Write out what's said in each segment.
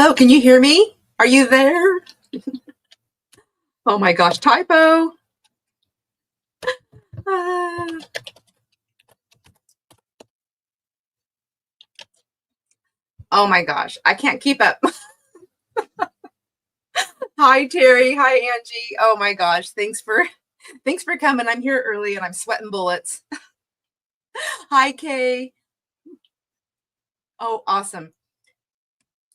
Hello, can you hear me? Are you there? Oh my gosh, typo. Ah. Oh my gosh, I can't keep up. Hi Terry, hi Angie. Oh my gosh, thanks for coming. I'm here early and I'm sweating bullets. Hi Kay. Oh, awesome.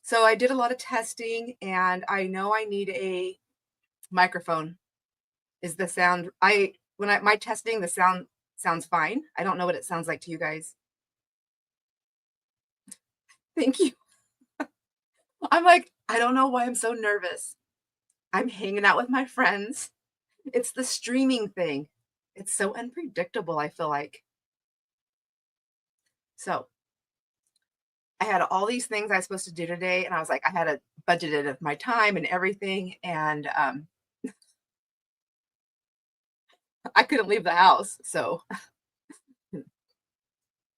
So I did a lot of testing and I know I need a microphone. Is the sound I when I my testing the sound sounds fine. I don't know what it sounds like to you guys. Thank you. I'm like, I don't know why I'm so nervous. I'm hanging out with my friends. It's the streaming thing. It's so unpredictable, I feel like. So I had all these things I was supposed to do today, and I was like, I had a budgeted of my time and everything, and I couldn't leave the house. So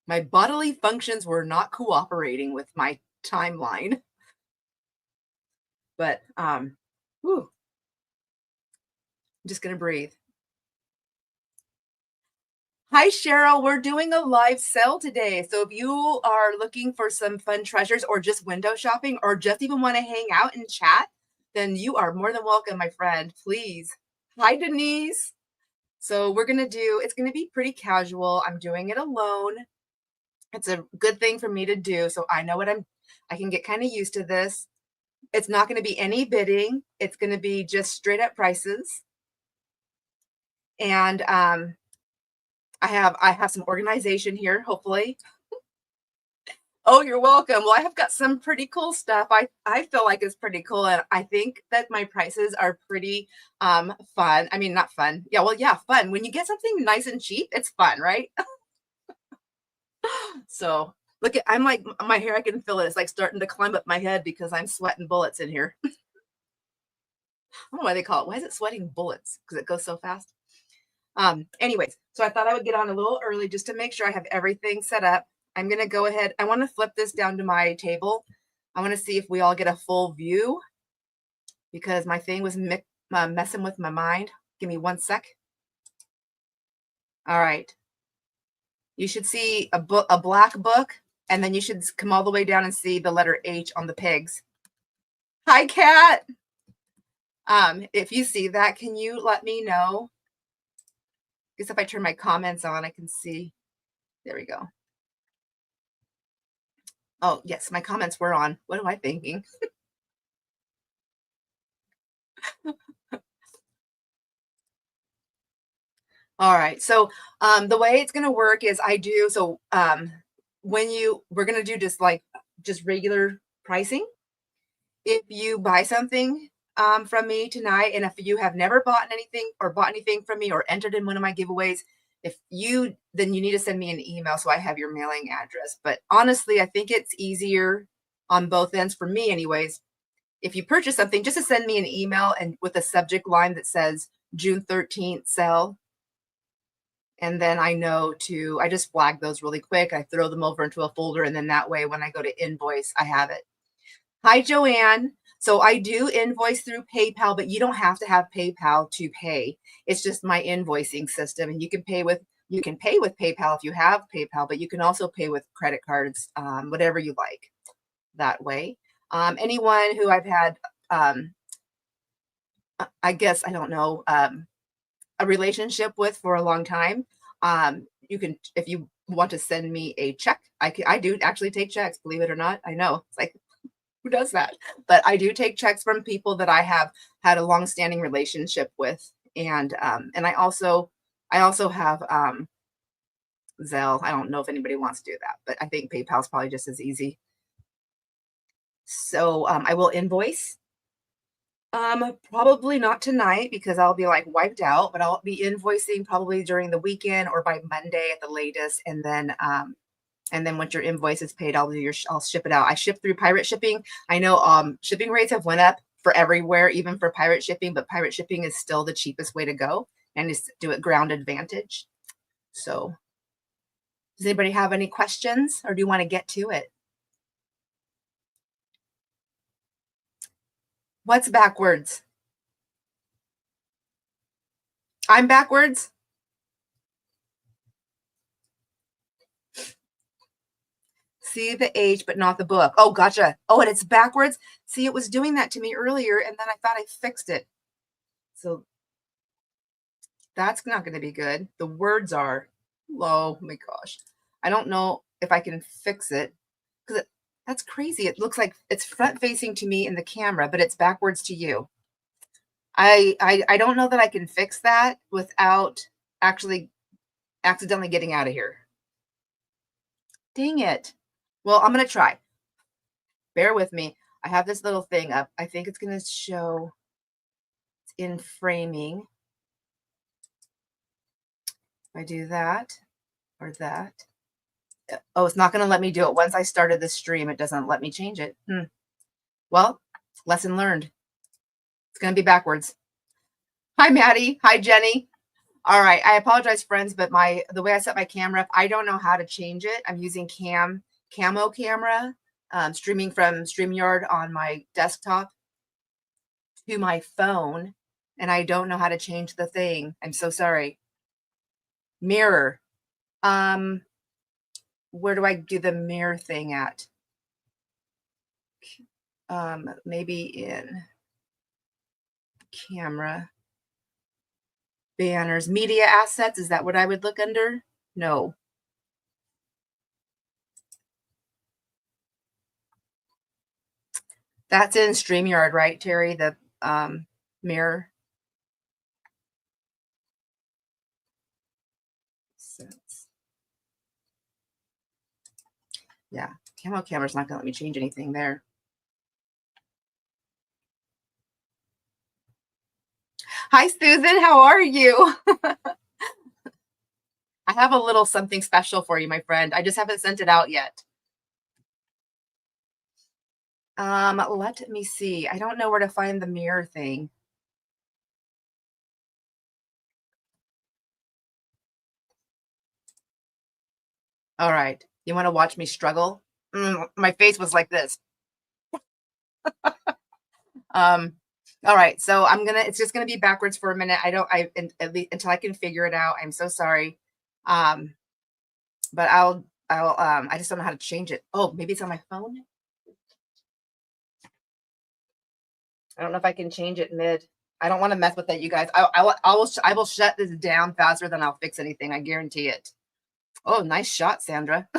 my bodily functions were not cooperating with my timeline. But whew, I'm just gonna breathe. Hi, Cheryl. We're doing a live sale today. So if you are looking for some fun treasures or just window shopping or just even want to hang out and chat, then you are more than welcome, my friend. Please. Hi, Denise. So it's going to be pretty casual. I'm doing it alone. It's a good thing for me to do. So I know I can get kind of used to this. It's not going to be any bidding. It's going to be just straight up prices. And I have some organization here, hopefully. Oh, you're welcome. Well, I have got some pretty cool stuff. I feel like it's pretty cool, and I think that my prices are pretty fun. I mean, not fun. Yeah, well, yeah, fun. When you get something nice and cheap, it's fun, right? So look at I'm like my hair, I can feel it. It's like starting to climb up my head because I'm sweating bullets in here. I don't know why they call it. Why is it sweating bullets? Because it goes so fast. Anyways, so I thought I would get on a little early just to make sure I have everything set up. I'm going to go ahead. I want to flip this down to my table. I want to see if we all get a full view because my thing was messing with my mind. Give me one sec. All right. You should see a black book, and then you should come all the way down and see the letter H on the pigs. Hi, Kat. If you see that, can you let me know? I guess if I turn my comments on, I can see. There we go. Oh, yes, my comments were on. What am I thinking? All right. So the way it's going to work is we're going to do just regular pricing. If you buy something from me tonight, and if you have never bought anything from me or entered in one of my giveaways, then you need to send me an email so I have your mailing address. But honestly, I think it's easier on both ends for me anyways. If you purchase something, just to send me an email and with a subject line that says June 13th sale. And then I just flag those really quick. I throw them over into a folder. And then that way, when I go to invoice, I have it. Hi, Joanne. So I do invoice through PayPal, but you don't have to have PayPal to pay. It's just my invoicing system. And you can pay with PayPal if you have PayPal, but you can also pay with credit cards, whatever you like that way. Anyone who I've had, I guess, I don't know, a relationship with for a long time, you can, if you want to send me a check, I do actually take checks, believe it or not. I know it's like, who does that? But I do take checks from people that I have had a long-standing relationship with, and I also have Zelle. I don't know if anybody wants to do that, but I think PayPal is probably just as easy. So I will invoice. Probably not tonight because I'll be like wiped out, but I'll be invoicing probably during the weekend or by Monday at the latest. And then once your invoice is paid, I'll ship it out. I ship through pirate shipping. I know shipping rates have went up for everywhere, even for pirate shipping, but pirate shipping is still the cheapest way to go and just do it ground advantage. So does anybody have any questions or do you want to get to it? What's backwards? I'm backwards? See the age, but not the book. Oh, gotcha. Oh, and it's backwards? See, it was doing that to me earlier, and then I thought I fixed it. So that's not gonna be good. The words are. Oh my gosh. I don't know if I can fix it, 'cause that's crazy. It looks like it's front facing to me in the camera, but it's backwards to you. I don't know that I can fix that without actually accidentally getting out of here. Dang it. Well, I'm gonna try. Bear with me. I have this little thing up. I think it's gonna show in framing. If I do that or that. Oh, it's not gonna let me do it. Once I started the stream, it doesn't let me change it. Well, lesson learned. It's gonna be backwards. Hi, Maddie. Hi, Jenny. All right. I apologize, friends, but the way I set my camera up, I don't know how to change it. I'm using camo camera, streaming from StreamYard on my desktop to my phone, and I don't know how to change the thing. I'm so sorry. Mirror. Where do I do the mirror thing at? Maybe in camera. Banners, media assets. Is that what I would look under? No. That's in StreamYard, right, Terry? The mirror. Yeah, camo camera's not gonna let me change anything there. Hi, Susan. How are you? I have a little something special for you, my friend. I just haven't sent it out yet. Let me see. I don't know where to find the mirror thing. All right. You want to watch me struggle? My face was like this. All right. So it's just gonna be backwards for a minute. At least until I can figure it out. I'm so sorry. But I just don't know how to change it. Oh, maybe it's on my phone. I don't know if I can change it mid. I don't want to mess with that, you guys. I will shut this down faster than I'll fix anything. I guarantee it. Oh, nice shot, Sandra.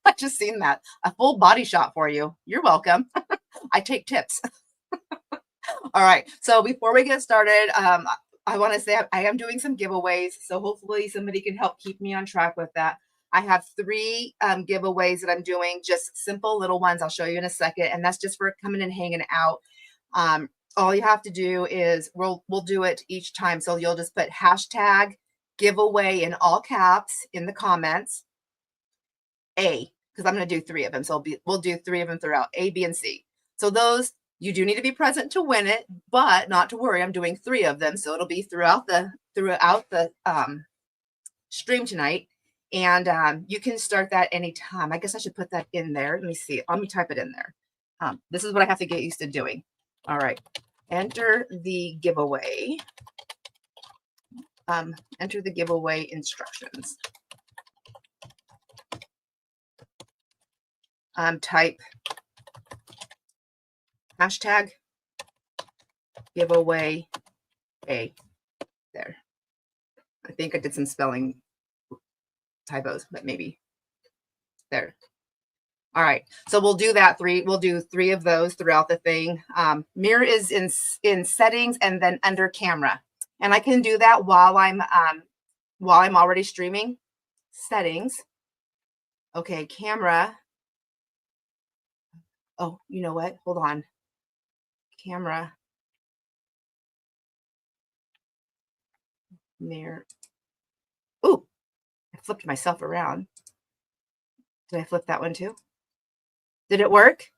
I just seen that. A full body shot for you. You're welcome. I take tips. All right. So before we get started, I want to say I am doing some giveaways. So hopefully somebody can help keep me on track with that. I have 3 giveaways that I'm doing, just simple little ones. I'll show you in a second. And that's just for coming and hanging out. All you have to do is we'll do it each time. So you'll just put hashtag giveaway in all caps in the comments. Because I'm going to do 3 of them. So we'll do 3 of them throughout, A, B, and C. So those, you do need to be present to win it, but not to worry. I'm doing 3 of them. So it'll be throughout the stream tonight. And you can start that anytime. I guess I should put that in there. Let me see. Let me type it in there. This is what I have to get used to doing. All right. Enter the giveaway. Enter the giveaway instructions. Type hashtag giveaway A. There. I think I did some spelling typos, but maybe there. All right. So we'll do that 3. We'll do 3 of those throughout the thing. Mirror is in settings and then under camera. And I can do that while I'm already streaming. Settings. Okay, camera. Oh, you know what? Hold on. Camera. Mirror. Ooh, I flipped myself around. Did I flip that one too? Did it work?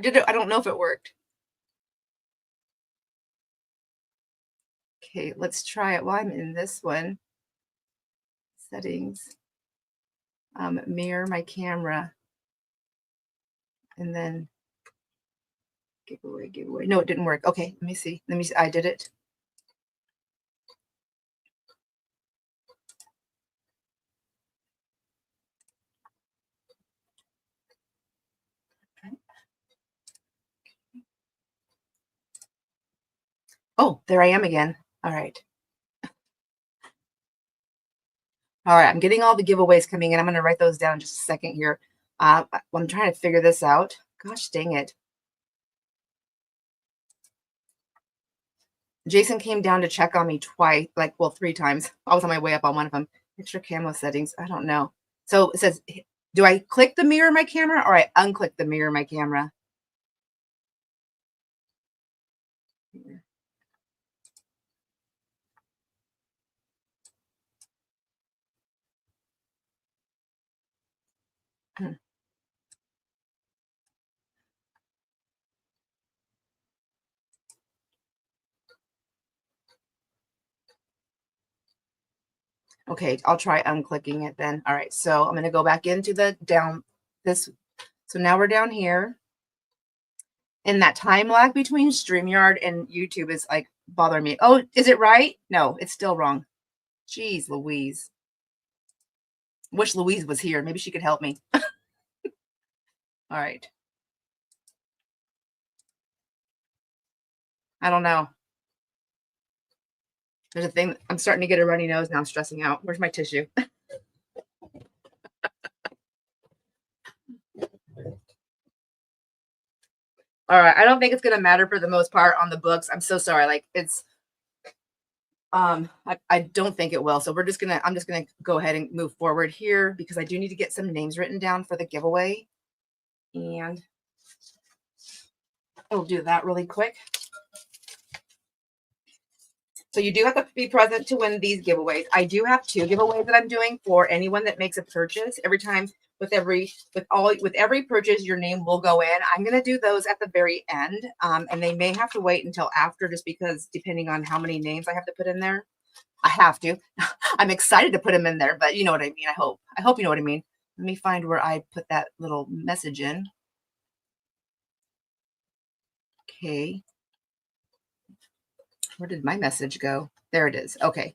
Did it? I don't know if it worked. Okay, let's try it while I'm in this one. Settings. mirror my camera. And then giveaway. No, it didn't work. Okay, let me see. I did it. Oh, there I am again. All right. All right, I'm getting all the giveaways coming in. I'm going to write those down in just a second here. I'm trying to figure this out. Gosh dang it. Jason came down to check on me twice, like, well, 3 times. I was on my way up on one of them. Extra camo settings. I don't know. So it says, do I click the mirror my camera or I unclick the mirror my camera? Hmm. Okay, I'll try unclicking it then. All right, so I'm going to go back into the this. So now we're down here. And that time lag between StreamYard and YouTube is like bothering me. Oh, is it right? No, it's still wrong. Jeez Louise. Wish Louise was here. Maybe she could help me. All right. I don't know. There's a thing. I'm starting to get a runny nose. Now I'm stressing out. Where's my tissue? All right. I don't think it's going to matter for the most part on the books. I'm so sorry. Like it's, I don't think it will. So I'm just going to go ahead and move forward here because I do need to get some names written down for the giveaway. And I'll do that really quick. So you do have to be present to win these giveaways. I do have 2 giveaways that I'm doing for anyone that makes a purchase. Every time with every purchase, your name will go in. I'm going to do those at the very end. And they may have to wait until after just because depending on how many names I have to put in there, I have to. I'm excited to put them in there, but you know what I mean. I hope you know what I mean. Let me find where I put that little message in. Okay. Where did my message go? There it is. Okay.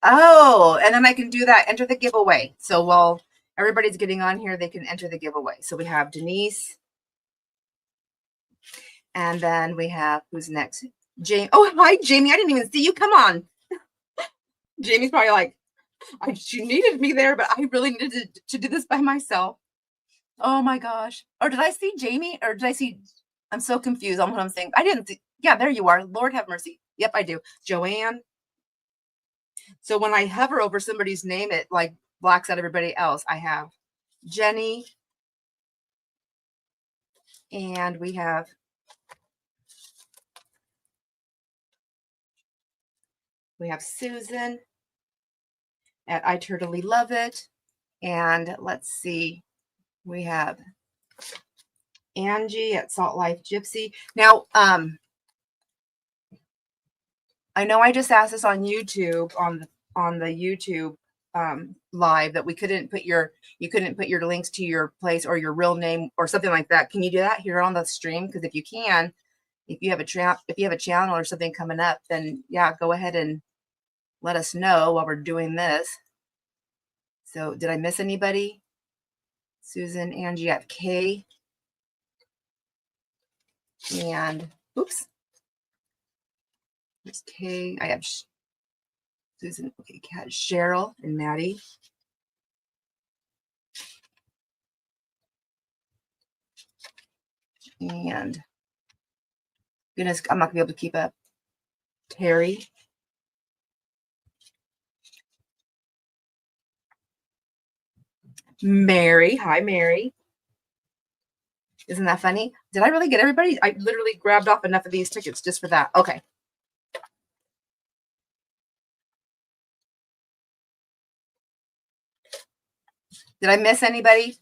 Oh, and then I can do that, enter the giveaway. So while everybody's getting on here, they can enter the giveaway. So we have Denise. And then we have, who's next? Jamie. Oh, hi, Jamie. I didn't even see you. Come on. Jamie's probably like, she needed me there, but I really needed to do this by myself. Oh my gosh. Or did I see Jamie? Or did I see, I'm so confused on what I'm saying. I didn't see, yeah, there you are. Lord have mercy. Yep, I do. Joanne. So when I hover over somebody's name, it like blocks out everybody else. I have Jenny. And we have Susan at I Totally Love It. And let's see, we have Angie at Salt Life Gypsy. Now, I know I just asked this on YouTube, on the YouTube live, that you couldn't put your links to your place or your real name or something like that. Can you do that here on the stream? Because if you can, if you have a channel or something coming up, then yeah, go ahead and let us know while we're doing this. So did I miss anybody? Susan, Angie, I have Kay. And oops. There's Kay. I have Susan. Okay, Kat, Cheryl, and Maddie. And goodness, I'm not gonna be able to keep up. Terry. Mary. Hi, Mary. Isn't that funny? Did I really get everybody? I literally grabbed off enough of these tickets just for that. Okay. Did I miss anybody?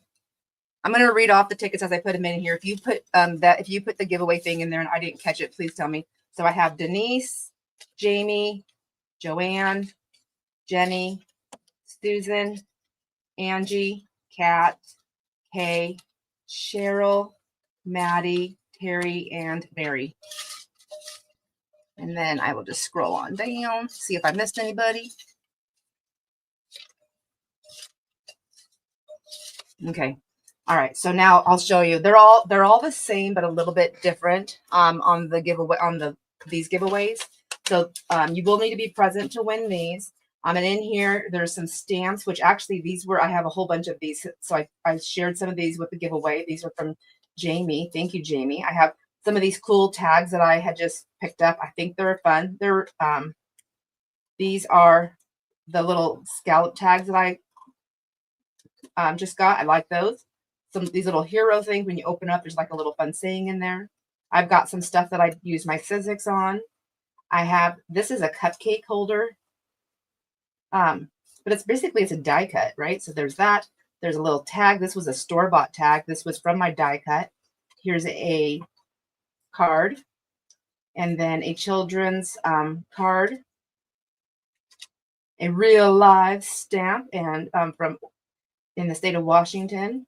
I'm going to read off the tickets as I put them in here. If you put if you put the giveaway thing in there and I didn't catch it, please tell me. So I have Denise, Jamie, Joanne, Jenny, Susan, Angie, Kat, Kay, Cheryl, Maddie, Terry, and Mary. And then I will just scroll on down, see if I missed anybody. Okay. All right. So now I'll show you. They're all the same, but a little bit different on the giveaway these giveaways. So you will need to be present to win these. And in here, there's some stamps, which actually I have a whole bunch of these. So I shared some of these with the giveaway. These are from Jamie. Thank you, Jamie. I have some of these cool tags that I had just picked up. I think they're fun. These are the little scallop tags that I just got. I like those. Some of these little hero things, when you open up, there's like a little fun saying in there. I've got some stuff that I use my physics on. This is a cupcake holder. But it's a die cut, right? So there's that. There's a little tag. This was a store-bought tag. This was from my die cut. Here's a card. And then a children's card. A real live stamp and from in the state of Washington.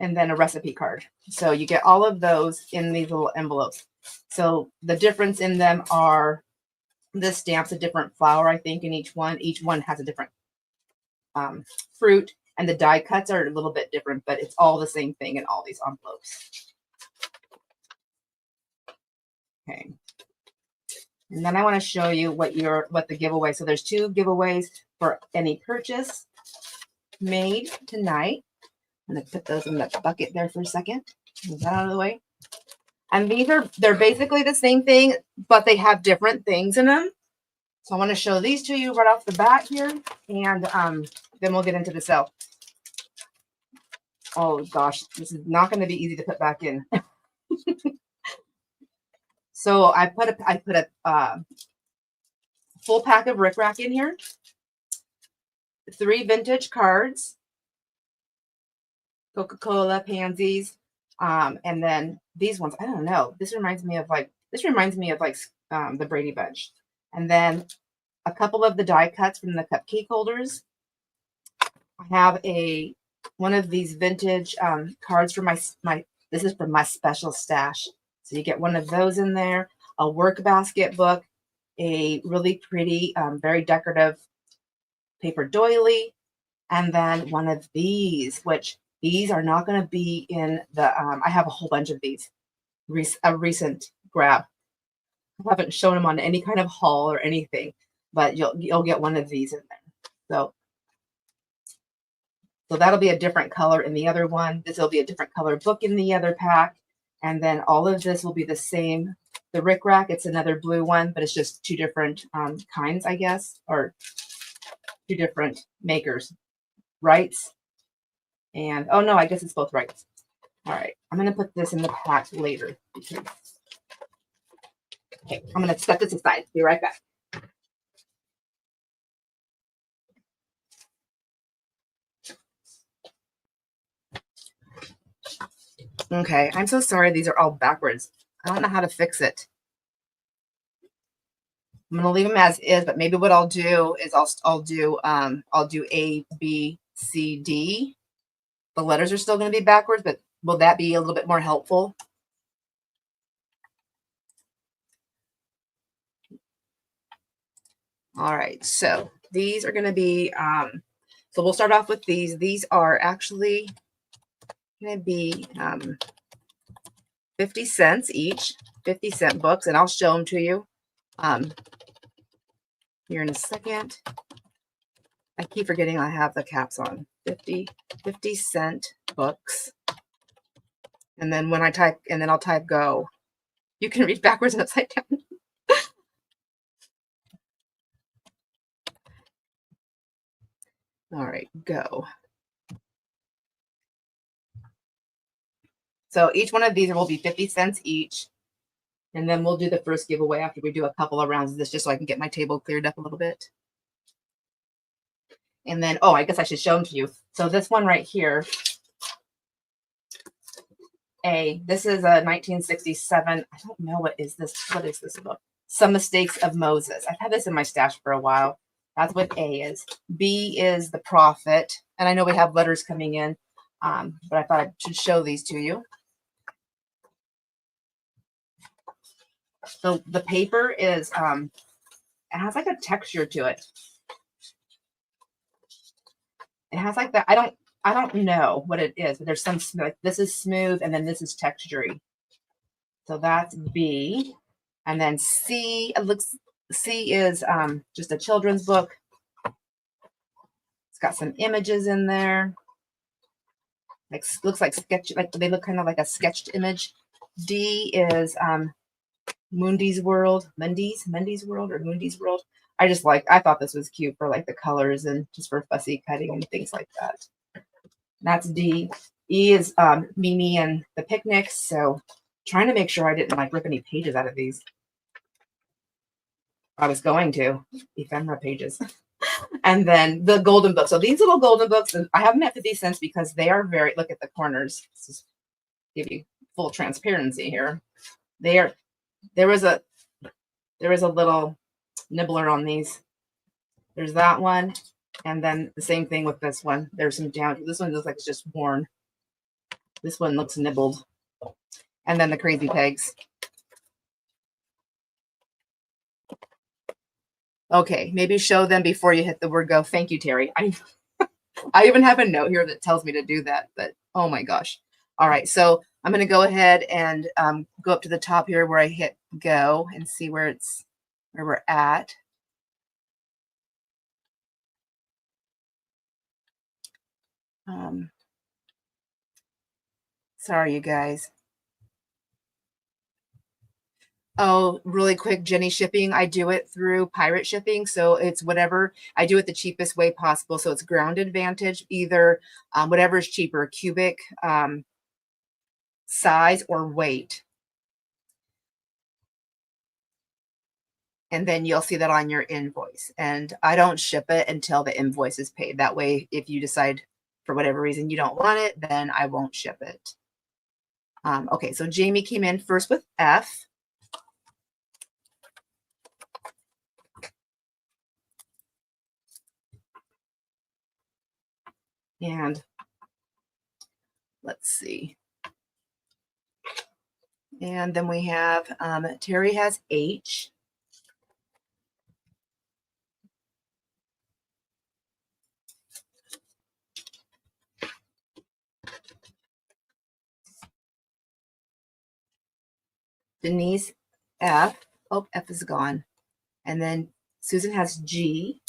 And then a recipe card. So you get all of those in these little envelopes. So the difference in them are this stamp's a different flower, I think, in each one. Each one has a different fruit, and the die cuts are a little bit different, but it's all the same thing in all these envelopes. Okay. And then I want to show you what the giveaway. So there's 2 giveaways for any purchase made tonight. I'm going to put those in the bucket there for a second. Move that out of the way. And they're basically the same thing, but they have different things in them. So I want to show these to you right off the bat here, and then we'll get into the sale. Oh gosh, this is not going to be easy to put back in. So I put a full pack of rickrack in here, 3 vintage cards, Coca-Cola, pansies, and then these ones, I don't know. This reminds me of the Brady Bunch. And then a couple of the die cuts from the cupcake holders. I have one of these vintage cards for this is from my special stash. So you get one of those in there, a work basket book, a really pretty, very decorative paper doily, and then one of these, which these are not going to be in the, I have a whole bunch of these, a recent grab. I haven't shown them on any kind of haul or anything, but you'll get one of these in there. So that'll be a different color in the other one. This will be a different color book in the other pack. And then all of this will be the same. The rickrack, it's another blue one, but it's just 2 different kinds, I guess, or 2 different makers. Wrights. And, oh no, I guess it's both Wrights. All right, I'm going to put this in the pack later. Okay, I'm going to set this aside. Be right back. Okay, I'm so sorry these are all backwards. I don't know how to fix it. I'm going to leave them as is, but maybe what I'll do is I'll do A, B, C, D. The letters are still going to be backwards, but will that be a little bit more helpful? All right, so these are going to be, so we'll start off with these. These are actually going to be 50 cents each, 50-cent books, and I'll show them to you here in a second. I keep forgetting I have the caps on. 50-cent books. And then when I type, and then I'll type go. You can read backwards and upside down. All right, go. So each one of these will be 50 cents each. And then we'll do the first giveaway after we do a couple of rounds of this, just so I can get my table cleared up a little bit. And then, oh, I guess I should show them to you. So this one right here, this is a 1967. I don't know what is this book. Some Mistakes of Moses. I've had this in my stash for a while. That's what A is. B is The Prophet. And I know we have letters coming in, but I thought I should show these to you. So the paper is, it has like a texture to it. It has like that. I don't know what it is, but there's some, like this is smooth and then this is textury. So that's B. And then C, it looks, C is just a children's book. It's got some images in there. Like looks like sketch, like they look kind of like a sketched image. D is Mundy's World. I thought this was cute for like the colors and just for fussy cutting and things like that. That's D. E is Mimi and the Picnics. So trying to make sure I didn't like rip any pages out of these. I was going to ephemera pages. And then the golden book. So these little golden books, I have them at 50 cents because they are very, look at the corners. Just give you full transparency here. There was a little nibbler on these. There's that one. And then the same thing with this one. There's some down. This one looks like it's just worn. This one looks nibbled. And then the crazy pegs. Okay, maybe show them before you hit the word go. Thank you, Terry. I even have a note here that tells me to do that, but oh my gosh. All right, so I'm going to go ahead and go up to the top here where I hit go and see where we're at. Sorry, you guys. Oh, really quick, Jenny, shipping. I do it through pirate shipping. So it's whatever I do it the cheapest way possible. So it's Ground Advantage, either whatever is cheaper, cubic, size, or weight. And then you'll see that on your invoice. And I don't ship it until the invoice is paid. That way, if you decide for whatever reason you don't want it, then I won't ship it. Okay, so Jamie came in first with F. And let's see. And then we have Terry has H. Denise F. Oh, F is gone. And then Susan has G.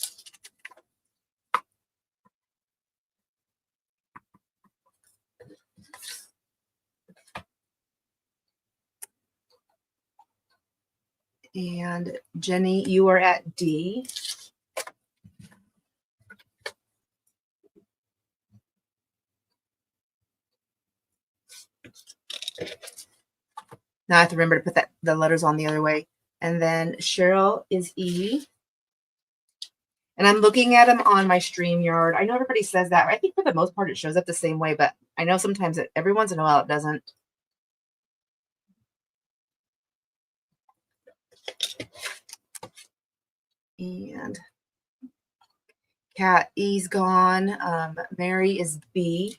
And Jenny, you are at D. Now I have to remember to put the letters on the other way. And then Cheryl is E. And I'm looking at them on my StreamYard. I know everybody says that. I think for the most part it shows up the same way, but I know sometimes every once in a while it doesn't. And Kat E's gone. Mary is B.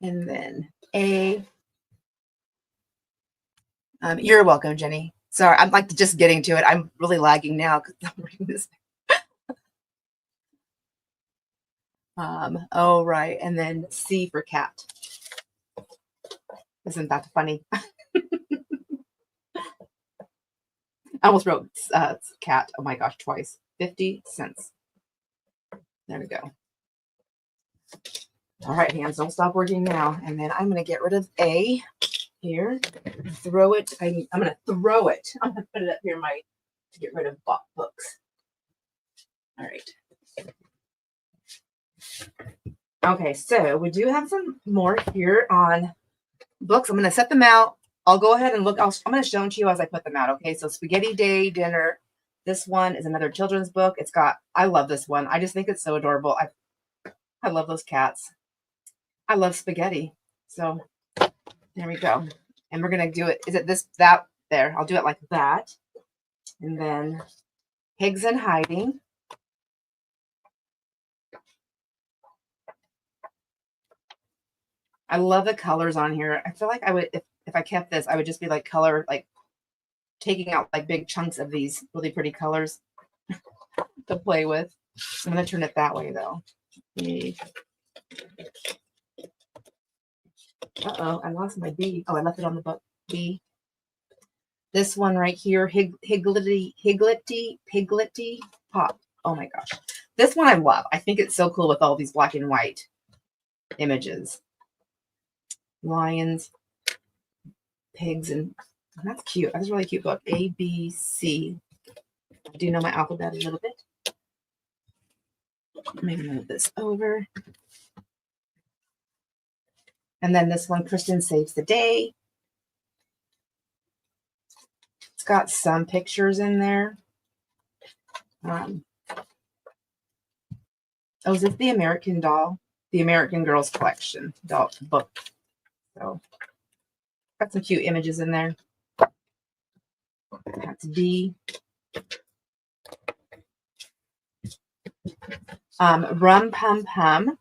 And then A. You're welcome, Jenny. Sorry, I'm like just getting to it. I'm really lagging now because I'm reading this. Oh, right. And then C for cat. Isn't that funny? I almost wrote cat. Oh my gosh, twice. 50 cents. There we go. All right, hands, don't stop working now. And then I'm going to get rid of A here. Throw it. I'm going to throw it. I'm going to put it up here to get rid of books. All right. Okay, so we do have some more here on books. I'm going to set them out. I'll go ahead and look. I'm going to show them to you as I put them out. Okay, so Spaghetti Day Dinner. This one is another children's book. I love this one. I just think it's so adorable. I love those cats. I love spaghetti. So there we go. And we're going to do it. Is it this, that, there? I'll do it like that. And then pigs in hiding. I love the colors on here. I feel like I would, if I kept this, I would just be like color, like taking out like big chunks of these really pretty colors to play with. I'm going to turn it that way though. Uh-oh, I lost my B. Oh, I left it on the book. B. This one right here, Higglety Pop. Oh my gosh. This one I love. I think it's so cool with all these black and white images. Lions, pigs, and that's cute. That's a really cute book. A, B, C. I do know my alphabet a little bit. Maybe move this over. And then this one, Kristen Saves the Day. It's got some pictures in there. Oh, is this the American Doll? The American Girls Collection doll book. So, got some cute images in there. That's D. Rum Pum Pum.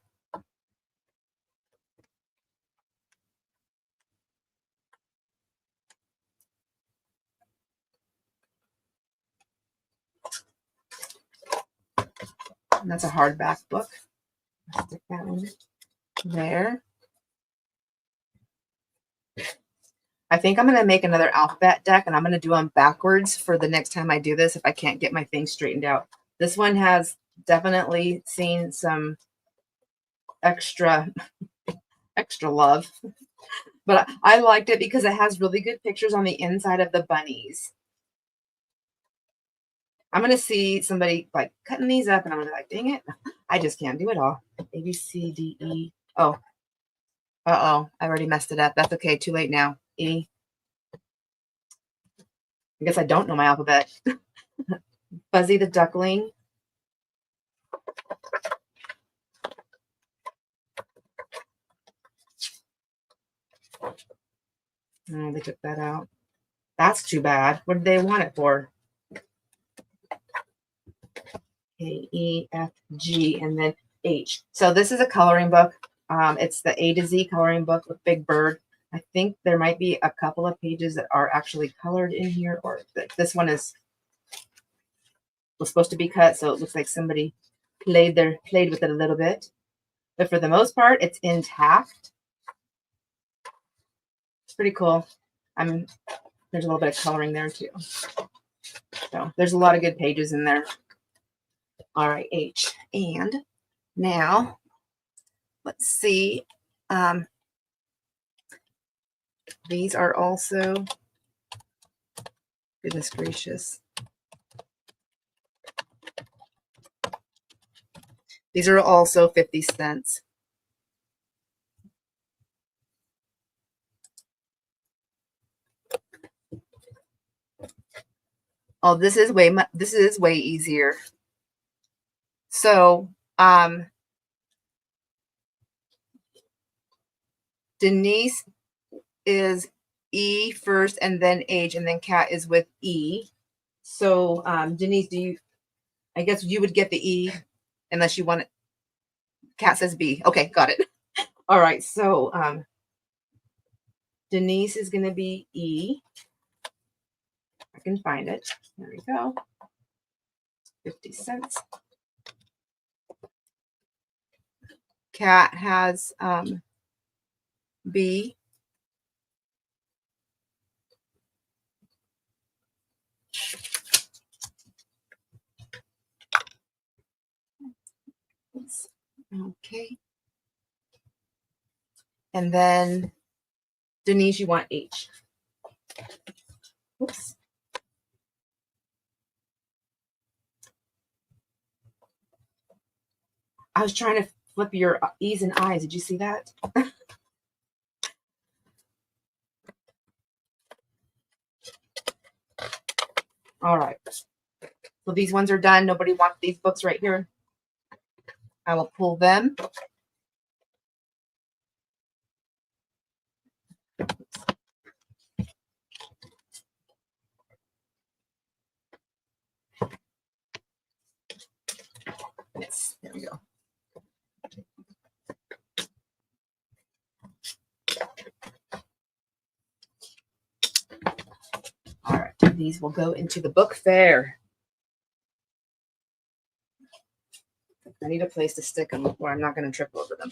And that's a hardback book. I'll stick that one there. I think I'm going to make another alphabet deck, and I'm going to do them backwards for the next time I do this if I can't get my things straightened out. This one has definitely seen some extra love, but I liked it because it has really good pictures on the inside of the bunnies. I'm going to see somebody like cutting these up, and I'm going to be like, dang it, I just can't do it all. A, B, C, D, E. Oh, uh-oh, I already messed it up. That's okay. Too late now. E. I guess I don't know my alphabet. Fuzzy the Duckling. Oh, they took that out. That's too bad. What did they want it for? K, E, F, G, and then H. So this is a coloring book. It's the A to Z coloring book with Big Bird. I think there might be a couple of pages that are actually colored in here, or this one was supposed to be cut, so it looks like somebody played with it a little bit. But for the most part, it's intact. It's pretty cool. There's a little bit of coloring there too. So there's a lot of good pages in there. All right, H. And now let's see. These are also, goodness gracious. These are also 50 cents. Oh, this is way easier. So, Denise is E first and then H, and then Kat is with E. So, Denise, I guess you would get the E unless you want it. Kat says B. Okay, got it. All right, so Denise is going to be E. I can find it. There we go. 50 cents. Kat has B. Okay. And then Denise, you want H. Oops. I was trying to flip your E's and I's. Did you see that? All right. So these ones are done. Nobody wants these books right here. I will pull them these will go into the book fair. I need a place to stick them where I'm not going to trip over them.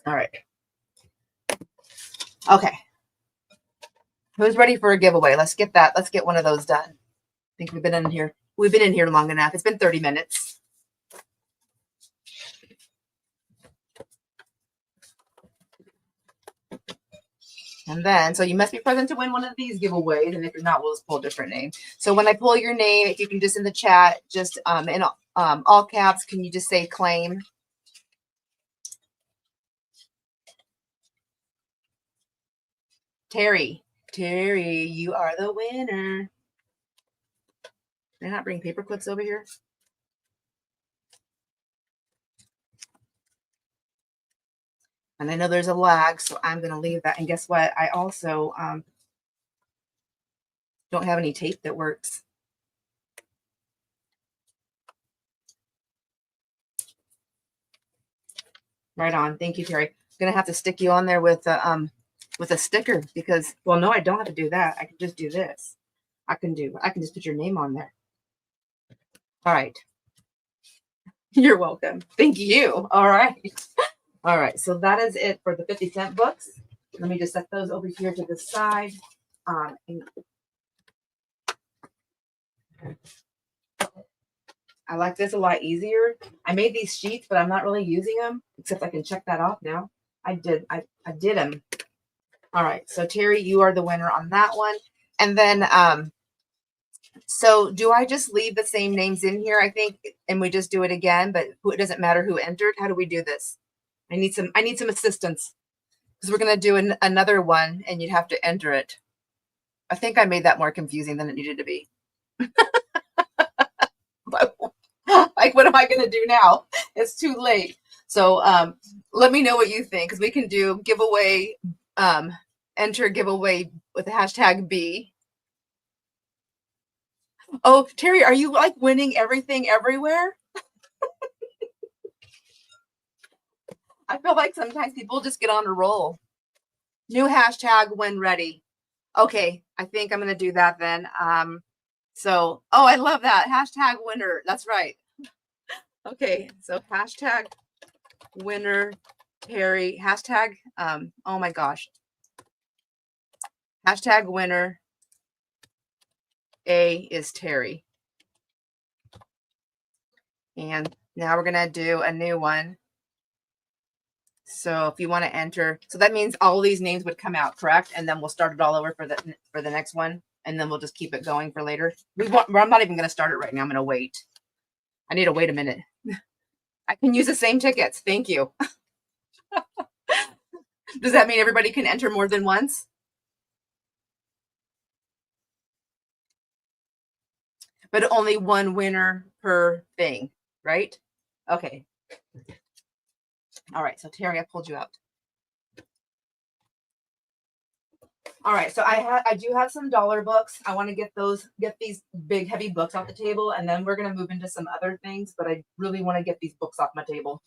All right. Okay. Who's ready for a giveaway? Let's get that. Let's get one of those done. I think we've been in here. We've been in here long enough. It's been 30 minutes. And then, so you must be present to win one of these giveaways. And if you're not, we'll just pull a different name. So when I pull your name, if you can just in the chat, just in all caps, can you just say claim? Terry, you are the winner. Did I not bring paper clips over here? And I know there's a lag, so I'm going to leave that. And guess what? I also don't have any tape that works. Right on. Thank you, Terry. I'm going to have to stick you on there with a sticker because, well, no, I don't have to do that. I can just do this. I can just put your name on there. All right. You're welcome. Thank you. All right. All right. So that is it for the 50-cent books. Let me just set those over here to the side. I like this a lot easier. I made these sheets, but I'm not really using them, except I can check that off now. I did them. All right. So Terry, you are the winner on that one. And then, so do I just leave the same names in here, I think, and we just do it again, but it doesn't matter who entered? How do we do this? I need some assistance because we're going to do another one and you'd have to enter it. I think I made that more confusing than it needed to be. Like, what am I going to do now? It's too late. So let me know what you think, because we can do giveaway, enter giveaway with the hashtag B. Oh, Terry, are you like winning everything everywhere? I feel like sometimes people just get on a roll. New hashtag when ready. Okay, I think I'm going to do that then. So, oh, I love that. Hashtag winner. That's right. Okay, so hashtag winner Terry. Hashtag, oh my gosh. Hashtag winner A is Terry. And now we're going to do a new one. So if you want to enter, so that means all these names would come out, correct? And then we'll start it all over for the next one. And then we'll just keep it going for later. I'm not even going to start it right now. I'm going to wait. I need to wait a minute. I can use the same tickets. Thank you. Does that mean everybody can enter more than once? But only one winner per thing, right? Okay. All right. So Terry, I pulled you out. All right, so I do have some dollar books. I want to get these big heavy books off the table, and then we're gonna move into some other things, but I really want to get these books off my table.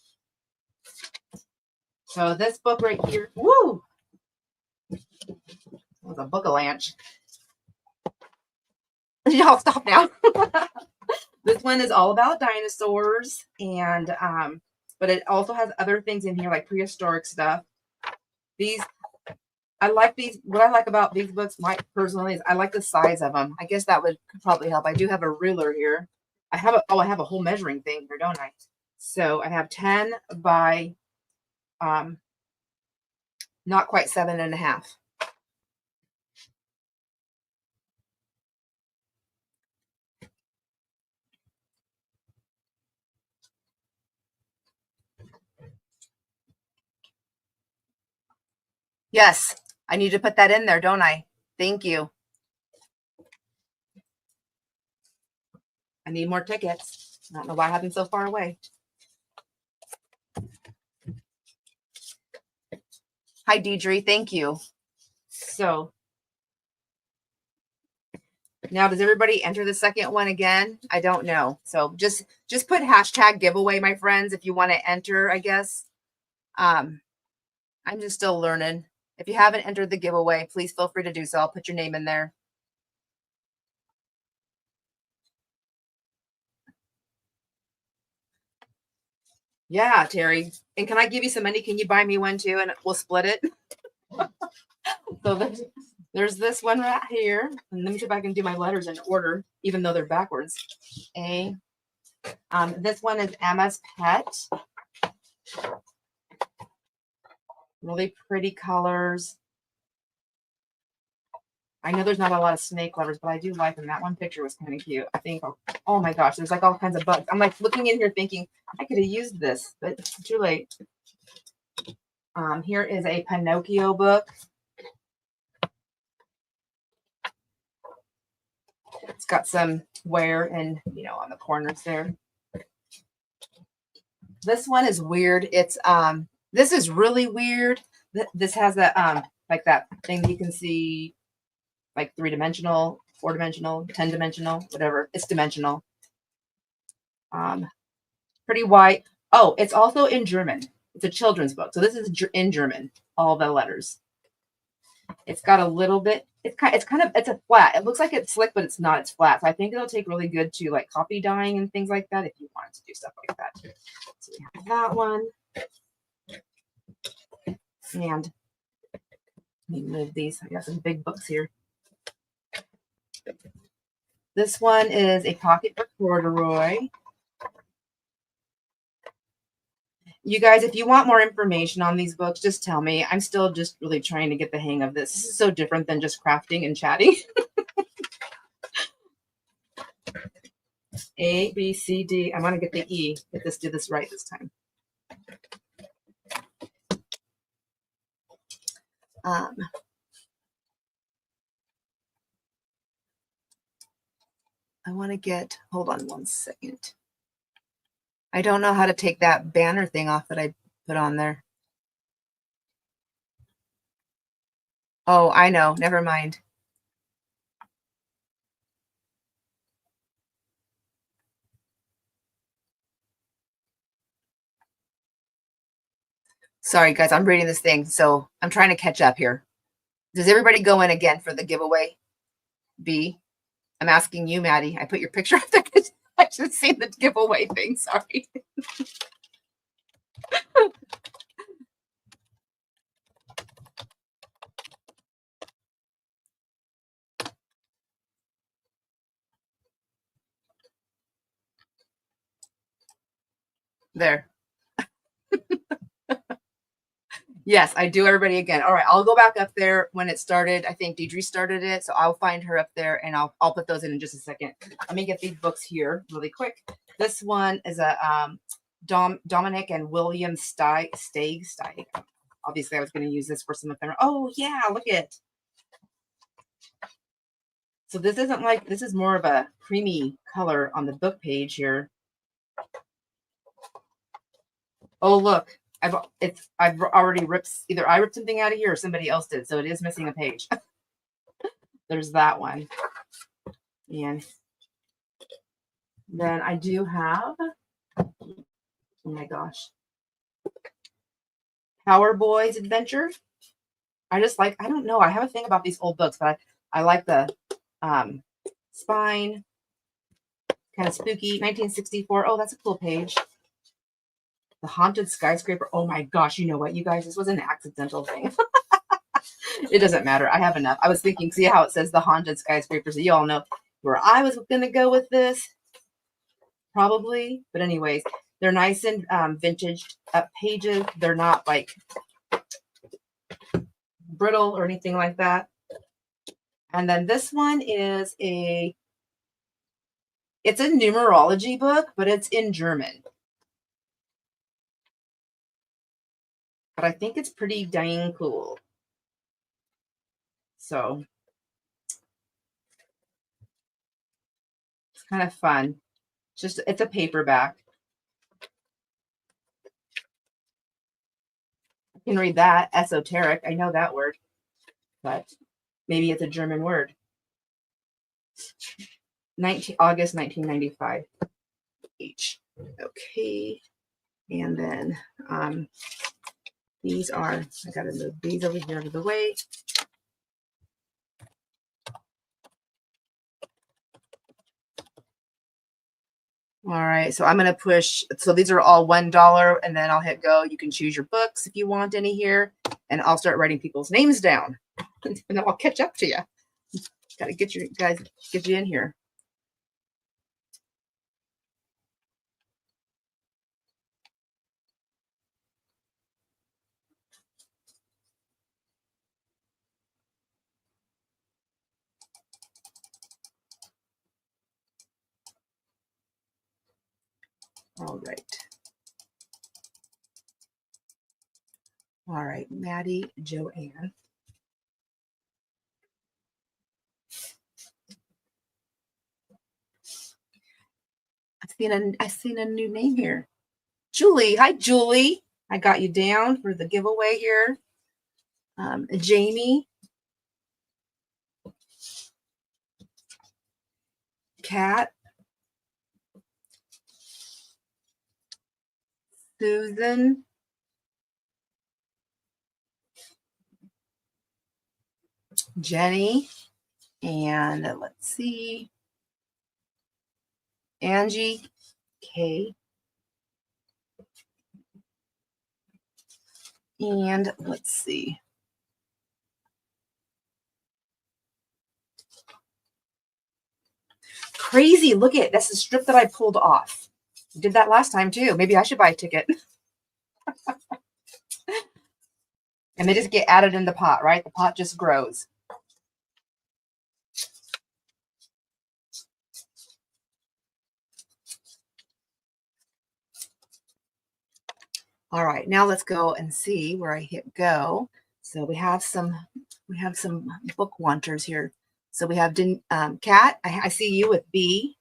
So this book right here, woo! It was a book-a-lanch. Y'all stop now. This one is all about dinosaurs, and but it also has other things in here like prehistoric stuff. I like these. What I like about these books, personally, is I like the size of them. I guess that would probably help. I do have a ruler here. I have a whole measuring thing here, don't I? So I have 10 by not quite 7.5. Yes, I need to put that in there, don't I? Thank you. I need more tickets. I don't know why I have them so far away. Hi, Deidre. Thank you. So now, does everybody enter the second one again? I don't know. So just put hashtag giveaway, my friends, if you want to enter, I guess. I'm just still learning. If you haven't entered the giveaway, please feel free to do so. I'll put your name in there. Yeah, Terry. And can I give you some money? Can you buy me one too? And we'll split it. So there's this one right here. And let me see if I can do my letters in order, even though they're backwards. A. This one is Emma's Pet. Really pretty colors. I know there's not a lot of snake lovers, but I do like them. That one picture was kind of cute. I think, oh my gosh, there's like all kinds of bugs. I'm like looking in here thinking I could have used this, but it's too late. Here is a Pinocchio book. It's got some wear and, on the corners there. This one is weird. It's, this is really weird. This has that, like that thing that you can see, like 3-dimensional, 4-dimensional, 10-dimensional, whatever. It's dimensional. Pretty white. Oh, it's also in German. It's a children's book. So this is in German, all the letters. It's got a little bit, it's a flat. It looks like it's slick, but it's not. It's flat. So I think it'll take really good to like copy dyeing and things like that if you wanted to do stuff like that. So we have that one. And let me move these. I got some big books here. This one is a pocketbook corduroy. You guys, if you want more information on these books, just tell me. I'm still just really trying to get the hang of this. This is so different than just crafting and chatting. A, B, C, D. I want to get the E. Do this right this time. I want to get, hold on one second. I don't know how to take that banner thing off that I put on there. Oh, I know. Never mind. Sorry, guys. I'm reading this thing, so I'm trying to catch up here. Does everybody go in again for the giveaway? B. I'm asking you, Maddie. I put your picture up there because I should have seen the giveaway thing. Sorry. There. Yes, I do everybody again. All right, I'll go back up there when it started. I think Deidre started it, so I'll find her up there and I'll put those in just a second. Let me get these books here really quick. This one is a Dominic and William Steig. Obviously, I was going to use this for some of them. Oh yeah, look at. So this isn't like, this is more of a creamy color on the book page here. Oh look. I've already ripped, either I ripped something out of here or somebody else did, so it is missing a page. There's that one. And then I do have, oh my gosh, Power Boys Adventure. I just like, I don't know, I have a thing about these old books, but I like the spine, kind of spooky, 1964. Oh, that's a cool page. The Haunted Skyscraper. Oh my gosh, you know what, you guys? This was an accidental thing. It doesn't matter. I have enough. I was thinking, see how it says the Haunted Skyscraper, so you all know where I was going to go with this. Probably. But anyways, they're nice and vintage pages. They're not like brittle or anything like that. And then this one is it's a numerology book, but it's in German. But I think it's pretty dang cool. So it's kind of fun. It's a paperback. I can read that. Esoteric. I know that word, but maybe it's a German word. August 1995 each. Okay. And then These are, I gotta move these over here out of the way. All right, so I'm going to push. So these are all $1, and then I'll hit go. You can choose your books if you want any here, and I'll start writing people's names down, and then I'll catch up to you. Got to get you guys, get you in here. All right. All right, Maddie, Joanne. I seen a new name here. Julie. Hi, Julie. I got you down for the giveaway here. Jamie. Kat. Susan. Jenny. And let's see. Angie. Kay. And let's see. Crazy. Look at it. That's the strip that I pulled off. Did that last time too. Maybe I should buy a ticket. And they just get added in the pot, right? The pot just grows. All right, now let's go and see where I hit go. So we have some book wanters here. So we have Kat. I see you with B.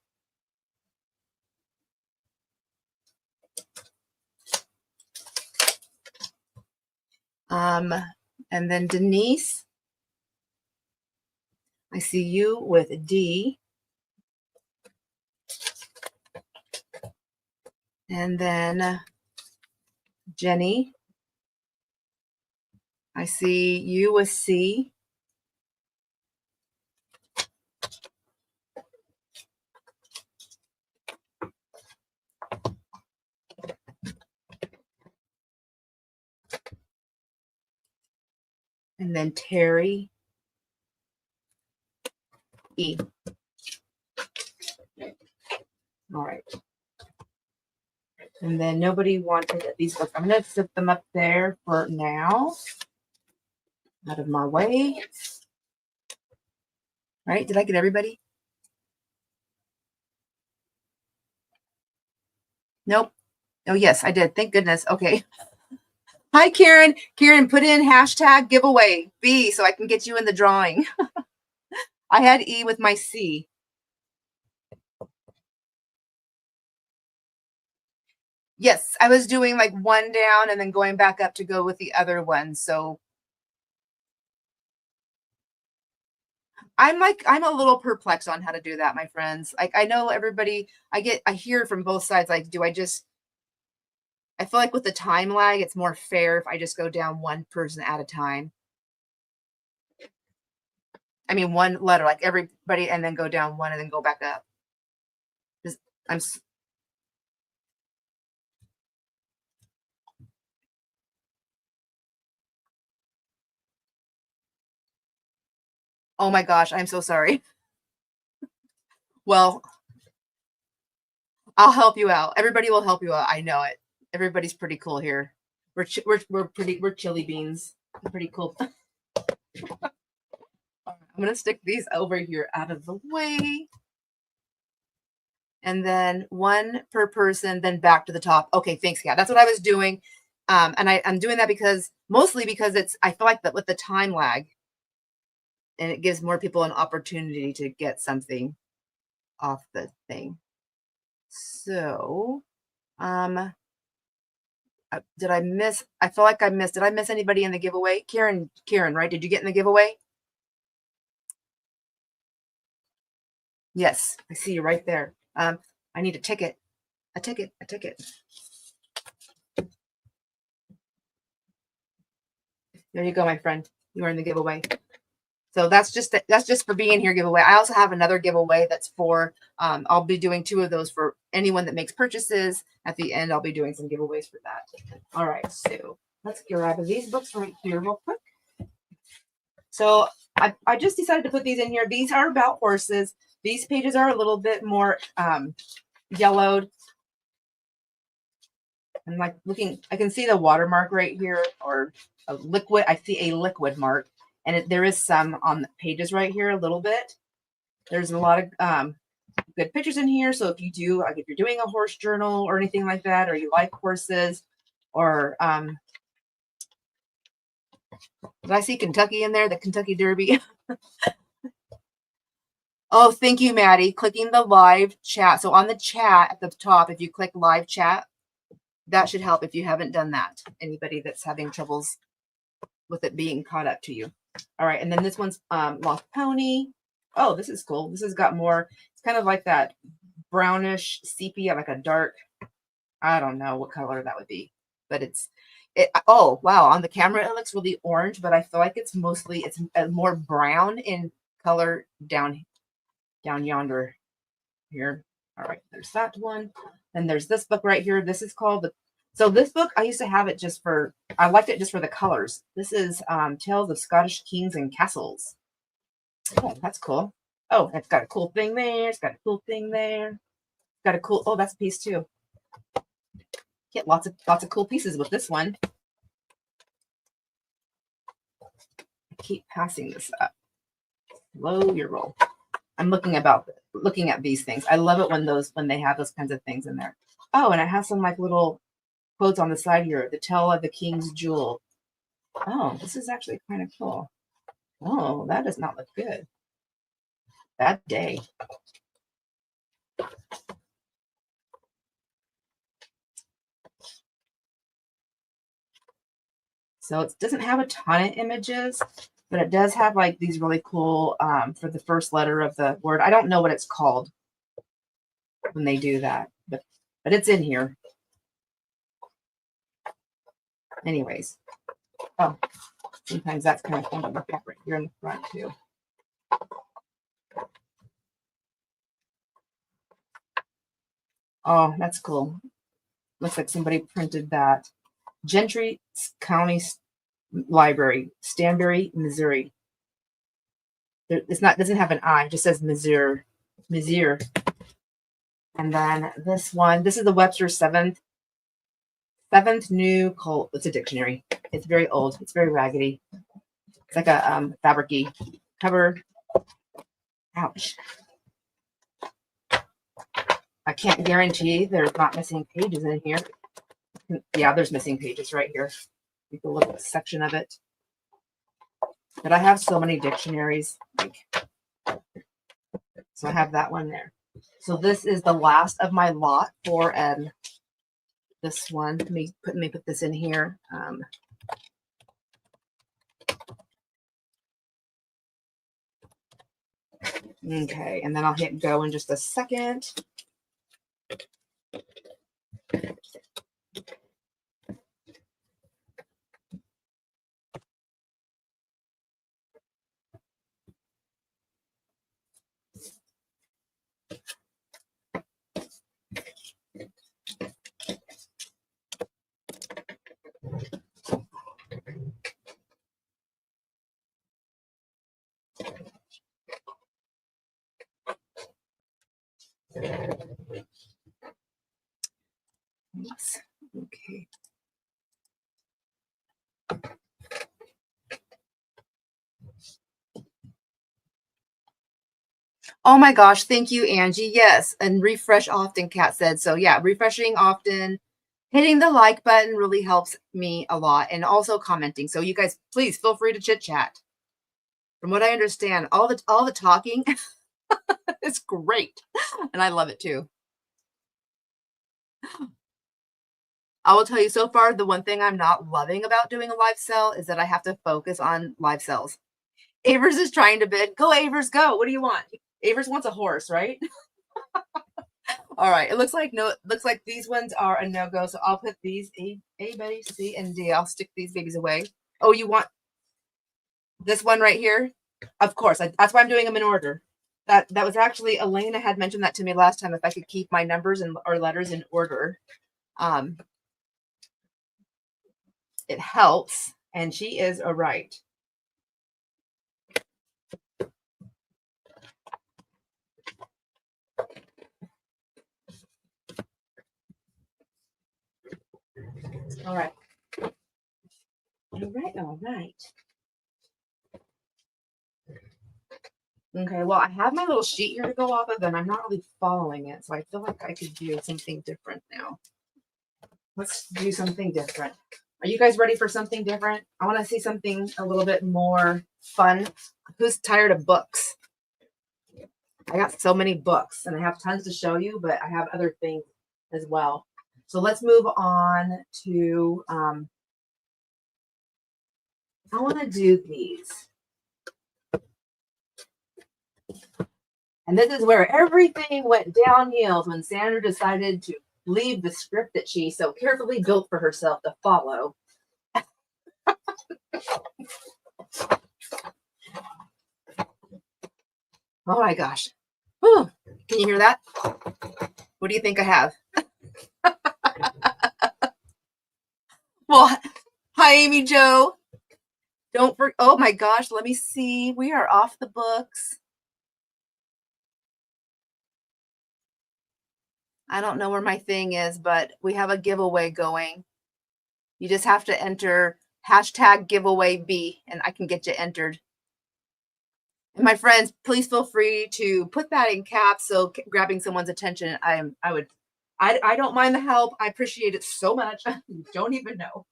And then Denise. I see you with D. And then Jenny. I see you with C. And then Terry, E. All right. And then nobody wanted these books. I'm going to set them up there for now. Out of my way. All right. Did I get everybody? Nope. Oh, yes, I did. Thank goodness. Okay. Hi, Karen. Karen, put in hashtag giveaway B so I can get you in the drawing. I had E with my C. Yes, I was doing like one down and then going back up to go with the other one. So I'm a little perplexed on how to do that, my friends. Like I know everybody, I hear from both sides. Like, I feel like with the time lag, it's more fair if I just go down one person at a time. I mean, one letter, like everybody, and then go down one and then go back up. Oh my gosh, I'm so sorry. Well, I'll help you out. Everybody will help you out. I know it. Everybody's pretty cool here. We're chili beans. We're pretty cool. I'm gonna stick these over here out of the way. And then one per person, then back to the top. Okay, thanks, Kat. That's what I was doing. And I'm doing that mostly because I feel like that with the time lag, and it gives more people an opportunity to get something off the thing. So, did I miss? I feel like I missed. Did I miss anybody in the giveaway? Karen, right? Did you get in the giveaway? Yes, I see you right there. I need a ticket. A ticket. There you go, my friend. You are in the giveaway. So that's just for being here giveaway. I also have another giveaway that's for I'll be doing 2 of those for anyone that makes purchases. At the end, I'll be doing some giveaways for that. All right, so let's grab these books right here real quick. So I just decided to put these in here. These are about horses. These pages are a little bit more yellowed. I'm like looking, I can see the watermark right here, or a liquid. I see a liquid mark. And there is some on the pages right here, a little bit. There's a lot of good pictures in here. So if you do, like if you're doing a horse journal or anything like that, or you like horses, or did I see Kentucky in there? The Kentucky Derby. Oh, thank you, Maddie. Clicking the live chat. So on the chat at the top, if you click live chat, that should help if you haven't done that. Anybody that's having troubles with it being caught up to you. All right, and then this one's Lost Pony. Oh, this is cool. This has got more, it's kind of like that brownish sepia, like a dark, I don't know what color that would be, but oh, wow. On the camera, it looks really orange, but I feel like it's more brown in color down yonder here. All right, there's that one. And there's this book right here. This is called so this book, I used to have it I liked it just for the colors. This is Tales of Scottish Kings and Castles. Oh, that's cool. Oh, it's got a cool thing there. It's got a cool thing there. It's got a cool, oh, that's a piece too. Get lots of cool pieces with this one. I keep passing this up. Slow your roll. I'm looking at these things. I love it when they have those kinds of things in there. Oh, and it has some like little quotes on the side here. The Tale of the King's Jewel. Oh, this is actually kind of cool. Oh, that does not look good. That day. So it doesn't have a ton of images, but it does have like these really cool for the first letter of the word. I don't know what it's called when they do that, but it's in here. Anyways. Oh, sometimes that's kind of fun to look at right here in the front too. Oh, that's cool. Looks like somebody printed that. Gentry County Library, Stanberry, Missouri. Doesn't have an I, it just says Missouri. And then this one, this is the Webster seventh new cult. It's a dictionary. It's very old. It's very raggedy. It's like a fabric-y cover. Ouch. I can't guarantee there's not missing pages in here. Yeah, there's missing pages right here. You can look at a section of it. But I have so many dictionaries. So I have that one there. So this is the last of my lot for this one. Let me put this in here. Okay, and then I'll hit go in just a second. Oops. Okay. Oh my gosh, thank you, Angie. Yes, and refresh often, Kat said. So yeah, refreshing often, hitting the like button really helps me a lot, and also commenting. So you guys, please feel free to chit chat. From what I understand, all the talking is great, and I love it too. I will tell you so far, the one thing I'm not loving about doing a live sell is that I have to focus on live sells. Avers is trying to bid. Go, Avers, go. What do you want? Avers wants a horse, right? All right. It looks like these ones are a no-go. So I'll put these A, B, C, and D. I'll stick these babies away. Oh, you want This one right here, of course, that's why I'm doing them in order. That was actually Elena had mentioned that to me last time, if I could keep my numbers and or letters in order. Um, it helps, and she is a right. All right. All right, all right. Okay, well, I have my little sheet here to go off of, and I'm not really following it, so I feel like I could do something different now. Let's do something different. Are you guys ready for something different? I want to see something a little bit more fun. Who's tired of books? I got so many books, and I have tons to show you, but I have other things as well. So let's move on to, I want to do these. And this is where everything went downhill when Sandra decided to leave the script that she so carefully built for herself to follow. Oh my gosh. Whew. Can you hear that? What do you think I have? Well, hi, Amy Jo. Oh my gosh, let me see. We are off the books. I don't know where my thing is, but we have a giveaway going. You just have to enter hashtag giveaway B, and I can get you entered. And my friends, please feel free to put that in caps. So grabbing someone's attention, I don't mind the help. I appreciate it so much. You don't even know.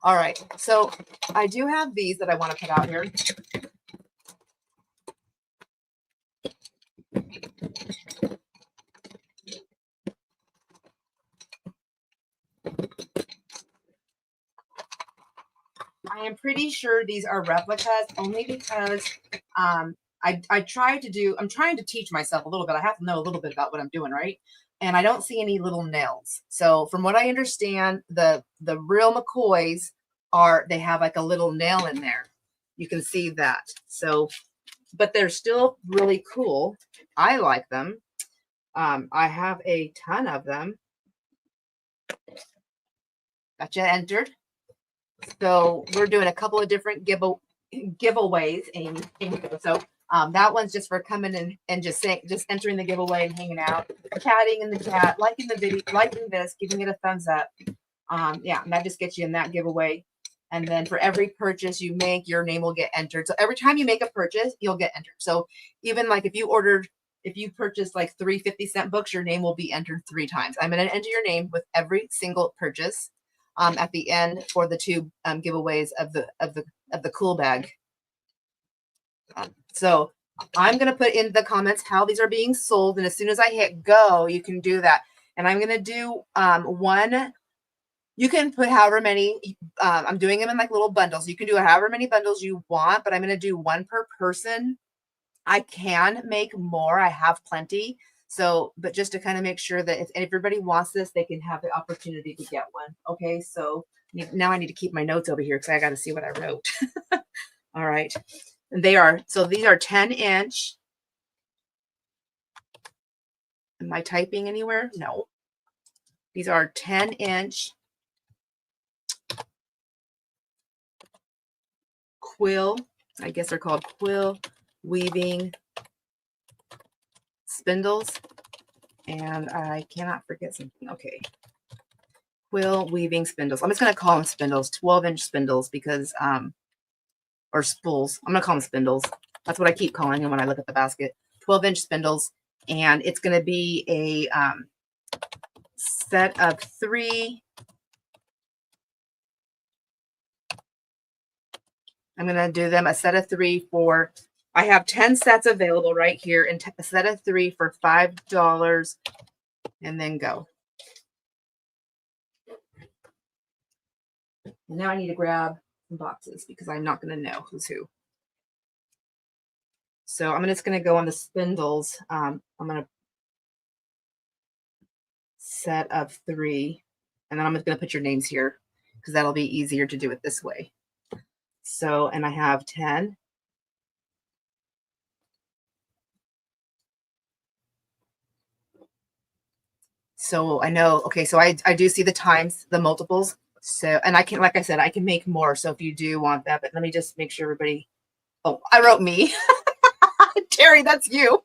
All right. So I do have these that I want to put out here. I am pretty sure these are replicas only because I'm trying to teach myself a little bit. I have to know a little bit about what I'm doing, right? And I don't see any little nails. So from what I understand, the real McCoys they have like a little nail in there. You can see that. So, but they're still really cool. I like them. I have a ton of them. Got you entered. So we're doing a couple of different giveaways, Amy. So that one's just for coming in and just entering the giveaway and hanging out, chatting in the chat, liking the video, liking this, giving it a thumbs up. Yeah, and that just gets you in that giveaway. And then for every purchase you make, your name will get entered. So every time you make a purchase, you'll get entered. So even like if you purchased like 3 50-cent books, your name will be entered 3 times. I'm going to enter your name with every single purchase at the end for the 2 giveaways of the cool bag. So I'm going to put in the comments how these are being sold. And as soon as I hit go, you can do that. And I'm going to do one. You can put however many, I'm doing them in like little bundles. You can do however many bundles you want, but I'm going to do 1 per person. I can make more. I have plenty. So, but just to kind of make sure that if everybody wants this, they can have the opportunity to get one. Okay. So now I need to keep my notes over here because I got to see what I wrote. All right. And these are 10-inch. Am I typing anywhere? No. These are 10-inch quill. I guess they're called quill weaving spindles. And I cannot forget something. Okay. Quill weaving spindles. I'm just going to call them spindles, 12-inch spindles because, or spools. I'm going to call them spindles. That's what I keep calling them when I look at the basket. 12-inch spindles. And it's going to be a set of 3. I'm going to do them a set of 3 for, I have 10 sets available right here, and a set of 3 for $5, and then go. And now I need to grab some boxes because I'm not going to know who's who. So I'm just going to go on the spindles. I'm going to set of 3, and then I'm just going to put your names here because that'll be easier to do it this way. So, and I have 10. So I know, okay, so I do see the times, the multiples. So, and I can, like I said, I can make more. So if you do want that, but let me just make sure everybody, oh, I wrote me. Terry, that's you.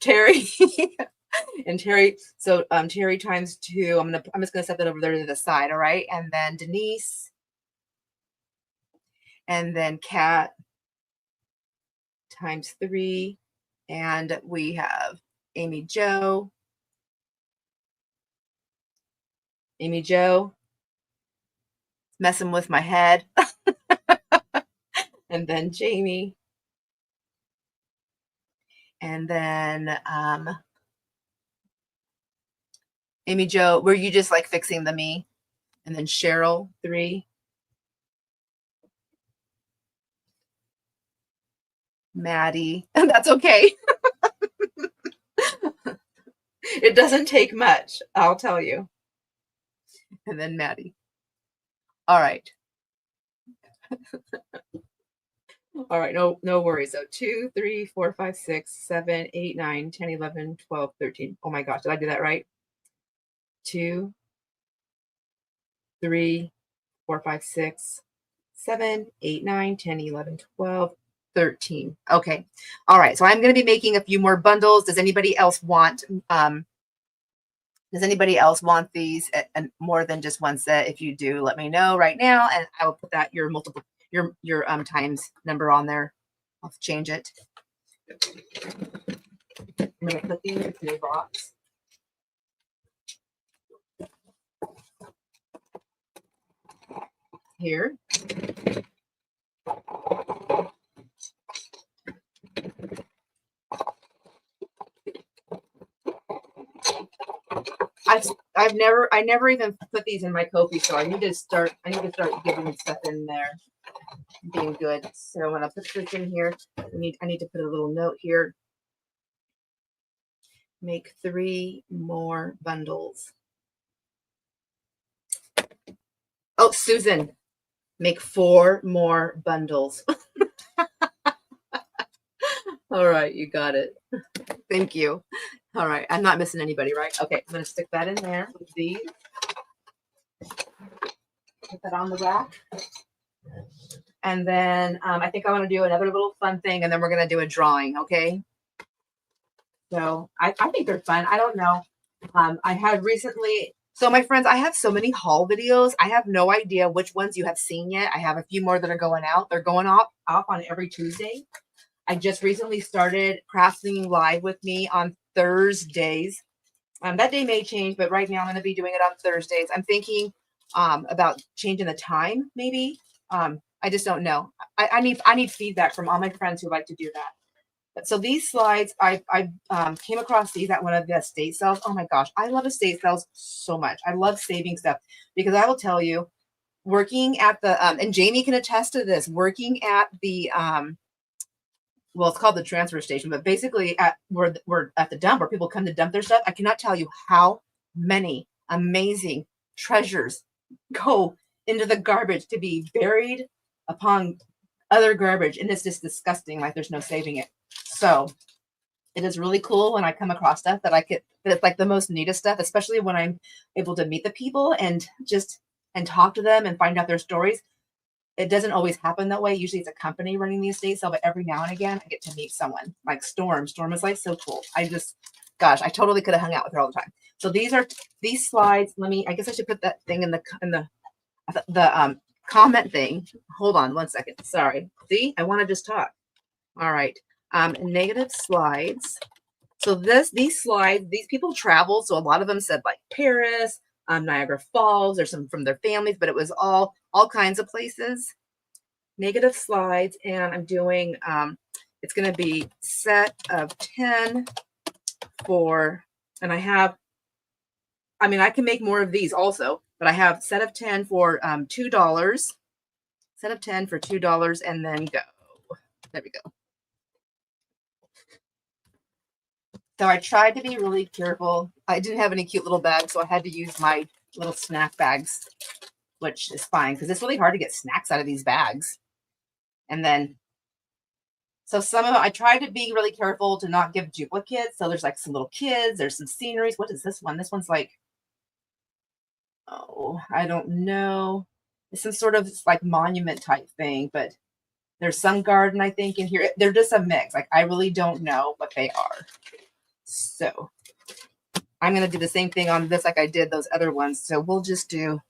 Terry. And Terry, so Terry times 2. I'm just gonna set that over there to the side, all right? And then Denise, and then Kat times 3. And we have Amy Jo. Amy Jo, messing with my head. And then Jamie. And then Amy Jo, were you just like fixing the me? And then Cheryl, 3. Maddie, that's okay. It doesn't take much, I'll tell you. And then Maddie. All right. All right, no worries. So 2, 3, 4, 5, 6, 7, 8, 9, 10, 11, 12, 13. Oh my gosh, did I do that right? 2, 3, 4, 5, 6, 7, 8, 9, 10, 11, 12, 13. Okay. All right. So I'm going to be making a few more bundles. Does anybody else want these and more than just one set? If you do, let me know right now, and I will put that your times number on there. I'll change it. I'm going to put these in a box. Here. I never even put these in my Kofi, so I need to start giving stuff in there, being good. So when I put this in here, I need to put a little note here. Make 3 more bundles. Oh, Susan, make 4 more bundles. All right, you got it. Thank you. All right, I'm not missing anybody, right? Okay, I'm going to stick that in there with these. Put that on the rack. And then I think I want to do another little fun thing, and then we're going to do a drawing, okay? So I think they're fun. I don't know. I had recently, so my friends, I have so many haul videos. I have no idea which ones you have seen yet. I have a few more that are going out. They're going off on every Tuesday. I just recently started crafting live with me on Thursdays. That day may change, but right now I'm going to be doing it on Thursdays. I'm thinking about changing the time, maybe. I just don't know. I need feedback from all my friends who like to do that. But so these slides, I came across these at one of the estate sales. Oh my gosh, I love estate sales so much. I love saving stuff because I will tell you, working at the and Jamie can attest to this. Working at the well, it's called the transfer station, but basically we're at the dump where people come to dump their stuff. I cannot tell you how many amazing treasures go into the garbage to be buried upon other garbage, and it's just disgusting. Like there's no saving it. So it is really cool when I come across stuff that it's like the most neatest stuff, especially when I'm able to meet the people and talk to them and find out their stories. It doesn't always happen that way. Usually it's a company running the estate sale, but every now and again I get to meet someone like Storm. Storm is like so cool. Gosh, I totally could have hung out with her all the time. So these slides. I guess I should put that thing in the comment thing. Hold on one second. Sorry. See, I want to just talk. All right. Negative slides. So these slides, these people travel. So a lot of them said like Paris, Niagara Falls, or some from their families, but it was all kinds of places. Negative slides, and I'm doing it's going to be set of 10 for, and I can make more of these also, but I have set of 10 for $2. Set of 10 for $2, and then go. There we go. So I tried to be really careful. I didn't have any cute little bags, so I had to use my little snack bags, which is fine because it's really hard to get snacks out of these bags. And then So some of them, I tried to be really careful to not give duplicates. So there's like some little kids, there's some sceneries. What is this one? This one's like, oh, I don't know. It's some sort of like monument type thing, but there's some garden, I think, in here. They're just a mix. Like, I really don't know what they are. So I'm going to do the same thing on this like I did those other ones. So we'll just do,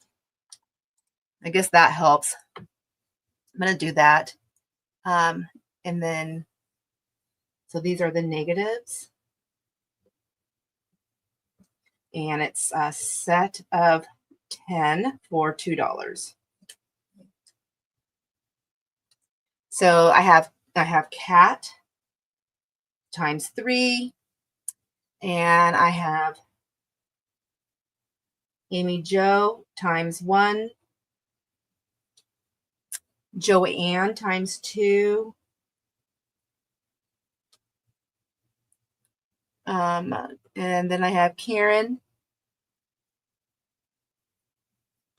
I guess that helps. I'm going to do that. And then, so these are the negatives. And it's a set of 10 for $2. So I have cat times 3, and I have Amy Jo times 1, Joanne times 2, and then I have Karen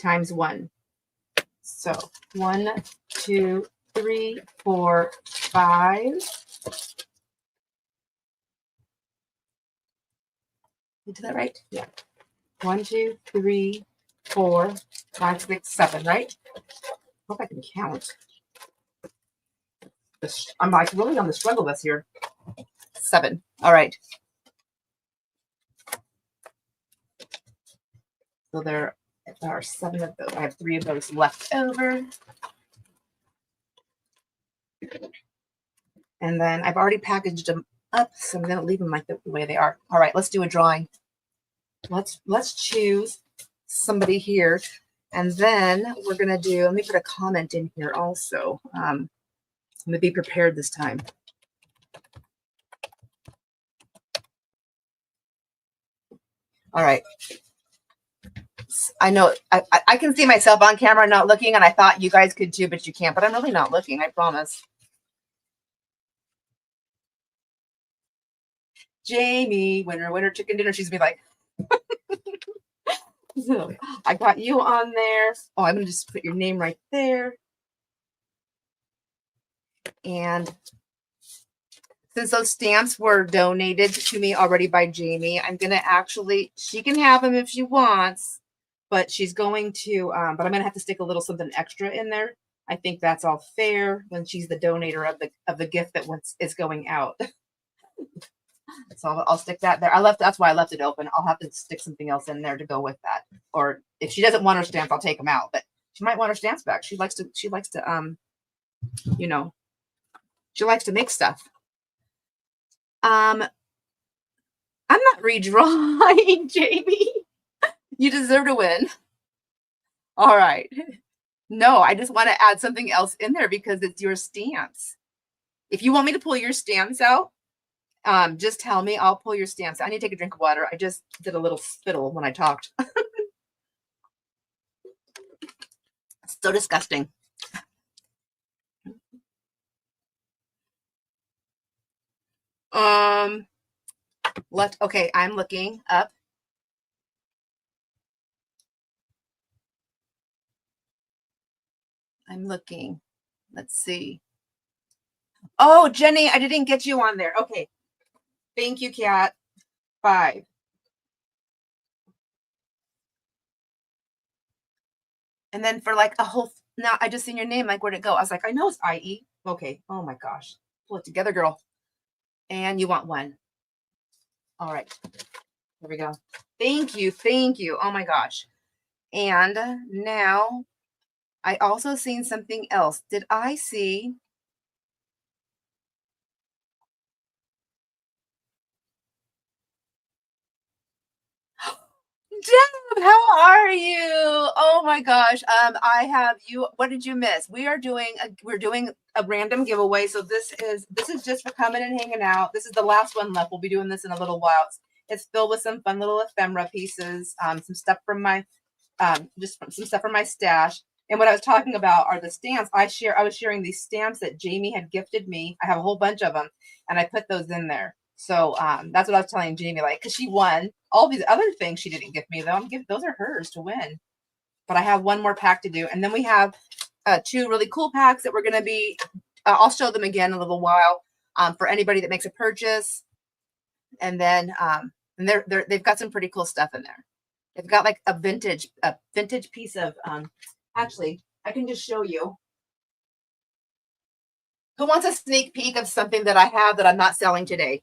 times 1. So 1, 2, 3, 4, 5. Did that right? Yeah. 1, 2, 3, 4, 5, 6, 7, right? Hope I can count. I'm like really on the struggle bus here. 7. All right. So there are 7 of those. I have 3 of those left over. And then I've already packaged them up, so I'm going to leave them like the way they are. All right, let's do a drawing. Let's choose somebody here, and then we're going to do, let me put a comment in here also. I'm going to be prepared this time. All right. I know I can see myself on camera not looking, and I thought you guys could too, but you can't. But I'm really not looking, I promise. Jamie, winner, chicken dinner. She's gonna be like, so I got you on there. Oh, I'm gonna just put your name right there. And since those stamps were donated to me already by Jamie, I'm gonna actually, she can have them if she wants, but she's going to, but I'm gonna have to stick a little something extra in there. I think that's all fair when she's the donator of the gift that is going out. So I'll stick that there. That's why I left it open. I'll have to stick something else in there to go with that. Or if she doesn't want her stamps, I'll take them out. But she might want her stamps back. She likes to, you know, she likes to make stuff. I'm not redrawing, Jamie. You deserve to win. All right. No, I just want to add something else in there because it's your stamps. If you want me to pull your stamps out, just tell me. I'll pull your stamps. I need to take a drink of water. I just did a little spittle when I talked. So disgusting. Okay, I'm looking up. I'm looking. Let's see. Oh, Jenny, I didn't get you on there. Okay. Thank you, Kat. 5. And then for like a whole, now I just seen your name. Like, where'd it go? I was like, I know it's IE. Okay. Oh my gosh. Pull it together, girl. And you want 1. All right. There we go. Thank you. Thank you. Oh my gosh. And now I also seen something else. Did I see? Deb, how are you? Oh my gosh. I have you. What did you miss? We're doing a random giveaway. So this is just for coming and hanging out. This is the last one left. We'll be doing this in a little while. It's filled with some fun little ephemera pieces, some stuff from my some stuff from my stash. And what I was talking about are the stamps. I was sharing these stamps that Jamie had gifted me. I have a whole bunch of them, and I put those in there. So that's what I was telling Jamie, like, because she won all these other things she didn't give me, though. Those are hers to win. But I have one more pack to do. And then we have 2 really cool packs that we're going to be, I'll show them again in a little while. for anybody that makes a purchase. And then they've got some pretty cool stuff in there. They've got like a vintage piece of actually, I can just show you. Who wants a sneak peek of something that I have that I'm not selling today?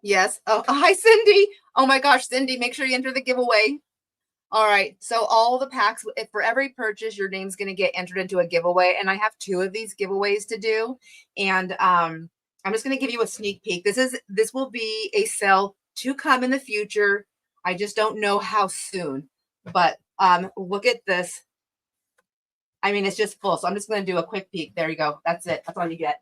Yes. Oh, hi, Cindy. Oh my gosh, Cindy, make sure you enter the giveaway. All right. So all the packs, if for every purchase, your name's going to get entered into a giveaway. And I have 2 of these giveaways to do. And I'm just going to give you a sneak peek. This will be a sale to come in the future. I just don't know how soon. But look at this. I mean, it's just full. So I'm just going to do a quick peek. There you go. That's it. That's all you get.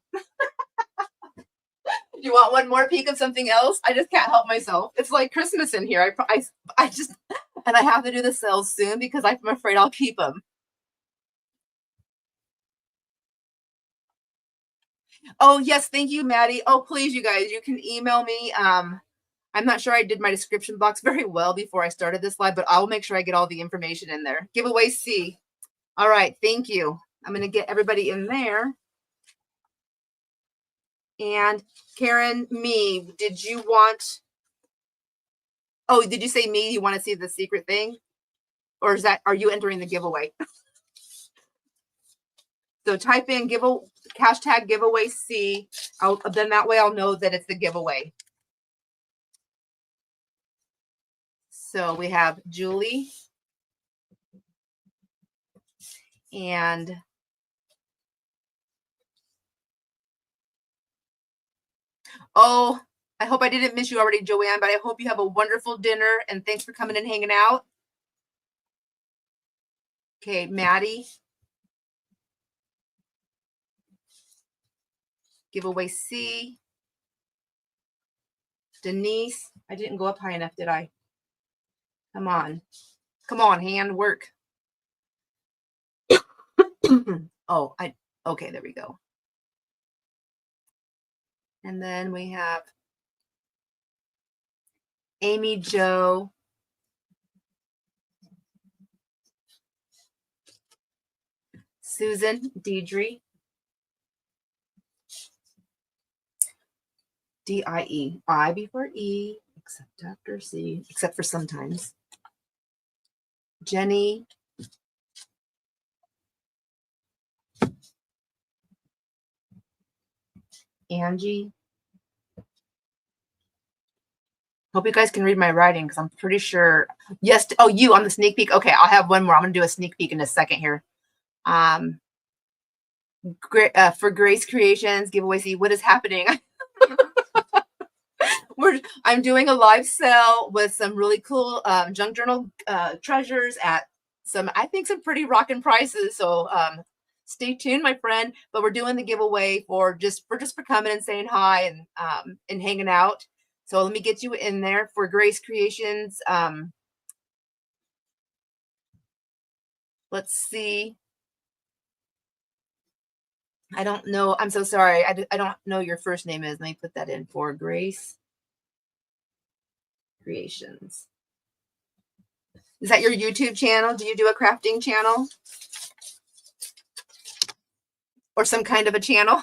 Do you want one more peek of something else? I just can't help myself. It's like Christmas in here. I just, and I have to do the sales soon because I'm afraid I'll keep them. Oh, yes. Thank you, Maddie. Oh, please, you guys, you can email me. I'm not sure I did my description box very well before I started this live, but I'll make sure I get all the information in there. Giveaway C. All right. Thank you. I'm going to get everybody in there. And Karen, me, did you want, oh, did you say me? You want to see the secret thing? Or are you entering the giveaway? So type in hashtag giveaway C. Then that way I'll know that it's the giveaway. So we have Julie and oh, I hope I didn't miss you already, Joanne, but I hope you have a wonderful dinner and thanks for coming and hanging out. Okay, Maddie. Giveaway C. Denise. I didn't go up high enough, did I? Come on. Come on, hand work. Oh, okay, there we go. And then we have Amy Jo. Susan, Deidre. D-I-E. I before E, except after C, except for sometimes. Jenny. Angie. Hope you guys can read my writing because I'm pretty sure. Yes. Oh, you on the sneak peek. Okay, I'll have one more. I'm going to do a sneak peek in a second here. For Grace Creations giveaway. See what is happening. I'm doing a live sale with some really cool junk journal treasures at I think some pretty rocking prices. So stay tuned, my friend. But we're doing the giveaway for just for coming and saying hi and hanging out. So let me get you in there for Grace Creations. Let's see. I don't know. I'm so sorry. I don't know your first name is. Let me put that in for Grace Creations. Is that your YouTube channel? Do you do a crafting channel? Or some kind of a channel?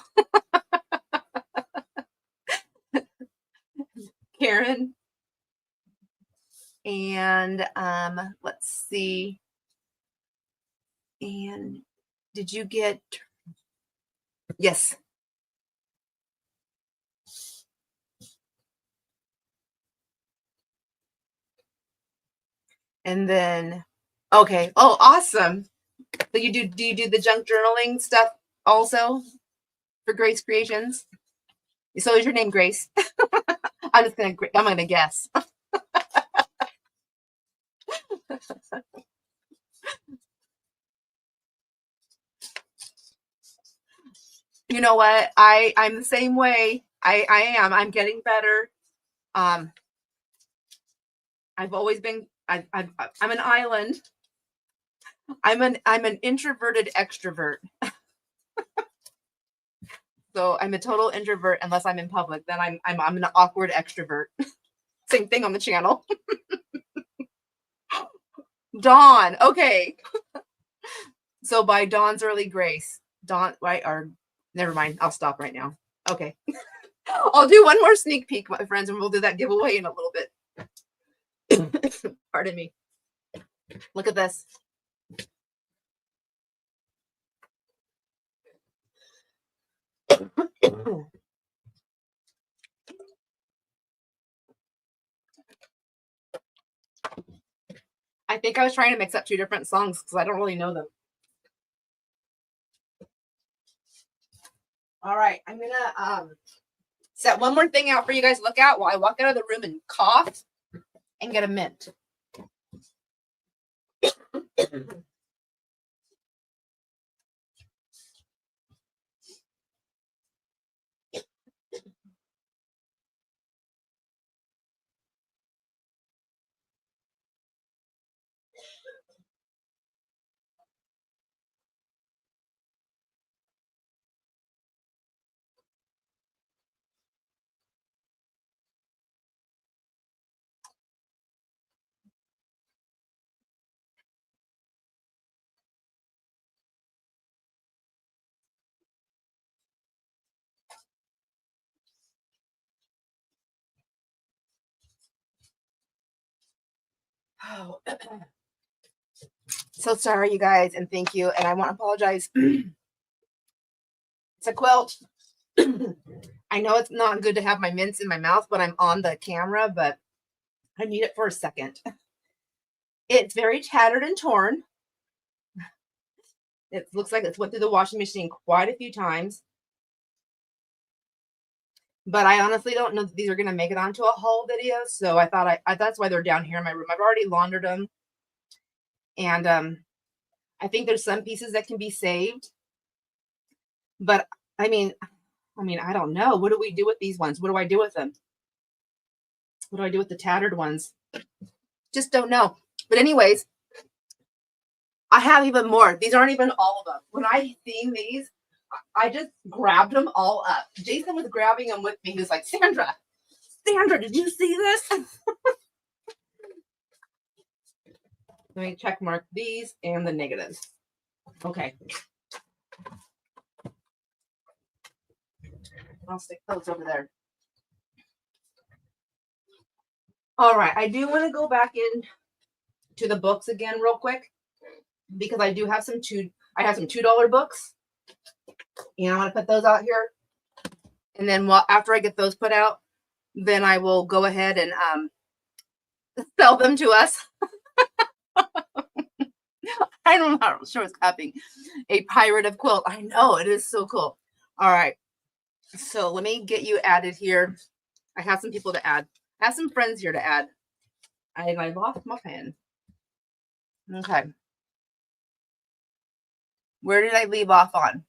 Karen. And let's see. And did you get, yes. And then, okay. Oh, awesome. So do you do the junk journaling stuff also for Grace Creations? So is your name Grace? I'm gonna guess. You know what? I'm the same way. I am. I'm getting better. I've always been. I'm an island. I'm an introverted extrovert. So I'm a total introvert unless I'm in public. Then I'm an awkward extrovert. Same thing on the channel. Dawn. Okay. So by Dawn's early grace. Dawn, right? Or never mind. I'll stop right now. Okay. I'll do one more sneak peek, my friends, and we'll do that giveaway in a little bit. Pardon me. Look at this. I think I was trying to mix up two different songs because I don't really know them. All right, I'm gonna set one more thing out for you guys to look at while I walk out of the room and cough and get a mint. Oh. So sorry, you guys, and thank you. And I want to apologize. It's a quilt. I know it's not good to have my mints in my mouth when I'm on the camera, but I need it for a second. It's very tattered and torn. It looks like it's went through the washing machine quite a few times. But I honestly don't know that these are going to make it onto a haul video. So I thought that's why they're down here in my room. I've already laundered them. And I think there's some pieces that can be saved. But I mean, I don't know. What do we do with these ones? What do I do with them? What do I do with the tattered ones? Just don't know. But anyways, I have even more. These aren't even all of them. When I seen these, I just grabbed them all up. Jason was grabbing them with me. He was like, Sandra, did you see this? Let me check mark these and the negatives. Okay. I'll stick those over there. All right. I do want to go back in to the books again real quick because I do have some $2 books. And I want to put those out here. And then after I get those put out, then I will go ahead and sell them to us. I don't know. I'm sure it's copying a pirate of quilt. I know it is so cool. All right. So let me get you added here. I have some people to add. I have some friends here to add. I lost my pen. Okay. Where did I leave off on?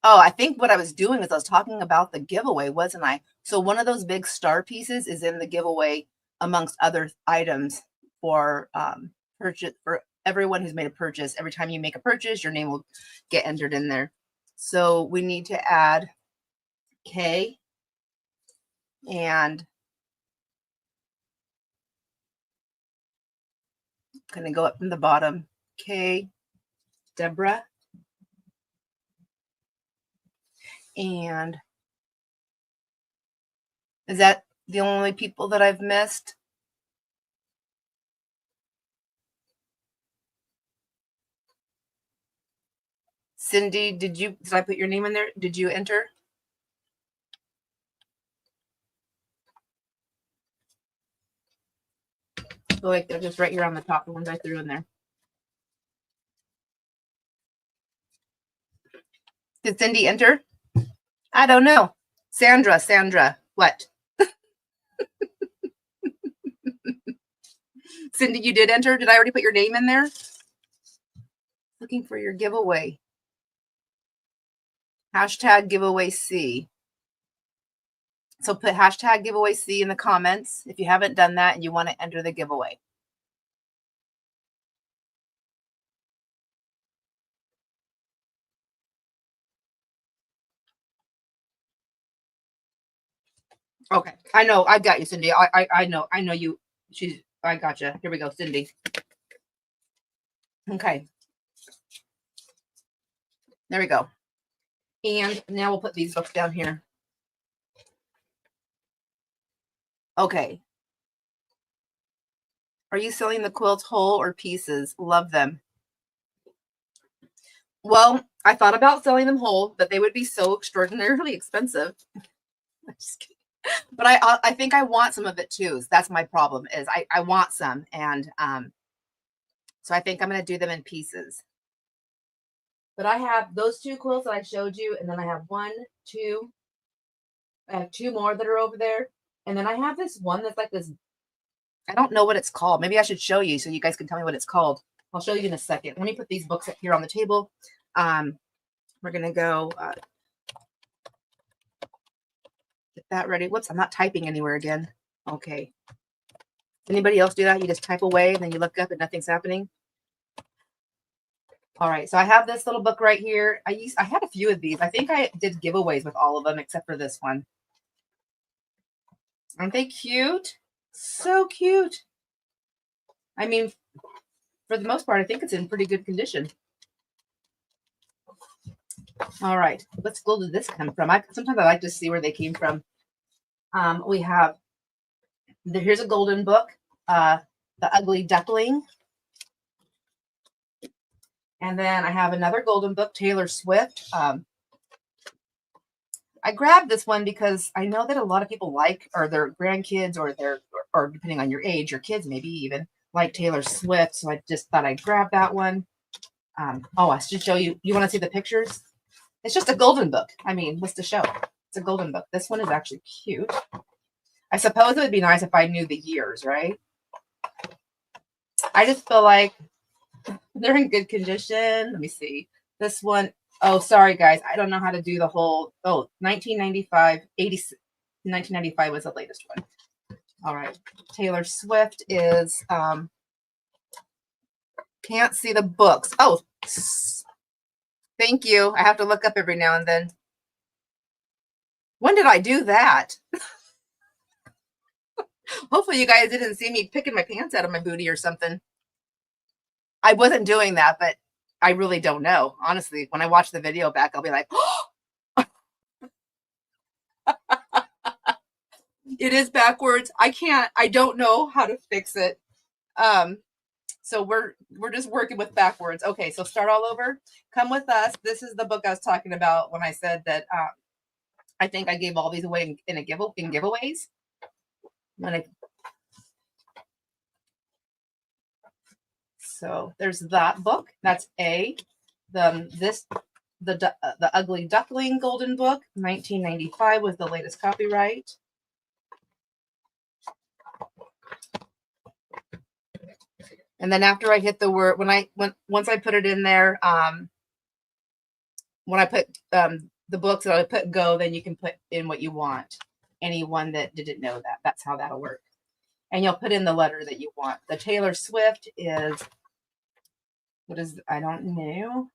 Oh, I think what I was doing was I was talking about the giveaway, wasn't I? So one of those big star pieces is in the giveaway amongst other items for purchase for everyone who's made a purchase. Every time you make a purchase, your name will get entered in there. So we need to add K and I'm going to go up from the bottom. K, Deborah. And is that the only people that I've missed? Cindy, did I put your name in there? Did you enter? Oh, like they're just right here on the top, the ones I threw in there. Did Cindy enter? I don't know. Sandra, what? Cindy, you did enter? Did I already put your name in there? Looking for your giveaway. Hashtag giveaway C. So put hashtag giveaway C in the comments if you haven't done that and you want to enter the giveaway. Okay. I know. I got you, Cindy. I know you. I got you. Here we go, Cindy. Okay. There we go. And now we'll put these books down here. Okay. Are you selling the quilts whole or pieces? Love them. Well, I thought about selling them whole, but they would be so extraordinarily expensive. I'm just kidding. But I think I want some of it too. So that's my problem is I want some. And so I think I'm going to do them in pieces. But I have those two quilts that I showed you. And then I have one, two. I have two more that are over there. And then I have this one that's like this. I don't know what it's called. Maybe I should show you so you guys can tell me what it's called. I'll show you in a second. Let me put these books up here on the table. We're going to go get that ready. Whoops, I'm not typing anywhere again. Okay. Anybody else do that? You just type away and then you look up and nothing's happening. All right, so I have this little book right here. I had a few of these. I think I did giveaways with all of them except for this one. Aren't they cute? So cute. I mean, for the most part, I think it's in pretty good condition. All right, what school did this come from? Sometimes I like to see where they came from. We have, here's a golden book, The Ugly Duckling. And then I have another golden book, Taylor Swift. I grabbed this one because I know that a lot of people like, or their grandkids, or depending on your age, your kids maybe even like Taylor Swift. So I just thought I'd grab that one. I should show you. You want to see the pictures? It's just a golden book. I mean, what's to show? It's a golden book. This one is actually cute. I suppose it would be nice if I knew the years, right? I just feel like they're in good condition. Let me see. This one, oh, sorry, guys. I don't know how to do the whole, 1995, 1995 was the latest one. All right. Taylor Swift is, can't see the books. Oh, thank you. I have to look up every now and then. When did I do that? Hopefully you guys didn't see me picking my pants out of my booty or something. I wasn't doing that, but I really don't know. Honestly, when I watch the video back, I'll be like, oh, it is backwards. I don't know how to fix it. So we're just working with backwards. Okay, so start all over. Come with us. This is the book I was talking about when I said that I think I gave all these away in giveaways. So there's that book. That's A. The Ugly Duckling Golden Book, 1995 was the latest copyright. And then after I hit the word, once I put it in there, when I put the books, I put go, then you can put in what you want. Anyone that didn't know that, that's how that'll work. And you'll put in the letter that you want. The Taylor Swift is, I don't know.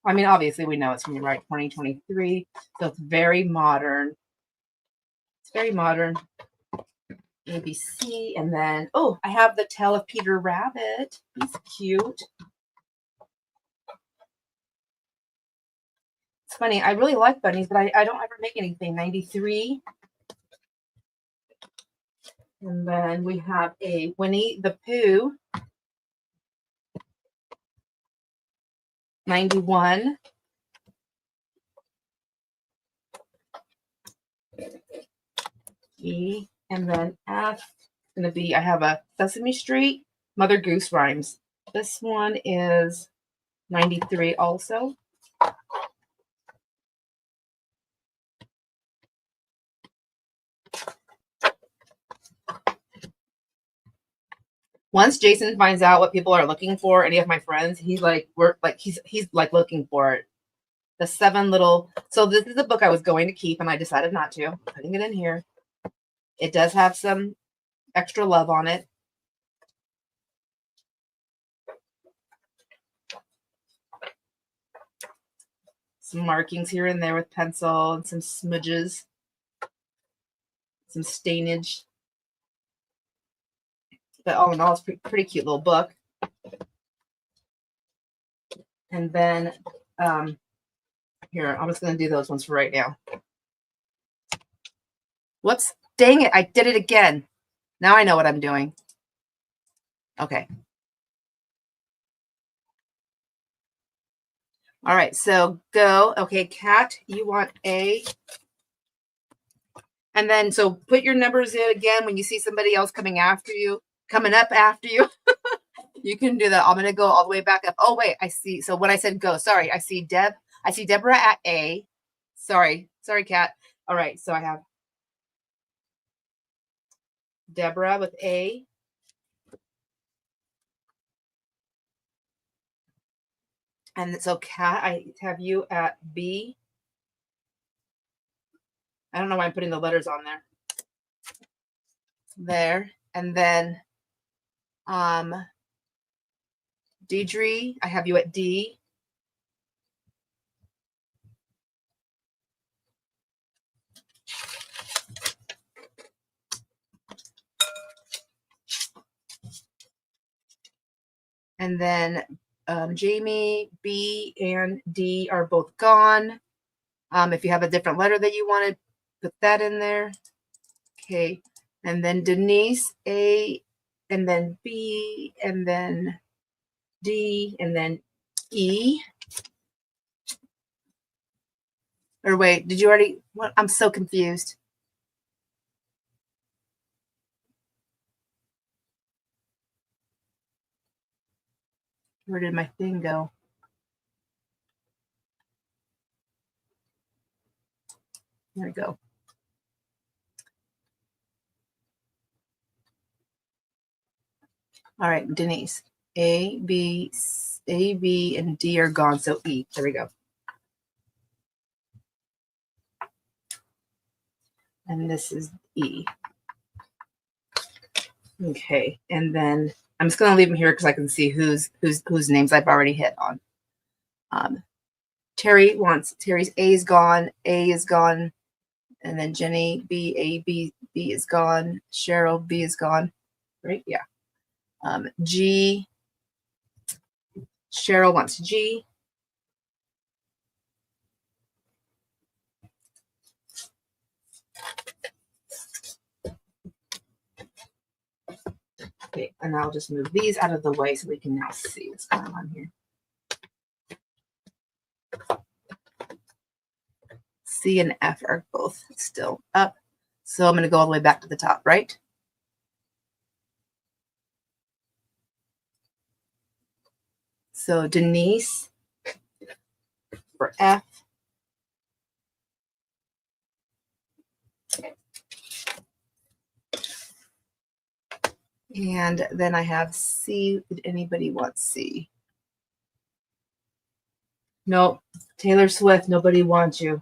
I mean, obviously we know it's going to be right 2023. So it's very modern. It's very modern. ABC. And then, I have the Tale of Peter Rabbit. He's cute. It's funny. I really like bunnies, but I don't ever make anything. 93. And then we have a Winnie the Pooh. 91. E, and then F is going to be, I have a Sesame Street, Mother Goose Rhymes. This one is 93 also. Once Jason finds out what people are looking for, any of my friends, he's like looking for it. The 7 little, so this is a book I was going to keep and I decided not to. I'm putting it in here. It does have some extra love on it. Some markings here and there with pencil and some smudges. some stainage. But all in all, it's pretty cute little book. And then here, I'm just going to do those ones for right now. Whoops. Dang it. I did it again. Now I know what I'm doing. Okay. All right. So go. Okay, Kat, you want A. And then, so put your numbers in again when you see somebody else coming up after you. You can do that. I'm going to go all the way back up. Oh, wait. I see. So when I said go, sorry. I see Deborah at A. Sorry, Kat. All right. So I have Deborah with A. And so Kat, I have you at B. I don't know why I'm putting the letters on there. There. And then Deidre, I have you at D. And then Jamie, B, and D are both gone. If you have a different letter that you want to put that in there. Okay. And then Denise, A, and then B, and then D, and then E. Or wait, did you already? What? I'm so confused. Where did my thing go? There we go. All right, Denise. A, B, and D are gone. So E. There we go. And this is E. Okay, and then I'm just gonna leave them here because I can see whose names I've already hit on. Terry's A is gone, A is gone, and then Jenny B is gone, Cheryl B is gone, right? Yeah. G, Cheryl wants G. Okay, and I'll just move these out of the way so we can now see what's going on here. C and F are both still up. So I'm going to go all the way back to the top, right? So Denise for F. And then I have C. Did anybody want C? Nope. Taylor Swift, nobody wants you.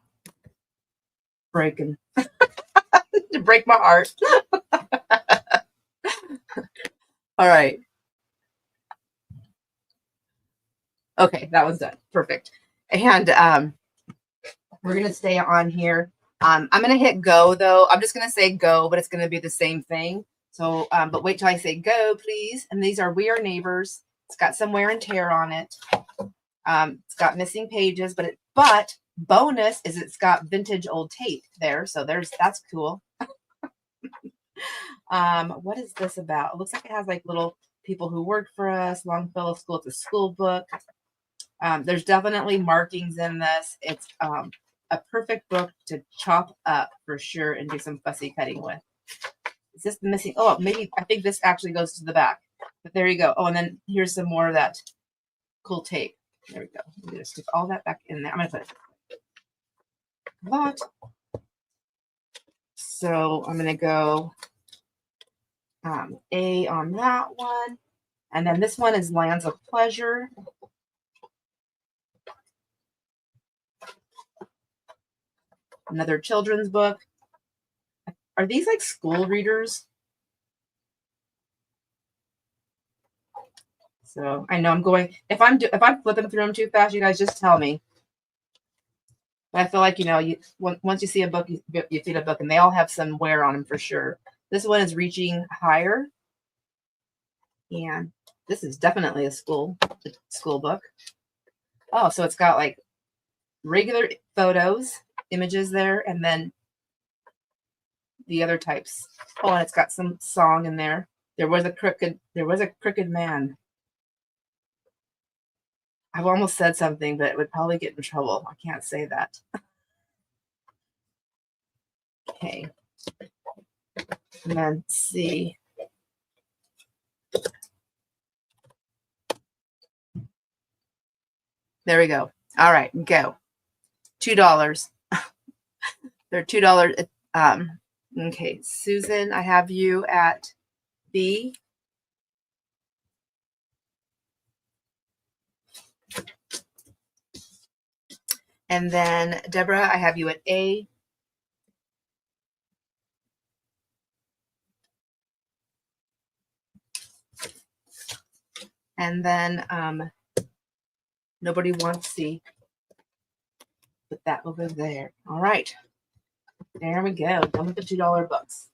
Breaking. To break my heart. All right. Okay, that was done. Perfect. And we're going to stay on here. I'm going to hit go, though. I'm just going to say go, but it's going to be the same thing. So, but wait till I say go, please. And these are We Are Neighbors. It's got some wear and tear on it. It's got missing pages, but bonus is it's got vintage old tape there. So that's cool. What is this about? It looks like it has like little people who work for us, Longfellow School. It's a school book. There's definitely markings in this. It's a perfect book to chop up for sure and do some fussy cutting with. Is this missing? Oh, maybe I think this actually goes to the back. But there you go. Oh, and then here's some more of that cool tape. There we go. I'm going to stick all that back in there. I'm going to put that. So I'm going to go A on that one. And then this one is Lands of Pleasure. Another children's book. Are these like school readers? So I know I'm going. If I'm flipping through them too fast, you guys just tell me. But I feel like, you know, once you see a book, you see the book, and they all have some wear on them for sure. This one is Reaching Higher, and this is definitely a school book. Oh, so it's got like regular photos, images there, and then the other types. Oh, and it's got some song in there. There was a crooked man. I've almost said something, but it would probably get in trouble. I can't say that. Okay. And then see. There we go. All right, go. $2. They're $2. Okay, Susan, I have you at B. And then Deborah, I have you at A. And then nobody wants C. Put that over there. All right. There we go. Done with the $2 books.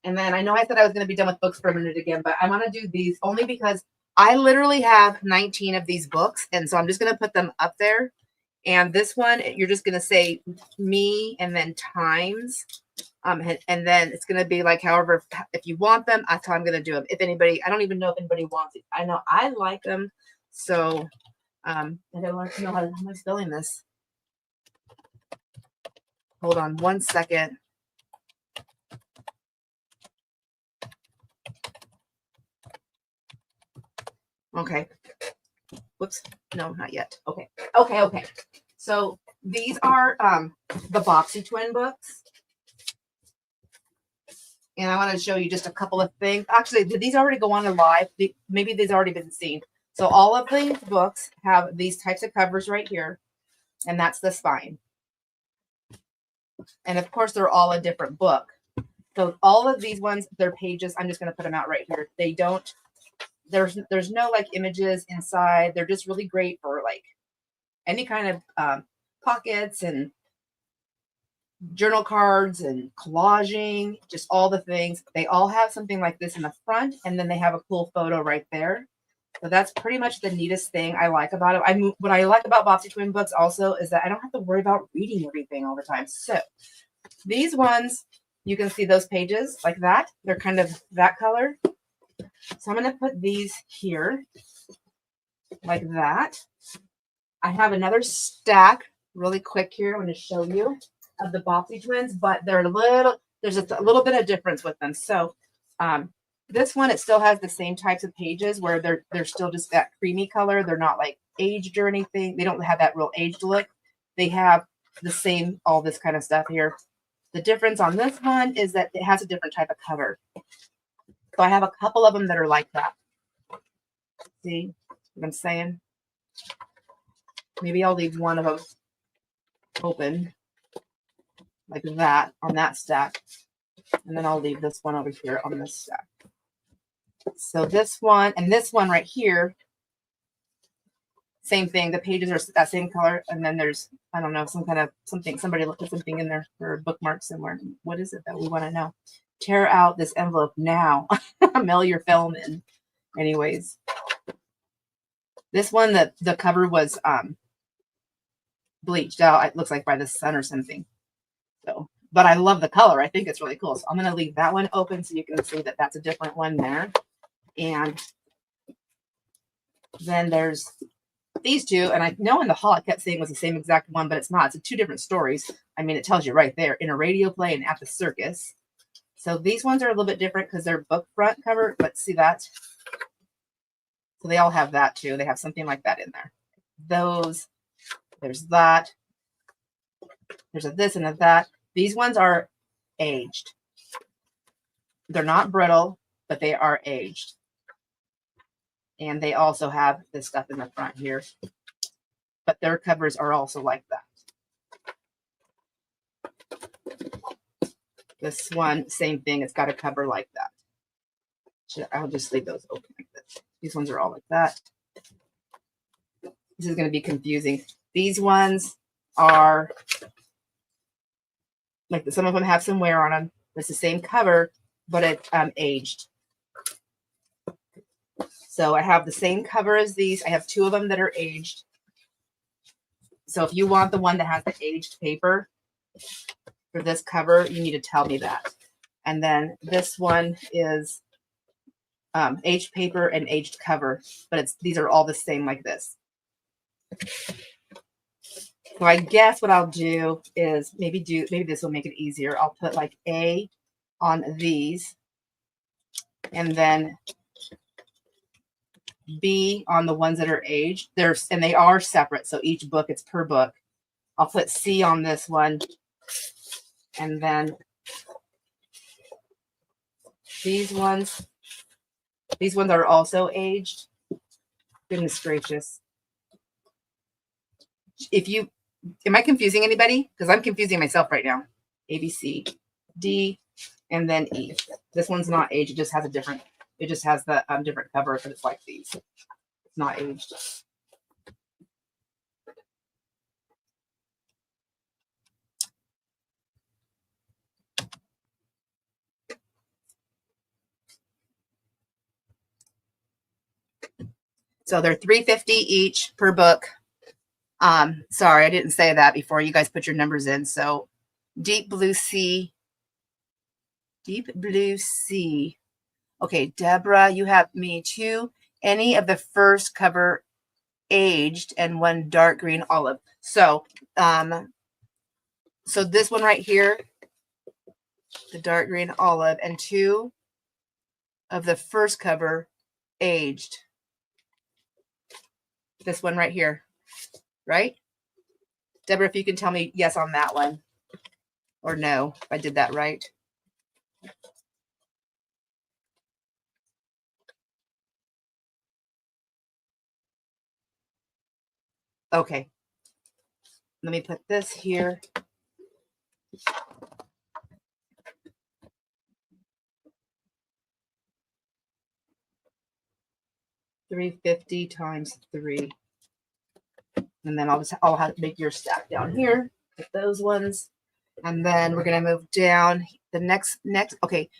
And then I know I said I was going to be done with books for a minute again, but I want to do these only because I literally have 19 of these books. And so I'm just going to put them up there. And this one, you're just going to say me and then times. And then it's going to be like, however, if you want them, that's how I'm going to do them. If anybody, I don't even know if anybody wants it. I know I like them. So I don't want to know how am I spelling this. Hold on 1 second. Okay. Whoops. No, not yet. Okay. Okay. So these are the Boxy Twin books. And I want to show you just a couple of things. Actually, did these already go on a live? Maybe these already been seen. So all of these books have these types of covers right here. And that's the spine. And of course, they're all a different book. So all of these ones, their pages, I'm just going to put them out right here. They don't, there's no like images inside. They're just really great for like any kind of pockets and journal cards and collaging, just all the things. They all have something like this in the front, and then they have a cool photo right there. So that's pretty much the neatest thing I like about it. What I like about Boxy Twin books also is that I don't have to worry about reading everything all the time. So these ones, you can see those pages like that. They're kind of that color. So I'm going to put these here like that. I have another stack really quick here. I'm going to show you of the Boxy Twins, but they're there's a little bit of difference with them. So this one, it still has the same types of pages where they're still just that creamy color. They're not like aged or anything. They don't have that real aged look. They have the same, all this kind of stuff here. The difference on this one is that it has a different type of cover. So I have a couple of them that are like that. See what I'm saying? Maybe I'll leave one of them open like that on that stack. And then I'll leave this one over here on this stack. So this one and this one right here, same thing. The pages are that same color. And then there's, I don't know, some kind of something, somebody put something in there for a bookmark somewhere. What is it that we want to know? Tear out this envelope now. Mail your film in. Anyways. This one, the cover was bleached out. It looks like by the sun or something. So, but I love the color. I think it's really cool. So I'm going to leave that one open so you can see that that's a different one there. And then there's these two. And I know in the haul I kept saying it was the same exact one, but it's not. It's two different stories. I mean, it tells you right there, in a radio play and at the circus. So these ones are a little bit different because they're book front cover. Let's see that. So they all have that too. They have something like that in there. Those, there's that. There's a this and a that. These ones are aged. They're not brittle, but they are aged. And they also have this stuff in the front here. But their covers are also like that. This one, same thing. It's got a cover like that. I'll just leave those open like this. These ones are all like that. This is going to be confusing. These ones are like some of them have some wear on them. It's the same cover, but it's aged. So I have the same cover as these. I have 2 of them that are aged. So if you want the one that has the aged paper for this cover, you need to tell me that. And then this one is aged paper and aged cover, but these are all the same like this. So I guess what I'll do is maybe this will make it easier. I'll put like A on these and then B on the ones that are aged. And they are separate. So each book, it's per book. I'll put C on this one. And then these ones are also aged. Goodness gracious. Am I confusing anybody? Because I'm confusing myself right now. A, B, C, D, and then E. This one's not aged. It just has the different cover, but it's like these. It's not aged. So they're $3.50 each per book. Sorry, I didn't say that before you guys put your numbers in. So deep blue sea. Okay, Deborah, you have me 2. Any of the first cover aged and 1 dark green olive. So, so this one right here, the dark green olive, and 2 of the first cover aged. This one right here, right? Deborah, if you can tell me yes on that one or no, if I did that right. Okay. Let me put this here. $3.50 times 3. And then I'll have to make your stack down here with those ones. And then we're going to move down the next, okay.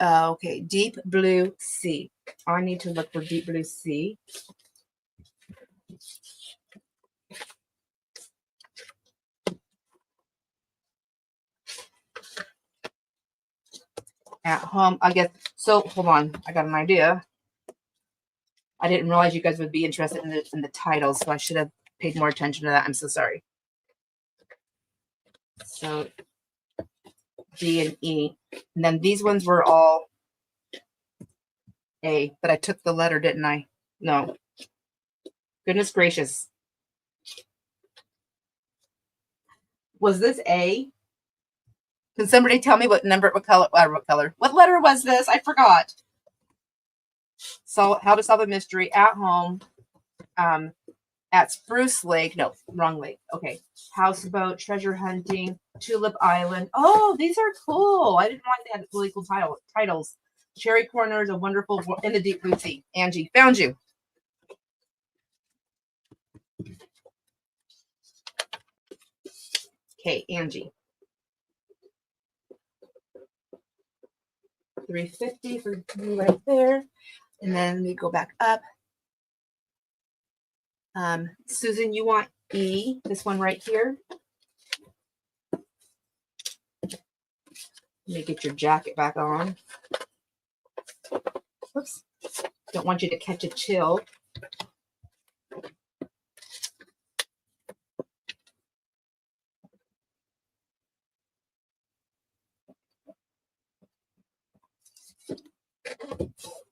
Okay. Deep blue sea. I need to look for deep blue sea. At home, I guess. So hold on. I got an idea. I didn't realize you guys would be interested in the titles, so I should have paid more attention to that. I'm so sorry. So D and E. And then these ones were all A, but I took the letter, didn't I? No. Goodness gracious. Was this A? Can somebody tell me what letter was this? I forgot. So how to solve a mystery at home. At Spruce Lake. No, wrong lake. Okay. Houseboat, treasure hunting, Tulip Island. Oh, these are cool. I didn't realize they had really cool titles. Cherry Corners, a wonderful in the deep blue sea. Angie, found you. Okay, Angie. $3.50 for you right there. And then we go back up. Susan, you want E, this one right here. Let me get your jacket back on. Oops. Don't want you to catch a chill.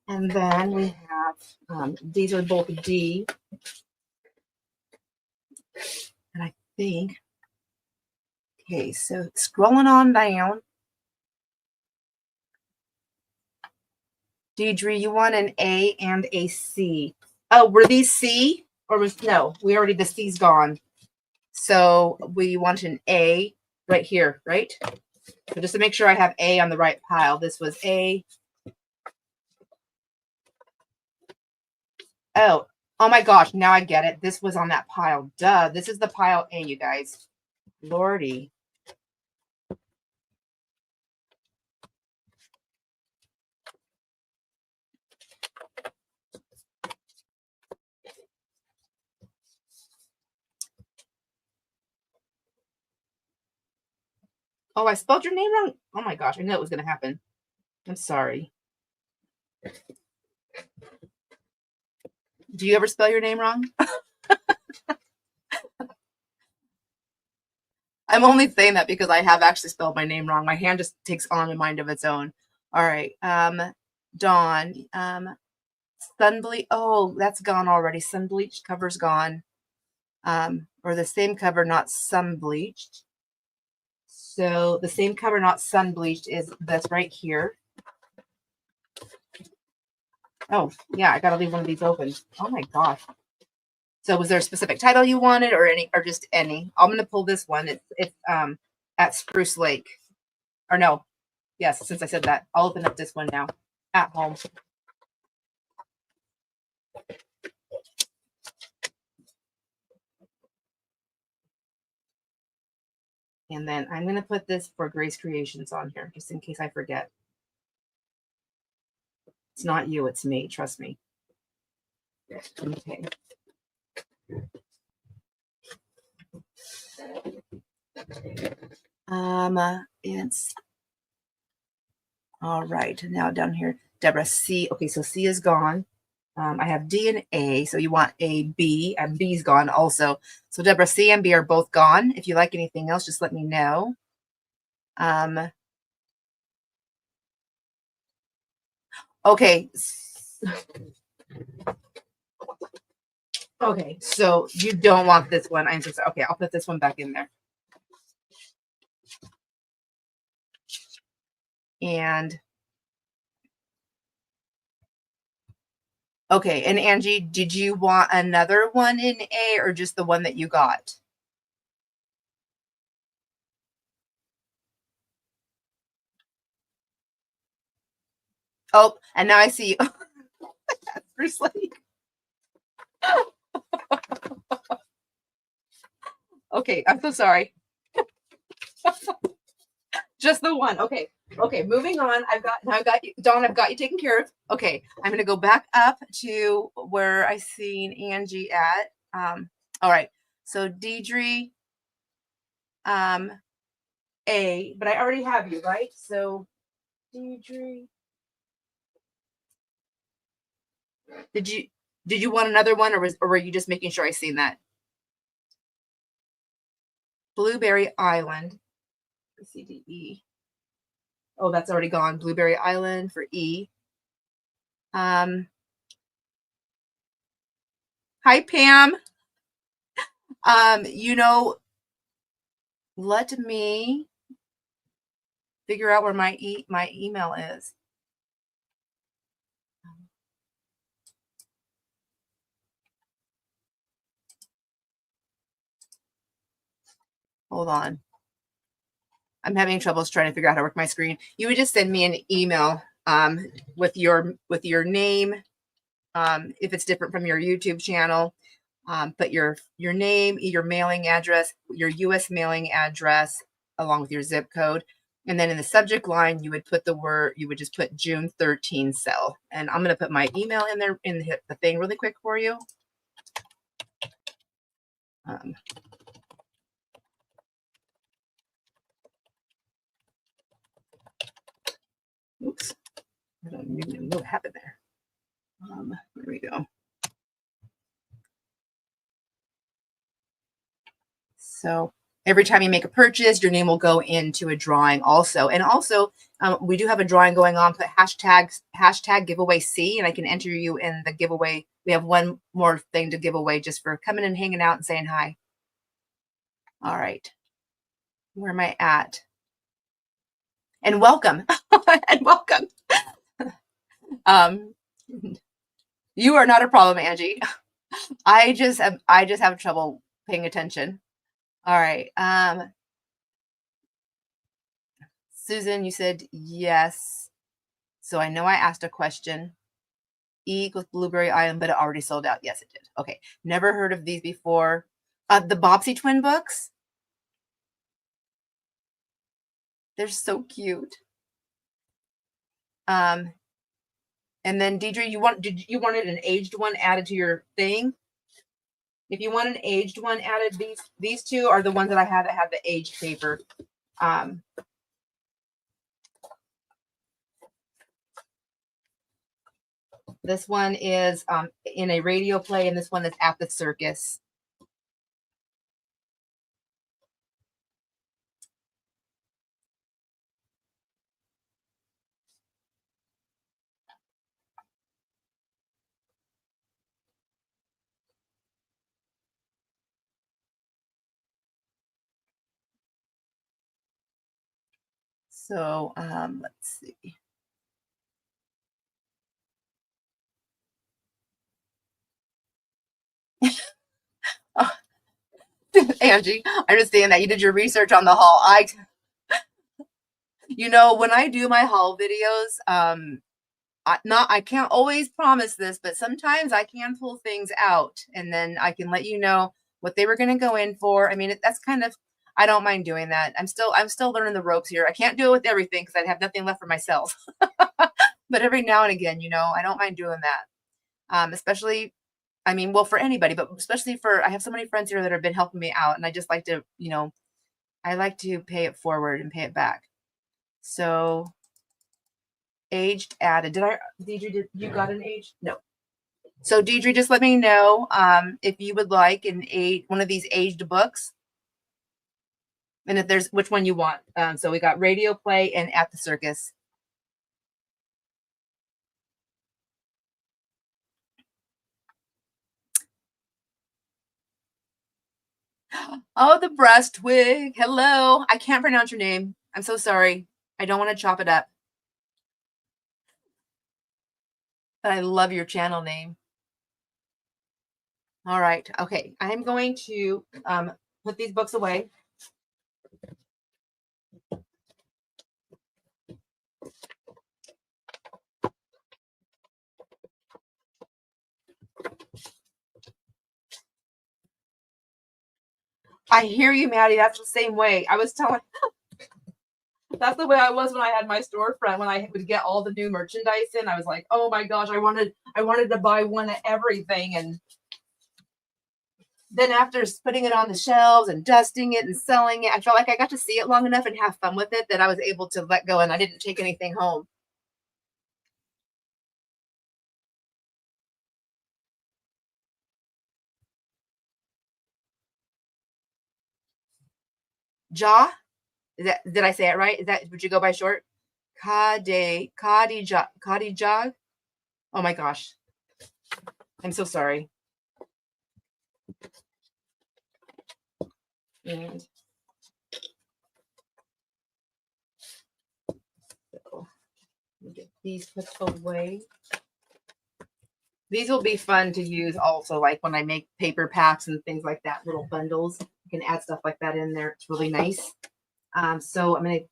And then we have, these are both D. And I think, okay, so scrolling on down. Deidre, you want an A and a C. Oh, were these C? Or no, the C's gone. So we want an A right here, right? So just to make sure I have A on the right pile, this was A. Oh, Oh my gosh, now I get it. This was on that pile. Duh. This is the pile A, you guys. Lordy. Oh, I spelled your name wrong. Oh my gosh, I knew it was going to happen. I'm sorry. Do you ever spell your name wrong? I'm only saying that because I have actually spelled my name wrong. My hand just takes on a mind of its own. All right. Dawn. Sun bleach. Oh, that's gone already. Sun bleached cover's gone. Or the same cover, not sun bleached. So the same cover, not sun bleached, is this right here. Oh, yeah, I gotta leave one of these open. Oh my gosh. So was there a specific title you wanted or any or just any? I'm gonna pull this one. It's at Spruce Lake. Or no. Yes, since I said that. I'll open up this one now. At home. And then I'm gonna put this for Grace Creations on here, just in case I forget. It's not you, it's me, trust me. Okay. It's all right. Now down here, Deborah, C. Okay, so C is gone. I have D and A, so you want A, B, and B's gone also. So Deborah, C and B are both gone. If you like anything else, just let me know. Okay. Okay, so you don't want this one. I'm so sorry. Okay, I'll put this one back in there. And okay, and Angie, did you want another one in A or just the one that you got? Oh, and now I see Bruce Lake. Okay, I'm so sorry. Just the one. Okay. Okay, moving on. I've got you, Dawn, I've got you taken care of. Okay, I'm gonna go back up to where I seen Angie at. All right. So Deidre, A, but I already have you, right? So Deidre. Did you want another one or were you just making sure I seen that? Blueberry Island. CDE. Oh, that's already gone. Blueberry Island for E. Hi Pam. Let me figure out where my email is. Hold on. I'm having troubles trying to figure out how to work my screen. You would just send me an email with your name, if it's different from your YouTube channel. Put your name, your mailing address, your US mailing address, along with your zip code. And then in the subject line, you would put you would just put June 13 sell. And I'm going to put my email in there in the thing really quick for you. Oops. I don't even know what happened there. There we go. So every time you make a purchase, your name will go into a drawing also. And also, we do have a drawing going on. Put hashtag giveaway C, and I can enter you in the giveaway. We have one more thing to give away just for coming and hanging out and saying hi. All right. Where am I at? And welcome. And welcome. You are not a problem, Angie. I just have trouble paying attention. All right. Susan, you said yes. So I know I asked a question. equals Blueberry Island, but it already sold out. Yes, it did. Okay. Never heard of these before. The Bobbsey twin books. They're so cute. And then Deidre, you wanted an aged one added to your thing? If you want an aged one added, these two are the ones that I have that have the aged paper. This one is in a radio play, and this one is at the circus. So let's see. Oh, Angie, I understand that you did your research on the haul. When I do my haul videos, I can't always promise this, but sometimes I can pull things out, and then I can let you know what they were going to go in for. I mean, that's kind of, I don't mind doing that. I'm still learning the ropes here. I can't do it with everything because I'd have nothing left for myself. But every now and again, I don't mind doing that. Especially, I mean, well, for anybody, but especially I have so many friends here that have been helping me out, and I just like to, I like to pay it forward and pay it back. So aged added. Deidre, did you got an aged? No. So Deidre, just let me know if you would like one of these aged books, and if there's which one you want. So we got radio play and at the circus. Oh, the breast wig. Hello. I can't pronounce your name. I'm so sorry. I don't want to chop it up. But I love your channel name. All right. Okay. I'm going to put these books away. I hear you, Maddie. That's the same way. I was telling that's the way I was when I had my storefront. When I would get all the new merchandise in, I was like, oh my gosh, I wanted to buy one of everything. And then after putting it on the shelves and dusting it and selling it, I felt like I got to see it long enough and have fun with it that I was able to let go, and I didn't take anything home. Jaw? Did I say it right? Would you go by short? Kadi Jog? Oh my gosh. I'm so sorry. And so get these put away. These will be fun to use also, like when I make paper packs and things like that, little bundles. You can add stuff like that in there. It's really nice. So I'm going to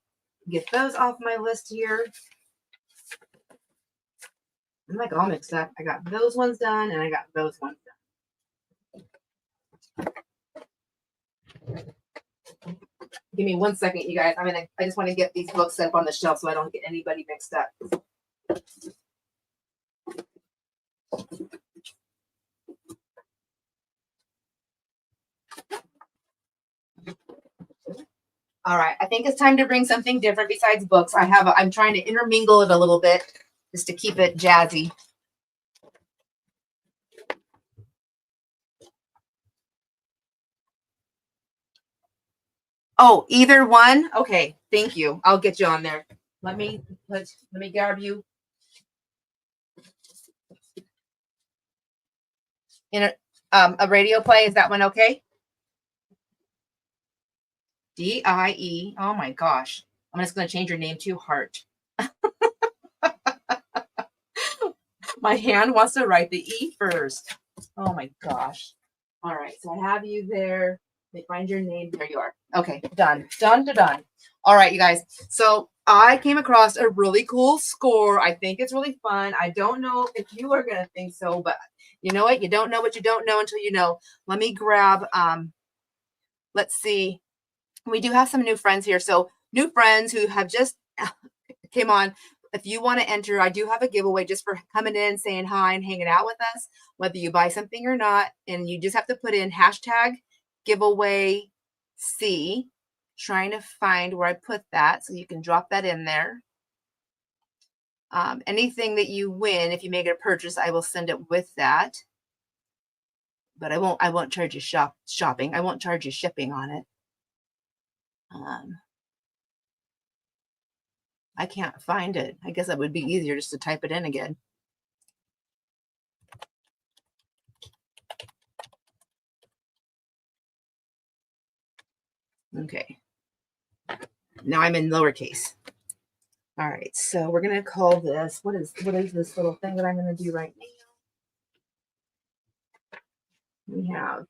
get those off my list here. I'm like all mixed up. I got those ones done and I got those ones done. Give me 1 second, you guys. I just want to get these books set up on the shelf so I don't get anybody mixed up. All right, I think it's time to bring something different besides books. I'm trying to intermingle it a little bit just to keep it jazzy. Oh, either one? Okay, thank you. I'll get you on there. Let me grab you in a radio play. Is that one okay? D-I-E. Oh my gosh. I'm just going to change your name to Heart. My hand wants to write the E first. Oh my gosh. All right. So I have you there. Let me find your name. There you are. Okay. Done. Done. All right, you guys. So I came across a really cool score. I think it's really fun. I don't know if you are going to think so, but you know what? You don't know what you don't know until you know. Let me grab, let's see. We do have some new friends here. So new friends who have just came on. If you want to enter, I do have a giveaway just for coming in, saying hi, and hanging out with us, whether you buy something or not. And you just have to put in hashtag giveaway C. Trying to find where I put that so you can drop that in there. Anything that you win, if you make a purchase, I will send it with that. But I won't charge you shopping. I won't charge you shipping on it. I can't find it. I guess that would be easier just to type it in again. Okay. Now I'm in lowercase. All right, so we're gonna call this, what is this little thing that I'm gonna do right now? We have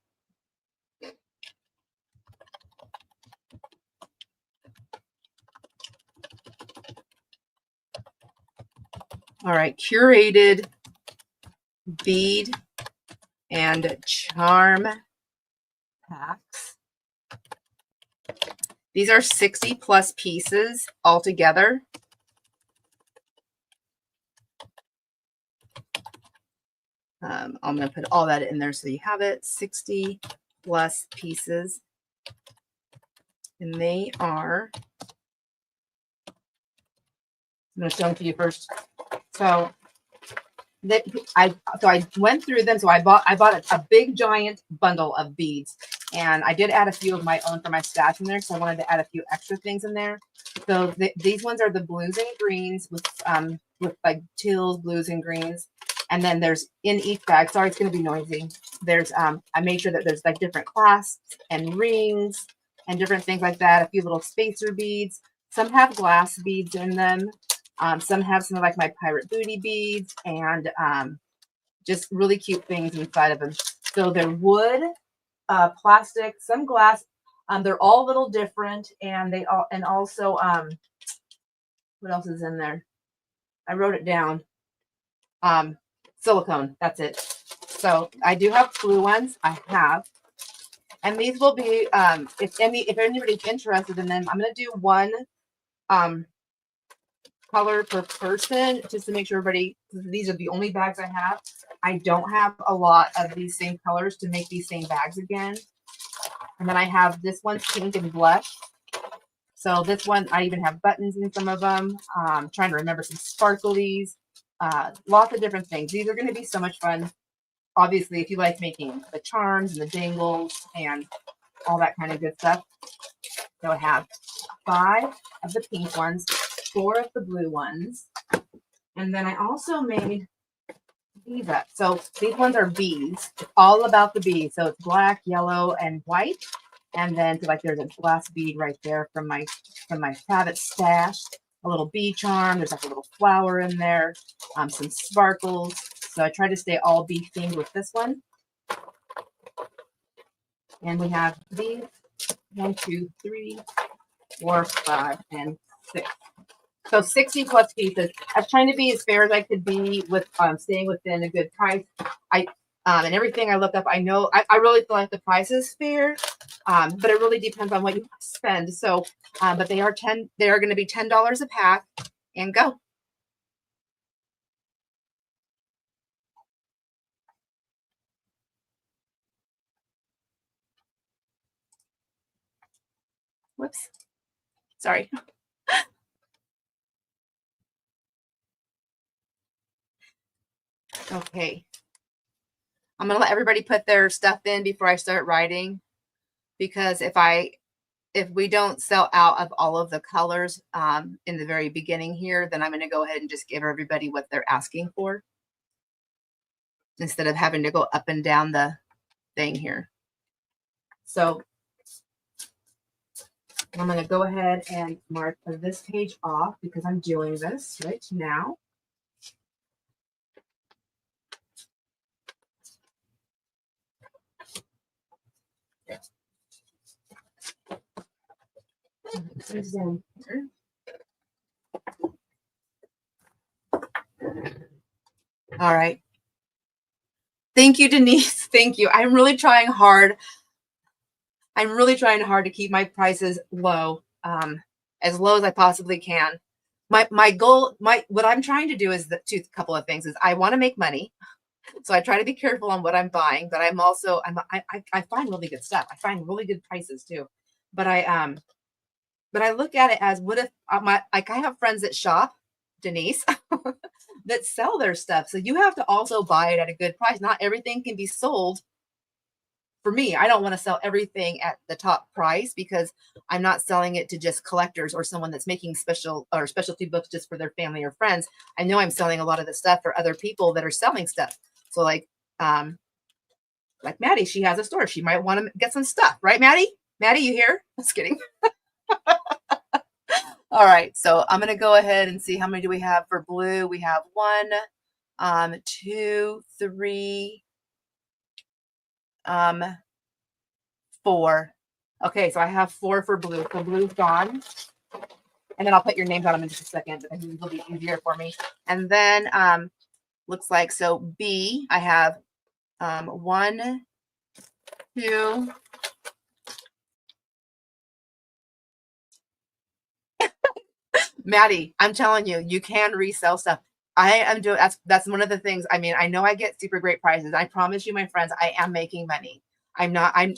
all right, curated bead and charm packs. These are 60 plus pieces altogether. I'm going to put all that in there so you have it. 60 plus pieces. And they are, I'm going to show them to you first. So I went through them. So I bought a big giant bundle of beads, and I did add a few of my own for my stash in there. So I wanted to add a few extra things in there. So these ones are the blues and greens with like teals, blues and greens. And then there's in each bag, sorry, it's going to be noisy. There's, I made sure that there's like different clasps and rings and different things like that. A few little spacer beads. Some have glass beads in them. Some have some of like my pirate booty beads and just really cute things inside of them. So they're wood, plastic, some glass. They're all a little different, and they all, and also what else is in there? I wrote it down. Silicone. That's it. So I do have blue ones. I have, and these will be if anybody's interested in them, I'm gonna do one color per person just to make sure everybody, these are the only bags I have. I don't have a lot of these same colors to make these same bags again. And then I have this one's pink and blush. So this one, I even have buttons in some of them. Trying to remember some sparklies, lots of different things. These are going to be so much fun. Obviously, if you like making the charms and the dangles and all that kind of good stuff. So I have 5 of the pink ones, 4 of the blue ones. And then I also made these up. So these ones are beads. It's all about the beads. So it's black, yellow, and white. And then like there's a glass bead right there from my private stash. A little bead charm. There's like a little flower in there. Some sparkles. So I try to stay all bead themed with this one. And we have these 1, 2, 3, 4, 5, and 6. So 60 plus pieces. I was trying to be as fair as I could be with staying within a good price. And everything I look up, I know I really feel like the price is fair, but it really depends on what you spend. So, but they are going to be $10 a pack, and go. Whoops, sorry. Okay. I'm going to let everybody put their stuff in before I start writing, because if we don't sell out of all of the colors in the very beginning here, then I'm going to go ahead and just give everybody what they're asking for instead of having to go up and down the thing here. So I'm going to go ahead and mark this page off because I'm doing this right now. Down here. All right. Thank you, Denise. Thank you. I'm really trying hard. I'm really trying hard to keep my prices as low as I possibly can. My goal, what I'm trying to do is the two couple of things is I want to make money. So I try to be careful on what I'm buying, but I'm also I find really good stuff. I find really good prices too. But I look at it as what if I have friends that shop, Denise, that sell their stuff. So you have to also buy it at a good price. Not everything can be sold. For me, I don't want to sell everything at the top price because I'm not selling it to just collectors or someone that's making special or specialty books just for their family or friends. I know I'm selling a lot of the stuff for other people that are selling stuff. So like Maddie, she has a store. She might want to get some stuff, right, Maddie? Maddie, you here? Just kidding. All right, so I'm gonna go ahead and see how many do we have for blue. We have 1, 2, 3, 4. Okay, so I have 4 for blue. So blue's gone. And then I'll put your names on them in just a second. I think it'll be easier for me. And then looks like so B, I have 1, 2. Maddie, I'm telling you, you can resell stuff. I am doing that's one of the things. I mean, I know I get super great prices. I promise you, my friends, I am making money. I'm not. I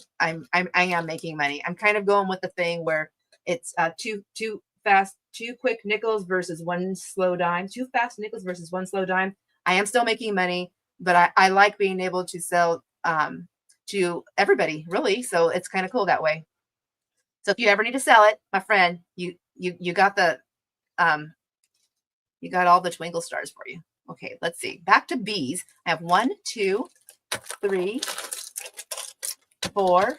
am making money. I'm kind of going with the thing where it's two fast, 2 quick nickels versus 1 slow dime. 2 fast nickels versus 1 slow dime. I am still making money, but I like being able to sell to everybody, really. So it's kind of cool that way. So if you ever need to sell it, my friend, you got the you got all the twinkle stars for you. Okay, let's see. Back to bees. I have 1, 2, 3, 4.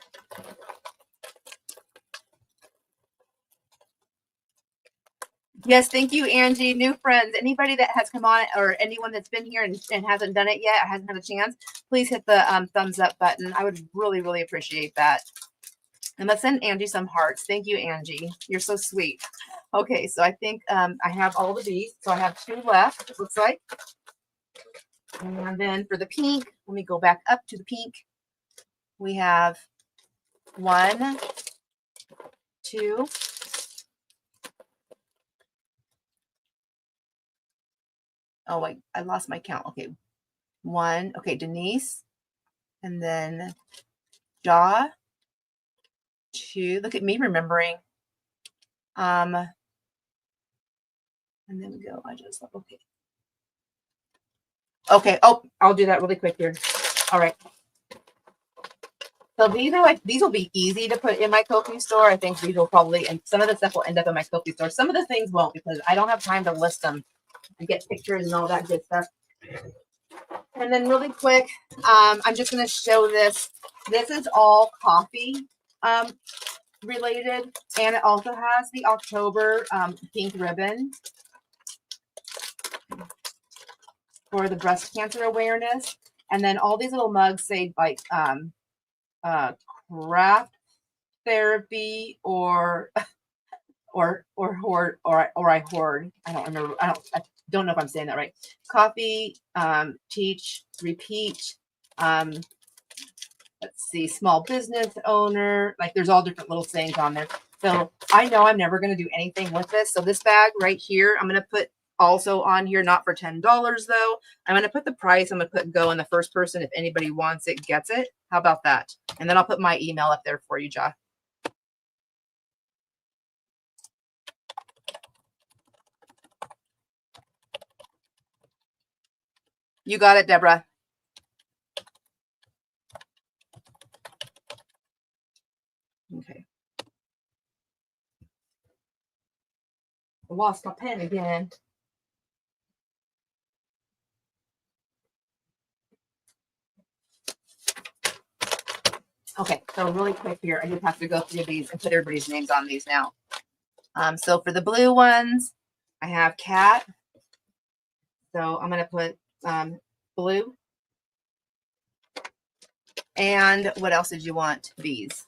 Yes, thank you, Angie. New friends. Anybody that has come on or anyone that's been here and hasn't done it yet, hasn't had a chance, please hit the thumbs up button. I would really, really appreciate that. And let's send Angie some hearts. Thank you, Angie. You're so sweet. Okay, so I think I have all the bees. So I have 2 left, it looks like. And then for the pink, let me go back up to the pink. We have 1, 2. Oh, wait, I lost my count. Okay, 1. Okay, Denise. And then Jaw. 2. Look at me remembering. And then we go. I just okay. Okay. Oh, I'll do that really quick here. All right. So these will be easy to put in my Ko-fi store. I think these will probably, and some of the stuff will end up in my Ko-fi store. Some of the things won't because I don't have time to list them and get pictures and all that good stuff. And then really quick, I'm just going to show this. This is all coffee related, and it also has the October pink ribbon for the breast cancer awareness. And then all these little mugs say like craft therapy or I hoard. I don't remember. I don't know if I'm saying that right. Coffee, teach, repeat. Let's see, small business owner. Like there's all different little sayings on there. So I know I'm never going to do anything with this. So this bag right here, I'm going to put also on here, not for $10 though. I'm going to put the price. I'm going to put go, and the first person, if anybody wants it, gets it. How about that? And then I'll put my email up there for you, Ja. You got it, Deborah. Okay. I lost my pen again. Okay, so really quick here, I just have to go through these and put everybody's names on these now. So for the blue ones, I have Cat. So I'm going to put blue. And what else did you want? Bees.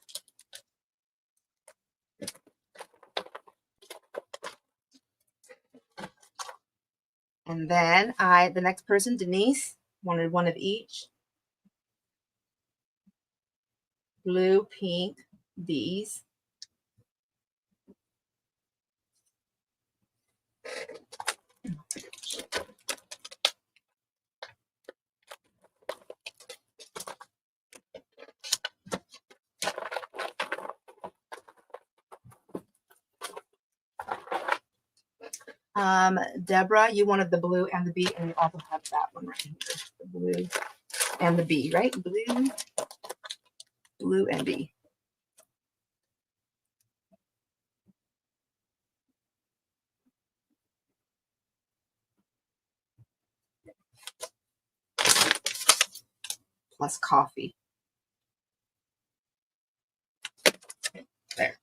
And then the next person, Denise, wanted one of each. Blue, pink, these. Deborah, you wanted the blue and the B, and you also have that one right here, the blue and the B, right? Blue and B. Plus coffee. There.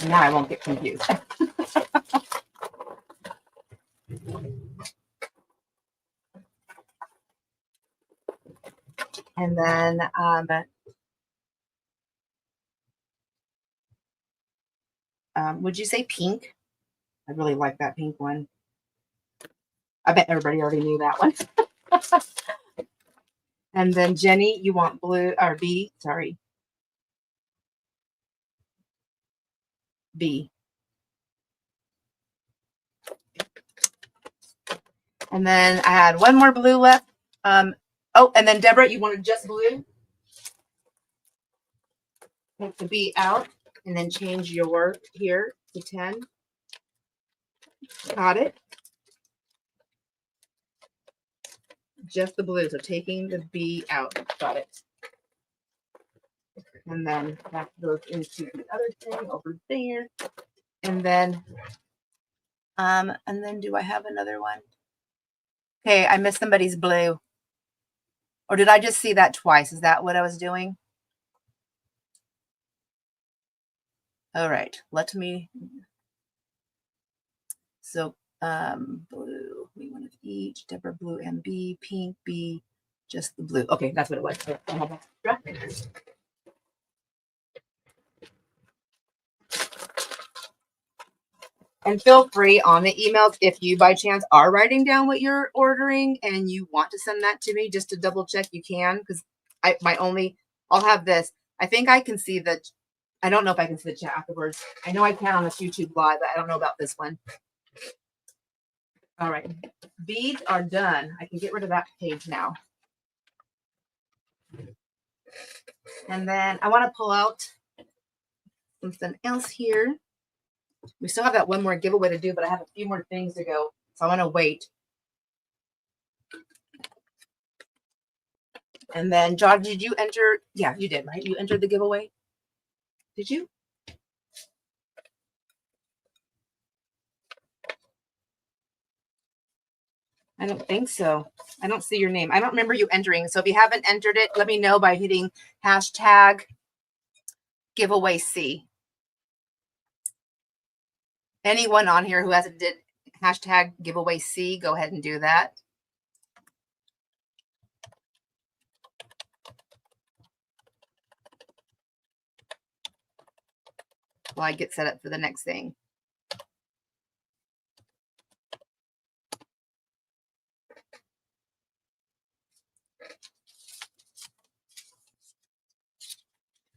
Now I won't get confused. And then would you say pink? I really like that pink one. I bet everybody already knew that one. And then Jenny, you want blue or B? Sorry. B. And then I had one more blue left. Oh, and then Deborah, you wanted just blue? Take the B out and then change your here to 10. Got it. Just the blue. So taking the B out. Got it. And then that goes into the other thing over there. And then do I have another one? Okay, I missed somebody's blue. Or did I just see that twice? Is that what I was doing? All right, let me. So blue, we one of each. Deborah blue and B, pink B, just the blue. Okay, that's what it was. And feel free on the emails if you by chance are writing down what you're ordering and you want to send that to me just to double check, you can, because I'll have this. I think I can see the, I don't know if I can see the chat afterwards. I know I can on this YouTube live, but I don't know about this one. All right, beads are done. I can get rid of that page now. And then I want to pull out something else here. We still have that one more giveaway to do, but I have a few more things to go. So I'm going to wait. And then, John, did you enter? Yeah, you did, right? You entered the giveaway? Did you? I don't think so. I don't see your name. I don't remember you entering. So if you haven't entered it, let me know by hitting hashtag giveaway C. Anyone on here who hasn't did hashtag giveaway C, go ahead and do that. While I get set up for the next thing.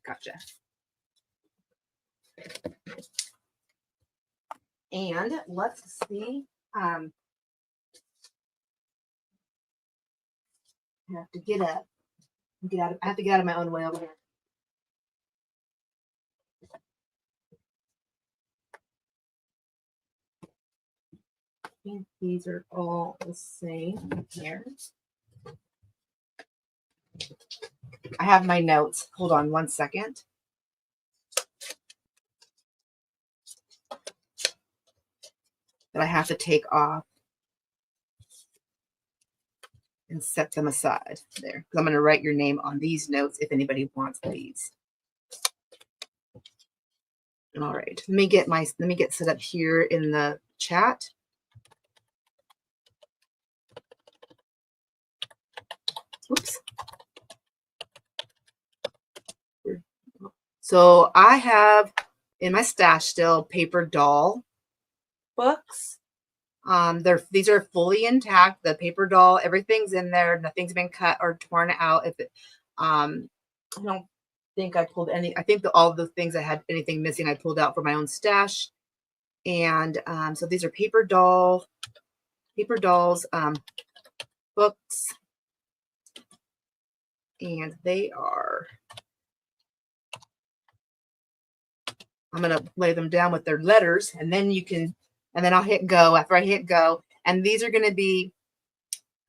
Gotcha. And let's see. I have to get up. I have to get out of my own way over here. I think these are all the same here. I have my notes. Hold on one second. That I have to take off and set them aside there. I'm going to write your name on these notes if anybody wants these. All right. Let me get set up here in the chat. Oops. So I have in my stash still paper doll books. These are fully intact. The paper doll, everything's in there. Nothing's been cut or torn out. If it, I don't think I pulled any. I think all of the things that had anything missing, I pulled out for my own stash. And so these are paper dolls, books, and they are. I'm gonna lay them down with their letters, and then you can, and then I'll hit go after I hit go. And these are going to be,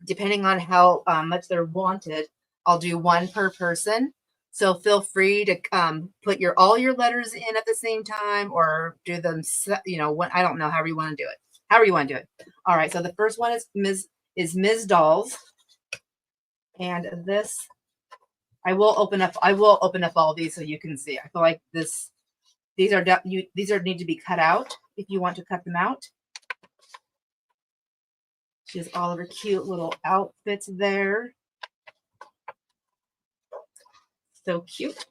depending on how much they're wanted, I'll do one per person. So feel free to put all your letters in at the same time, or do them, I don't know, however you want to do it. However you want to do it. All right, so the first one is Ms. Dolls. And this, I will open up all these so you can see. I feel like these need to be cut out if you want to cut them out. She has all of her cute little outfits there. So cute.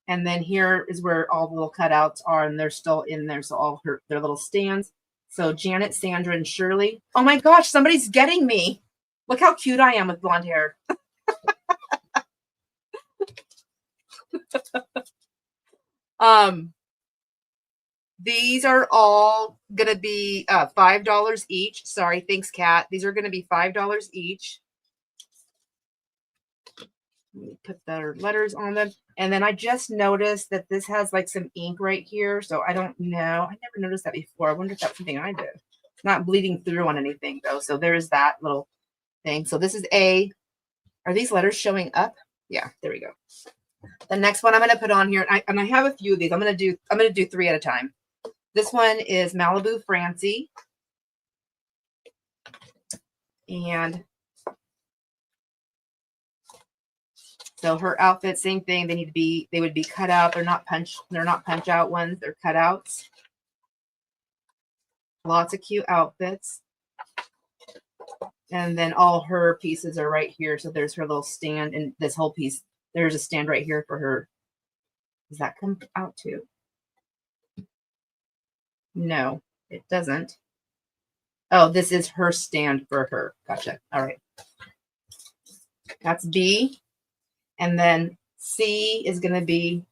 And then here is where all the little cutouts are, and they're still in there. So all their little stands. So Janet, Sandra, and Shirley. Oh my gosh, somebody's getting me. Look how cute I am with blonde hair. These are all gonna be $5 each. Sorry, thanks, Kat. These are gonna be $5 each. Let me put their letters on them. And then I just noticed that this has like some ink right here. So I don't know. I never noticed that before. I wonder if that's something I did. It's not bleeding through on anything though. So there's that little thing. So this is A. Are these letters showing up? Yeah, there we go. The next one I'm going to put on here, and I have a few of these. I'm going to do 3 at a time. This one is Malibu Francie. And so her outfit, same thing. They would be cut out. They're not punch out ones. They're cutouts. Lots of cute outfits. And then all her pieces are right here. So there's her little stand, and this whole piece. There's a stand right here for her. Does that come out too? No, it doesn't. Oh, this is her stand for her. Gotcha. All right. That's B. And then C is going to be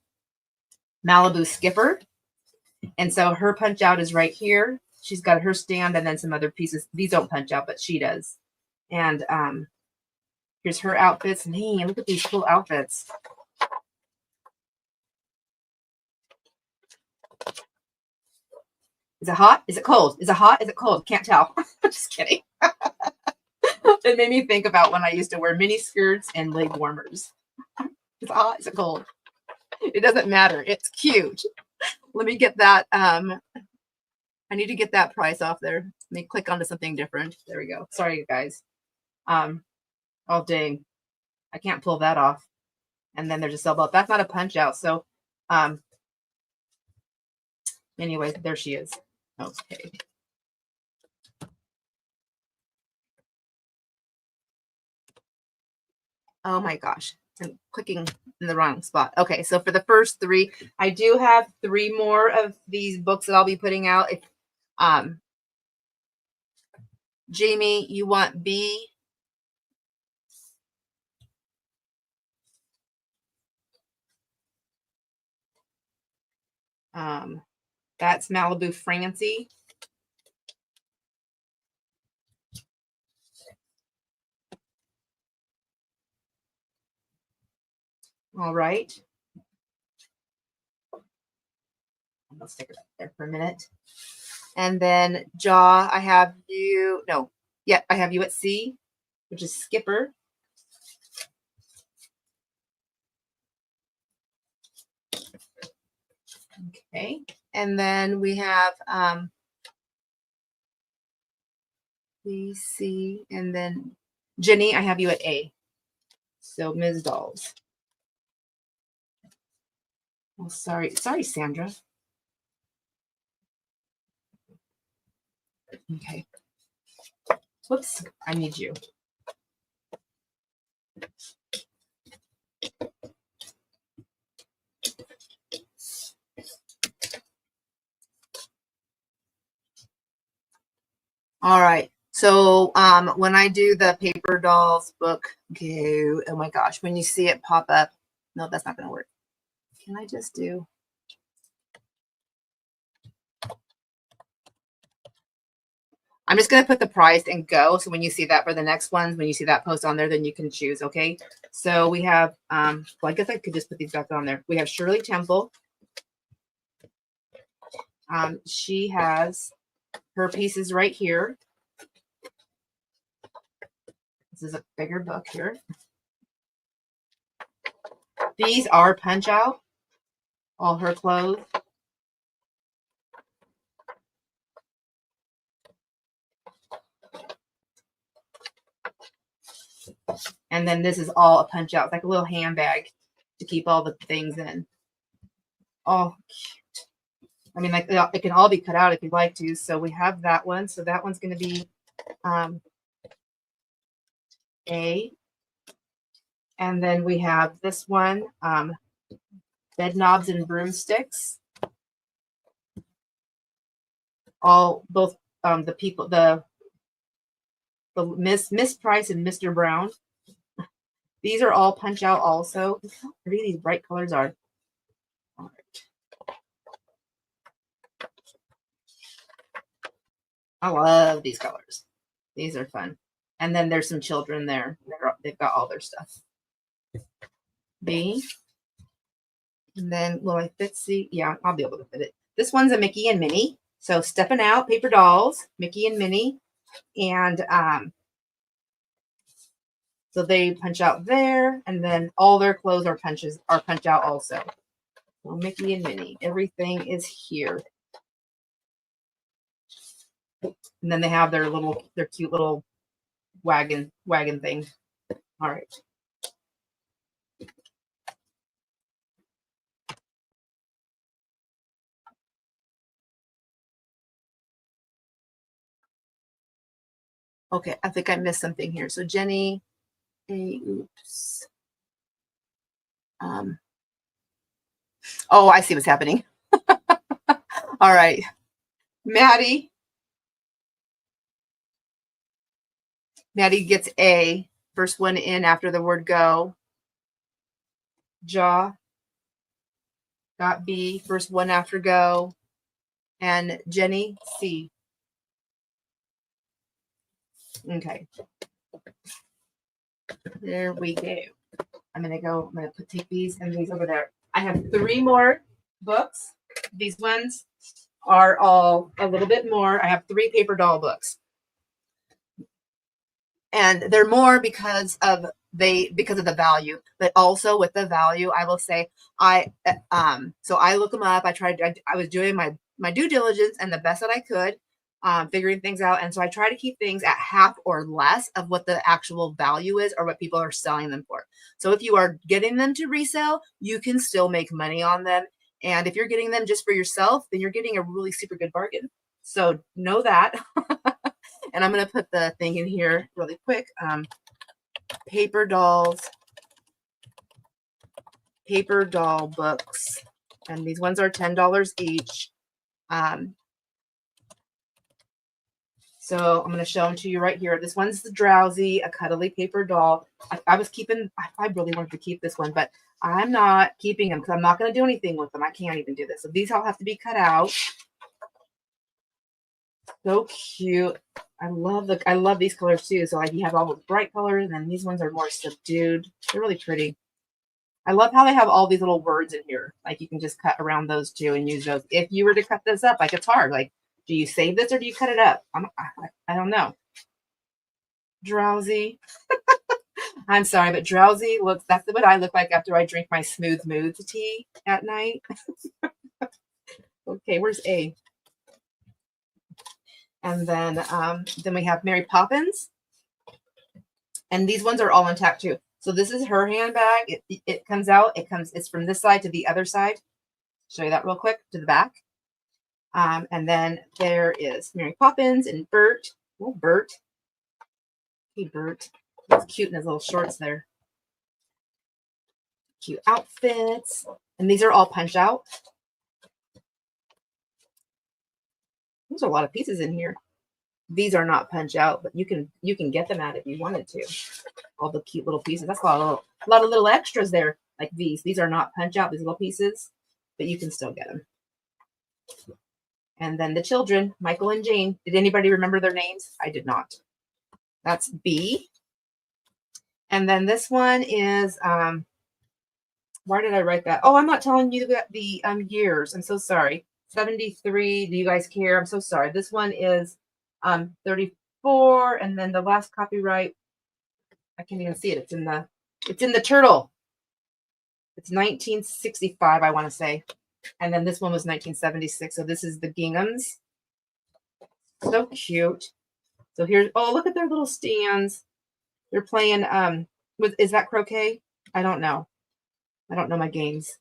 Malibu Skipper. And so her punch out is right here. She's got her stand and then some other pieces. These don't punch out, but she does. And here's her outfits. Man, look at these cool outfits. Is it hot? Is it cold? Is it hot? Is it cold? Can't tell. I'm just kidding. It made me think about when I used to wear mini skirts and leg warmers. Is it hot? Is it cold? It doesn't matter. It's cute. Let me get that. I need to get that price off there. Let me click onto something different. There we go. Sorry, guys. Oh, dang. I can't pull that off. And then there's a sell belt. That's not a punch out. So, anyway, there she is. Okay. Oh my gosh. I'm clicking in the wrong spot. Okay, so for the first 3, I do have 3 more of these books that I'll be putting out. If Jamie, you want B? That's Malibu Francie. All right. I'll stick it up there for a minute. And then Jaw, I have you. No, yeah, I have you at C, which is Skipper. Okay. And then we have B, C, and then Jenny, I have you at A. So Ms. Dolls. Oh, sorry, Sandra. Okay. Whoops, I need you. All right. So when I do the paper dolls book go, oh my gosh, when you see it pop up, no, that's not going to work. Can I just do? I'm just going to put the price and go. So when you see that for the next ones, when you see that post on there, then you can choose. Okay. So we have, well, I guess I could just put these back on there. We have Shirley Temple. She has her pieces right here. This is a bigger book here. These are punch out, all her clothes. And then this is all a punch out. It's like a little handbag to keep all the things in. Oh, cute. I mean, like it can all be cut out if you'd like to. So we have that one. So that one's going to be A. And then we have this one, bed knobs and broomsticks. All both the people, the Miss Price and Mr. Brown. These are all punch out also. Look how pretty these bright colors are. All right. I love these colors. These are fun. And then there's some children there. They've got all their stuff. B. And then will I fit C? Yeah, I'll be able to fit it. This one's a Mickey and Minnie. So stepping out, paper dolls, Mickey and Minnie. And so they punch out there, and then all their clothes are punch out also. So Mickey and Minnie, everything is here. And then they have their cute little wagon thing. All right. Okay, I think I missed something here. So Jenny, oops. Oh, I see what's happening. All right. Maddie gets A, first one in after the word go. Jaw got B, first one after go. And Jenny, C. Okay. There we go. I'm going to take these and these over there. I have 3 more books. These ones are all a little bit more. I have 3 paper doll books. And they're more because of the value, but also with the value, I will say so I look them up. I was doing my due diligence and the best that I could, figuring things out. And so I try to keep things at half or less of what the actual value is or what people are selling them for. So if you are getting them to resell, you can still make money on them. And if you're getting them just for yourself, then you're getting a really super good bargain. So know that. And I'm going to put the thing in here really quick. Paper dolls, paper doll books. And these ones are $10 each. So I'm going to show them to you right here. This one's the Drowsy, a cuddly paper doll. I really wanted to keep this one, but I'm not keeping them because I'm not going to do anything with them. I can't even do this. So these all have to be cut out. So cute. I love these colors too. So like you have all the bright colors, and then these ones are more subdued. They're really pretty. I love how they have all these little words in here. Like you can just cut around those too and use those. If you were to cut this up, like it's hard. Like, do you save this or do you cut it up? I don't know. Drowsy. I'm sorry, but Drowsy looks, that's what I look like after I drink my Smooth Moods tea at night. Okay, where's A? And then we have Mary Poppins. And these ones are all intact too. So this is her handbag. It comes out. It's from this side to the other side. Show you that real quick to the back. And then there is Mary Poppins and Bert. Oh, Bert. Hey, Bert. He's cute in his little shorts there. Cute outfits. And these are all punch out. There's a lot of pieces in here. These are not punch out, but you can get them out if you wanted to. All the cute little pieces. That's a lot of little extras there. Like these. These are not punch out, these little pieces, but you can still get them. And then the children, Michael and Jane. Did anybody remember their names? I did not. That's B. And then this one is, why did I write that? Oh, I'm not telling you the years. I'm so sorry. 73. Do you guys care? I'm so sorry. This one is 34. And then the last copyright, I can't even see it. It's in the turtle. It's 1965, I want to say. And then this one was 1976. So this is the ginghams. So cute. So here's, oh, look at their little stands. They're playing, is that croquet? I don't know. I don't know my games.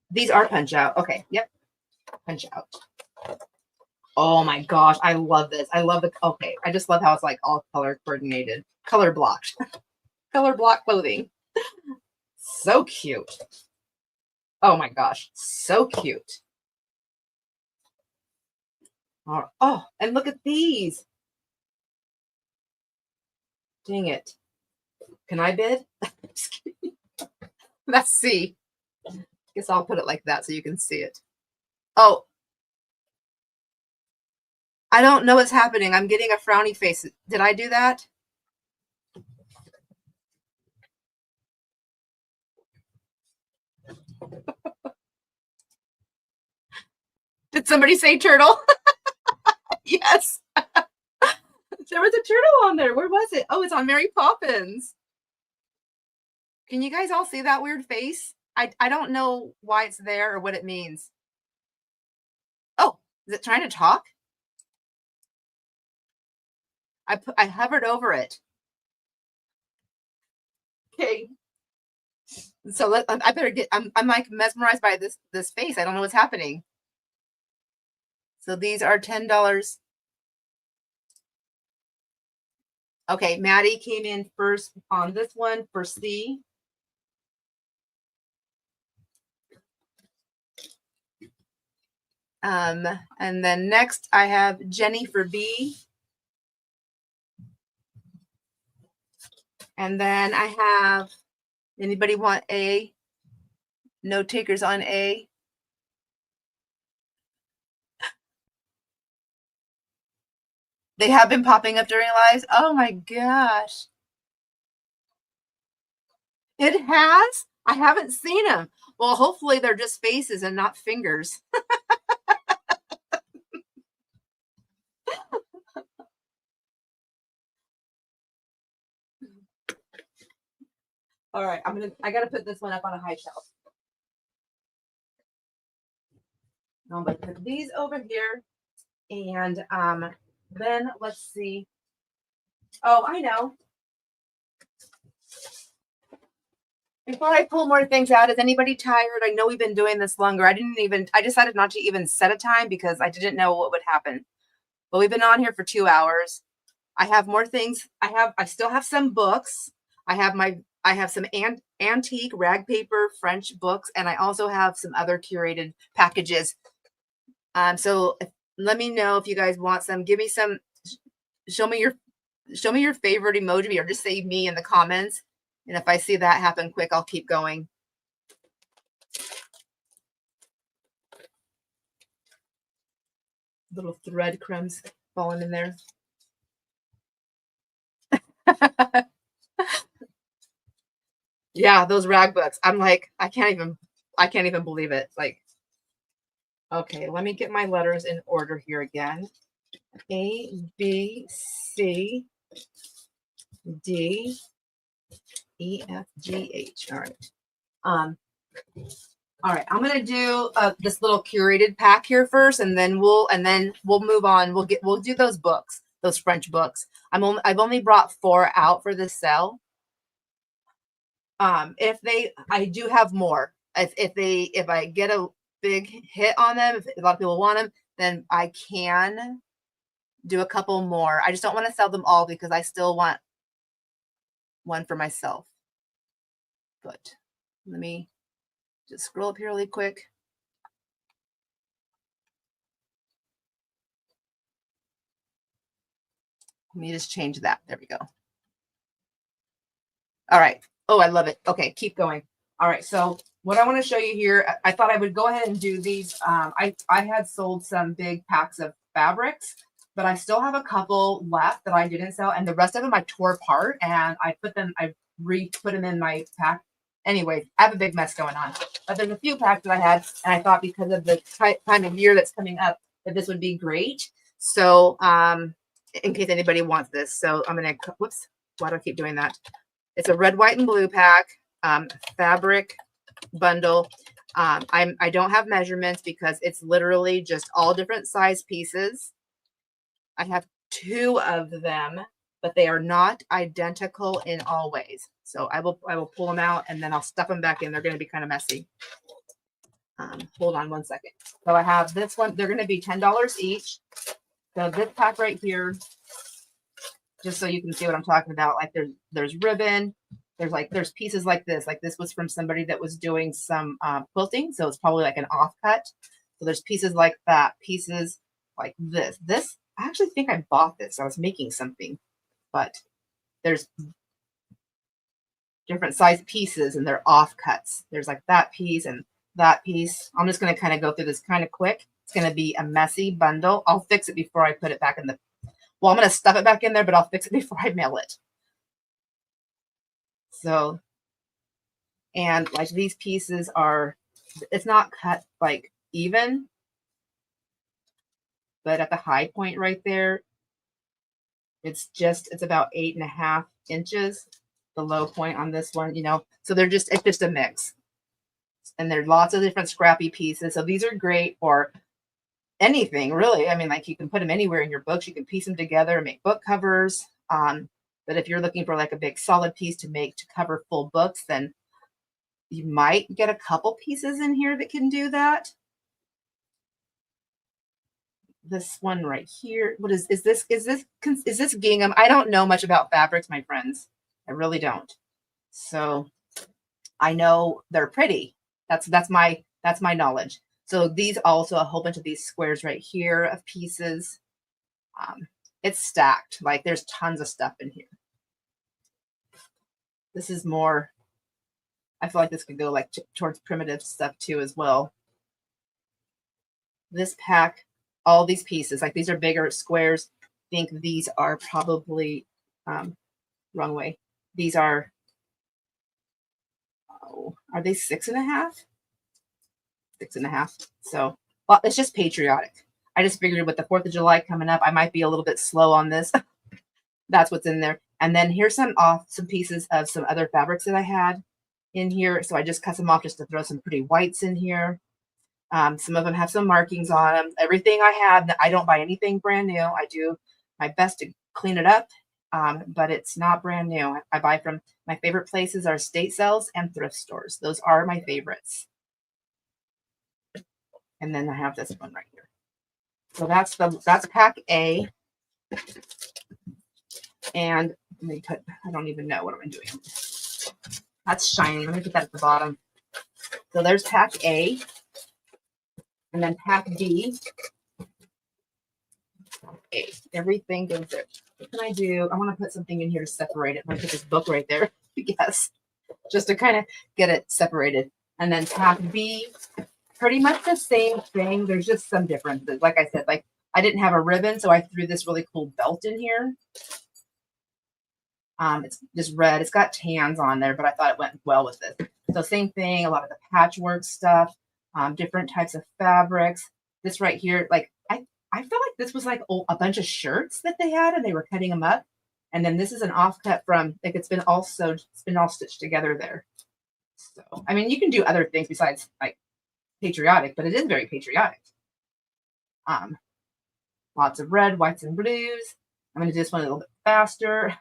These are punch out. Okay. Yep. Punch out. Oh my gosh. I love this. I love okay. I just love how it's like all color coordinated. Color blocked. Color block clothing. So cute. Oh my gosh. So cute. Oh, and look at these. Dang it. Can I bid? Just kidding. Let's see. Guess I'll put it like that so you can see it. Oh, I don't know what's happening. I'm getting a frowny face. Did I do that? Did somebody say turtle? Yes. There was a turtle on there. Where was it? Oh, it's on Mary Poppins. Can you guys all see that weird face? I don't know why it's there or what it means. Oh, is it trying to talk? I hovered over it. Okay. So I better get. I'm like mesmerized by this face. I don't know what's happening. So these are $10. Okay, Maddie came in first on this one for C. And then next I have Jenny for B. And then I have, anybody want A? No takers on A. They have been popping up during lives. Oh my gosh. It has? I haven't seen them. Well, hopefully they're just faces and not fingers. All right, I gotta put this one up on a high shelf. I'm gonna put these over here. And then let's see. Oh, I know. Before I pull more things out, is anybody tired? I know we've been doing this longer. I decided not to even set a time because I didn't know what would happen. But we've been on here for 2 hours. I have more things. I still have some books. I have some antique rag paper French books, and I also have some other curated packages. So let me know if you guys want some. Give me some. Show me your favorite emoji, or just say me in the comments. And if I see that happen quick, I'll keep going. Little thread crumbs falling in there. Yeah, those rag books. I'm like, I can't even believe it. Like, okay, let me get my letters in order here again. A, B, C, D, E, F, G, H. All right. All right. I'm gonna do this little curated pack here first, and then we'll move on. We'll do those books, those French books. I've only brought 4 out for this sale. I do have more. If I get a big hit on them, if a lot of people want them, then I can do a couple more. I just don't want to sell them all because I still want one for myself. But let me just scroll up here really quick. Let me just change that. There we go. All right. Oh, I love it. Okay, keep going. All right. So what I want to show you here, I thought I would go ahead and do these. I had sold some big packs of fabrics, but I still have a couple left that I didn't sell, and the rest of them I tore apart and I put them in my pack. Anyway, I have a big mess going on, but there's a few packs that I had, and I thought because of the time of year that's coming up that this would be great. So, in case anybody wants this, so I'm gonna. Whoops! Why do I keep doing that? It's a red, white, and blue pack, fabric bundle. I don't have measurements because it's literally just all different size pieces. I have 2 of them, but they are not identical in all ways. So I will pull them out and then I'll stuff them back in. They're going to be kind of messy. Hold on one second. So I have this one. They're going to be $10 each. So this pack right here, just so you can see what I'm talking about. Like there's ribbon. There's pieces like this. Like this was from somebody that was doing some quilting. So it's probably like an offcut. So there's pieces like that. Pieces like this. This, I actually think I bought this. I was making something. But there's different size pieces and they're offcuts. There's like that piece and that piece. I'm just going to kind of go through this kind of quick. It's going to be a messy bundle. I'll fix it before I put it back in the, well, I'm going to stuff it back in there, but I'll fix it before I mail it. So, and like these pieces are, it's not cut like even, but at the high point right there, it's about 8.5 inches. The low point on this one, you know, so it's just a mix. And there's lots of different scrappy pieces. So these are great for anything really. I mean, like you can put them anywhere in your books. You can piece them together and make book covers. But if you're looking for like a big solid piece to cover full books, then you might get a couple pieces in here that can do that. This one right here, what is this gingham? I don't know much about fabrics, my friends. I really don't. So I know they're pretty. That's my knowledge. So these also a whole bunch of these squares right here of pieces. It's stacked. Like there's tons of stuff in here. This is more, I feel like this could go like towards primitive stuff too as well. This pack, all these pieces, like these are bigger squares. I think these are probably, wrong way. These are, are they 6.5? 6.5. So, well, it's just patriotic. I just figured with the 4th of July coming up, I might be a little bit slow on this. That's what's in there. And then here's some pieces of some other fabrics that I had in here. So I just cut them off just to throw some pretty whites in here. Some of them have some markings on them. Everything I have, I don't buy anything brand new. I do my best to clean it up, but it's not brand new. I buy from, my favorite places are estate sales and thrift stores. Those are my favorites. And then I have this one right here. So that's pack A. And let me put, I don't even know what I'm doing. That's shiny. Let me put that at the bottom. So there's pack A. And then pack B. A. Everything goes there. What can I do? I want to put something in here to separate it. I'm going to put this book right there. Yes. Just to kind of get it separated. And then pack B. Pretty much the same thing. There's just some differences. Like I said, like I didn't have a ribbon, so I threw this really cool belt in here. It's just red. It's got tans on there, but I thought it went well with this. So same thing, a lot of the patchwork stuff, different types of fabrics. This right here, like I feel like this was like a bunch of shirts that they had and they were cutting them up. And then this is an offcut from, like it's been all sewed, it's been all stitched together there. So, I mean, you can do other things besides like patriotic, but it is very patriotic. Lots of red, whites, and blues. I'm going to do this one a little bit faster.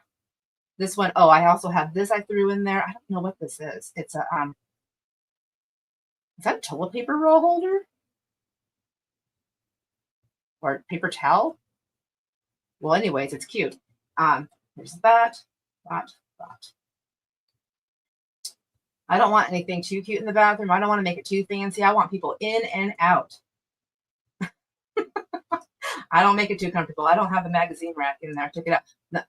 This one, oh, I also have this I threw in there. I don't know what this is. It's a, is that a toilet paper roll holder? Or paper towel? Well, anyways, it's cute. There's that. I don't want anything too cute in the bathroom. I don't want to make it too fancy. I want people in and out. I don't make it too comfortable. I don't have the magazine rack in there. I took it out.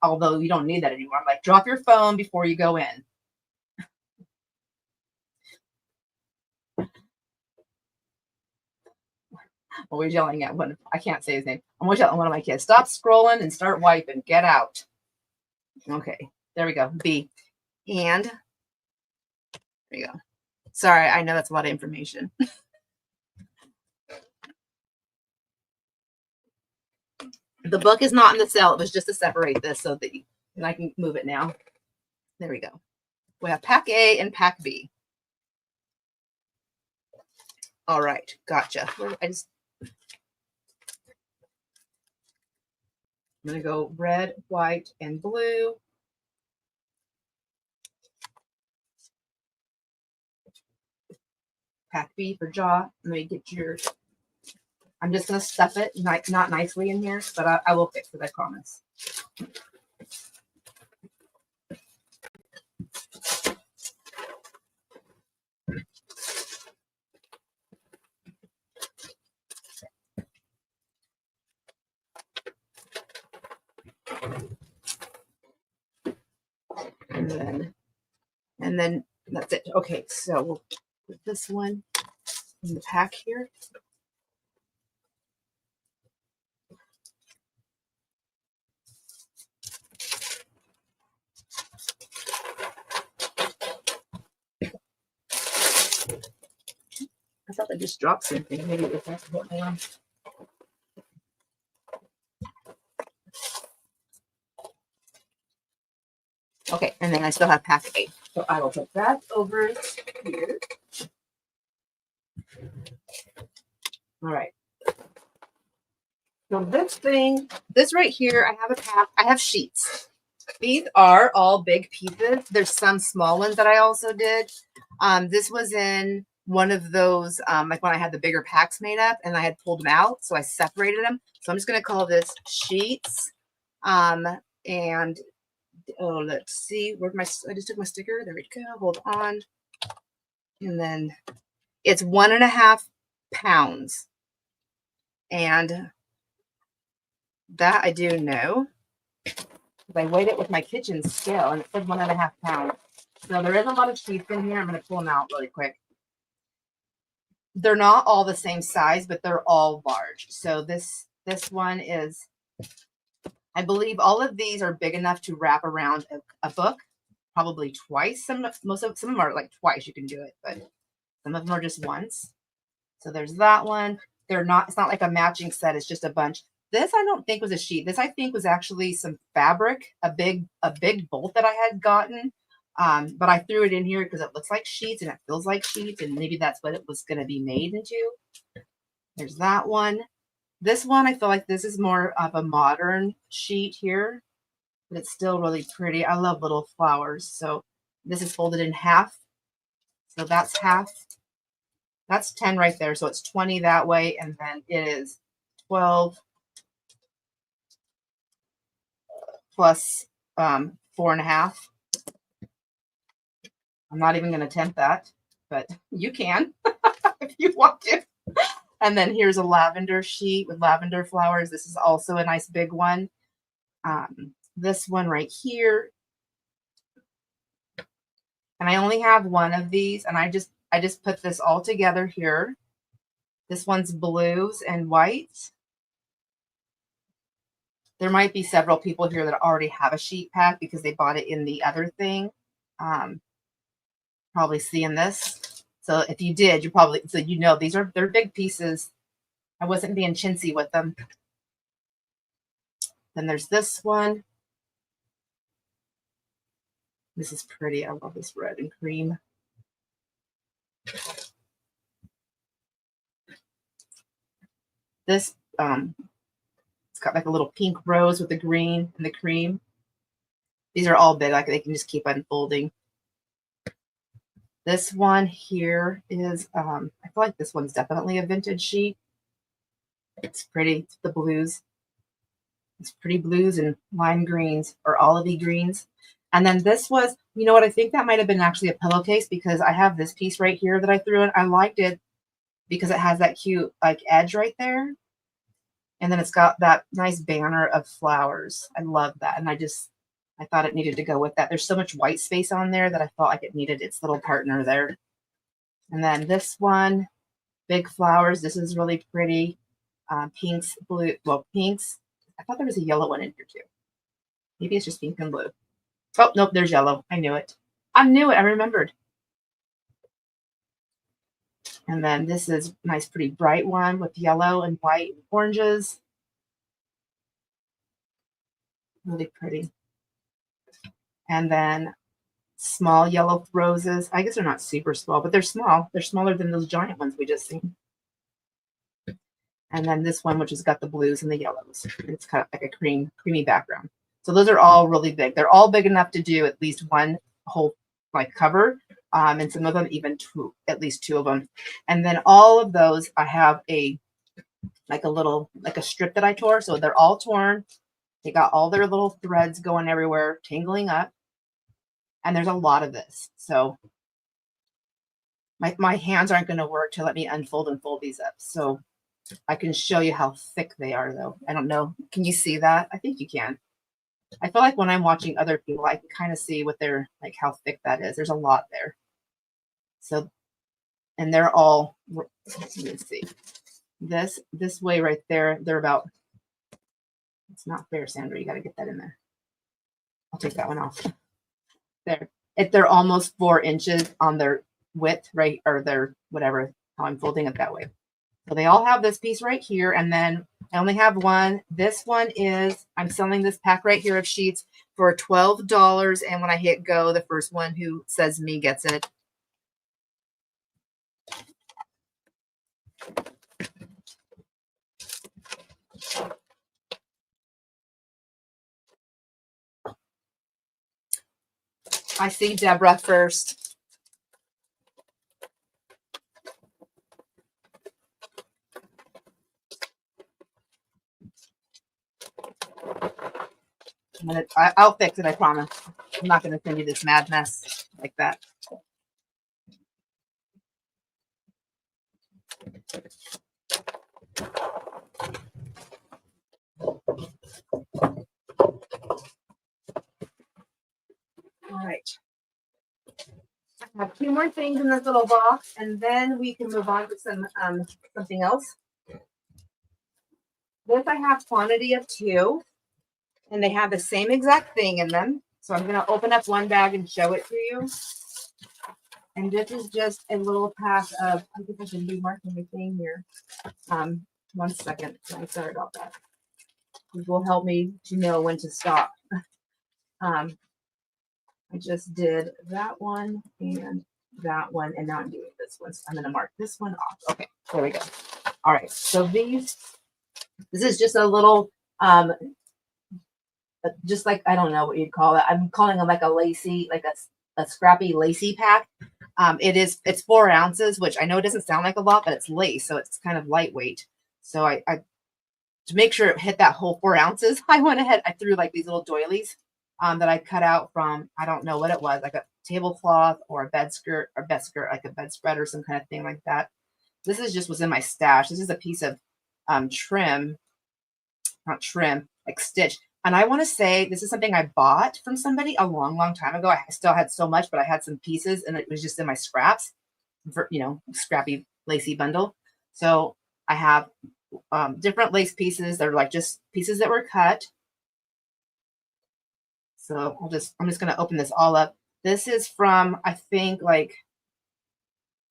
Although you don't need that anymore. I'm like, drop your phone before you go in. Always yelling at one. I can't say his name. I'm always yelling at one of my kids. Stop scrolling and start wiping. Get out. Okay. There we go. B. And there you go. Sorry, I know that's a lot of information. The book is not in the cell. It was just to separate this so that and I can move it now. There we go. We have pack A and pack B. All right, gotcha. I'm going to go red, white, and blue. Pack B for jaw. Let me get yours. I'm just going to stuff it, not nicely in here, but I will fix it, I promise. And then that's it. Okay, so we'll put this one in the pack here. I thought I just dropped something. Maybe it was accident. Hang on. Okay, and then I still have pack A. So I will put that over here. All right. So this right here, I have a pack. I have sheets. These are all big pieces. There's some small ones that I also did. This was in one of those, like when I had the bigger packs made up and I had pulled them out. So I separated them. So I'm just going to call this sheets. And oh, let's see, I just took my sticker. There we go. Hold on. And then it's 1.5 pounds. And that I do know. I weighed it with my kitchen scale and it said 1.5 pounds. So there is a lot of sheets in here. I'm going to pull them out really quick. They're not all the same size, but they're all large. So this one is, I believe all of these are big enough to wrap around a book, probably twice. Some of them are like twice you can do it, but some of them are just once. So there's that one. It's not like a matching set. It's just a bunch. This I don't think was a sheet. This I think was actually some fabric, a big bolt that I had gotten. But I threw it in here because it looks like sheets and it feels like sheets, and maybe that's what it was going to be made into. There's that one. This one, I feel like this is more of a modern sheet here, but it's still really pretty. I love little flowers. So this is folded in half. So that's half. That's 10 right there. So it's 20 that way. And then it is 12 plus 4.5. I'm not even going to attempt that, but you can if you want to. And then here's a lavender sheet with lavender flowers. This is also a nice big one. This one right here. And I only have one of these, and I just put this all together here. This one's blues and whites. There might be several people here that already have a sheet pack because they bought it in the other thing. Probably seeing this. So if you did, they're big pieces. I wasn't being chintzy with them. Then there's this one. This is pretty. I love this red and cream. This it's got like a little pink rose with the green and the cream. These are all big, like they can just keep unfolding. This one here is, I feel like this one's definitely a vintage sheet. It's pretty. It's the blues. It's pretty blues and lime greens or olivey greens. And then this was, you know what, I think that might have been actually a pillowcase because I have this piece right here that I threw in. I liked it because it has that cute like edge right there. And then it's got that nice banner of flowers. I love that. And I thought it needed to go with that. There's so much white space on there that I felt like it needed its little partner there. And then this one, big flowers. This is really pretty. Pinks, blue, well, pinks. I thought there was a yellow one in here too. Maybe it's just pink and blue. Oh, nope, there's yellow. I knew it. I knew it. I remembered. And then this is nice, pretty bright one with yellow and white and oranges. Really pretty. And then small yellow roses. I guess they're not super small, but they're small. They're smaller than those giant ones we just seen. And then this one, which has got the blues and the yellows. It's kind of like a creamy background. So those are all really big. They're all big enough to do at least one whole like cover. And some of them even two, at least two of them. And then all of those, I have a strip that I tore. So they're all torn. They got all their little threads going everywhere, tangling up. And there's a lot of this. So my hands aren't going to work to let me unfold and fold these up. So I can show you how thick they are, though. I don't know. Can you see that? I think you can. I feel like when I'm watching other people, I can kind of see what they're like, how thick that is. There's a lot there. So, and they're all, let me see. This way right there, they're about, it's not fair, Sandra. You got to get that in there. I'll take that one off. There. If they're almost 4 inches on their width, right, or their whatever, how I'm folding it that way. So they all have this piece right here, and then I only have one. This one is, I'm selling this pack right here of sheets for $12, and when I hit go, the first one who says me gets it. I see Deborah first. I'll fix it, I promise. I'm not going to send you this mad mess like that. All right. I have 2 more things in this little box, and then we can move on to something else. This I have quantity of 2, and they have the same exact thing in them. So I'm going to open up one bag and show it to you. And this is just a little pack of, I think I should be marking the thing here. 1 second. I'm sorry about that. This will help me to know when to stop. I just did that one and that one, and now I'm doing this one. So I'm going to mark this one off. Okay, there we go. All right, so this is just a little, just like, I don't know what you'd call it. I'm calling them like a lacy, like a scrappy lacy pack. It's 4 ounces, which I know it doesn't sound like a lot, but it's lace, so it's kind of lightweight. So I to make sure it hit that whole 4 ounces, I went ahead, I threw like these little doilies that I cut out from, I don't know what it was, like a tablecloth or a bed skirt, like a bedspread or some kind of thing like that. This is just was in my stash. This is a piece of trim, not trim, like stitch. And I want to say this is something I bought from somebody a long, long time ago. I still had so much, but I had some pieces and it was just in my scraps, for, scrappy lacy bundle. So I have different lace pieces. They're like just pieces that were cut. So I'm just going to open this all up. This is from, I think, like,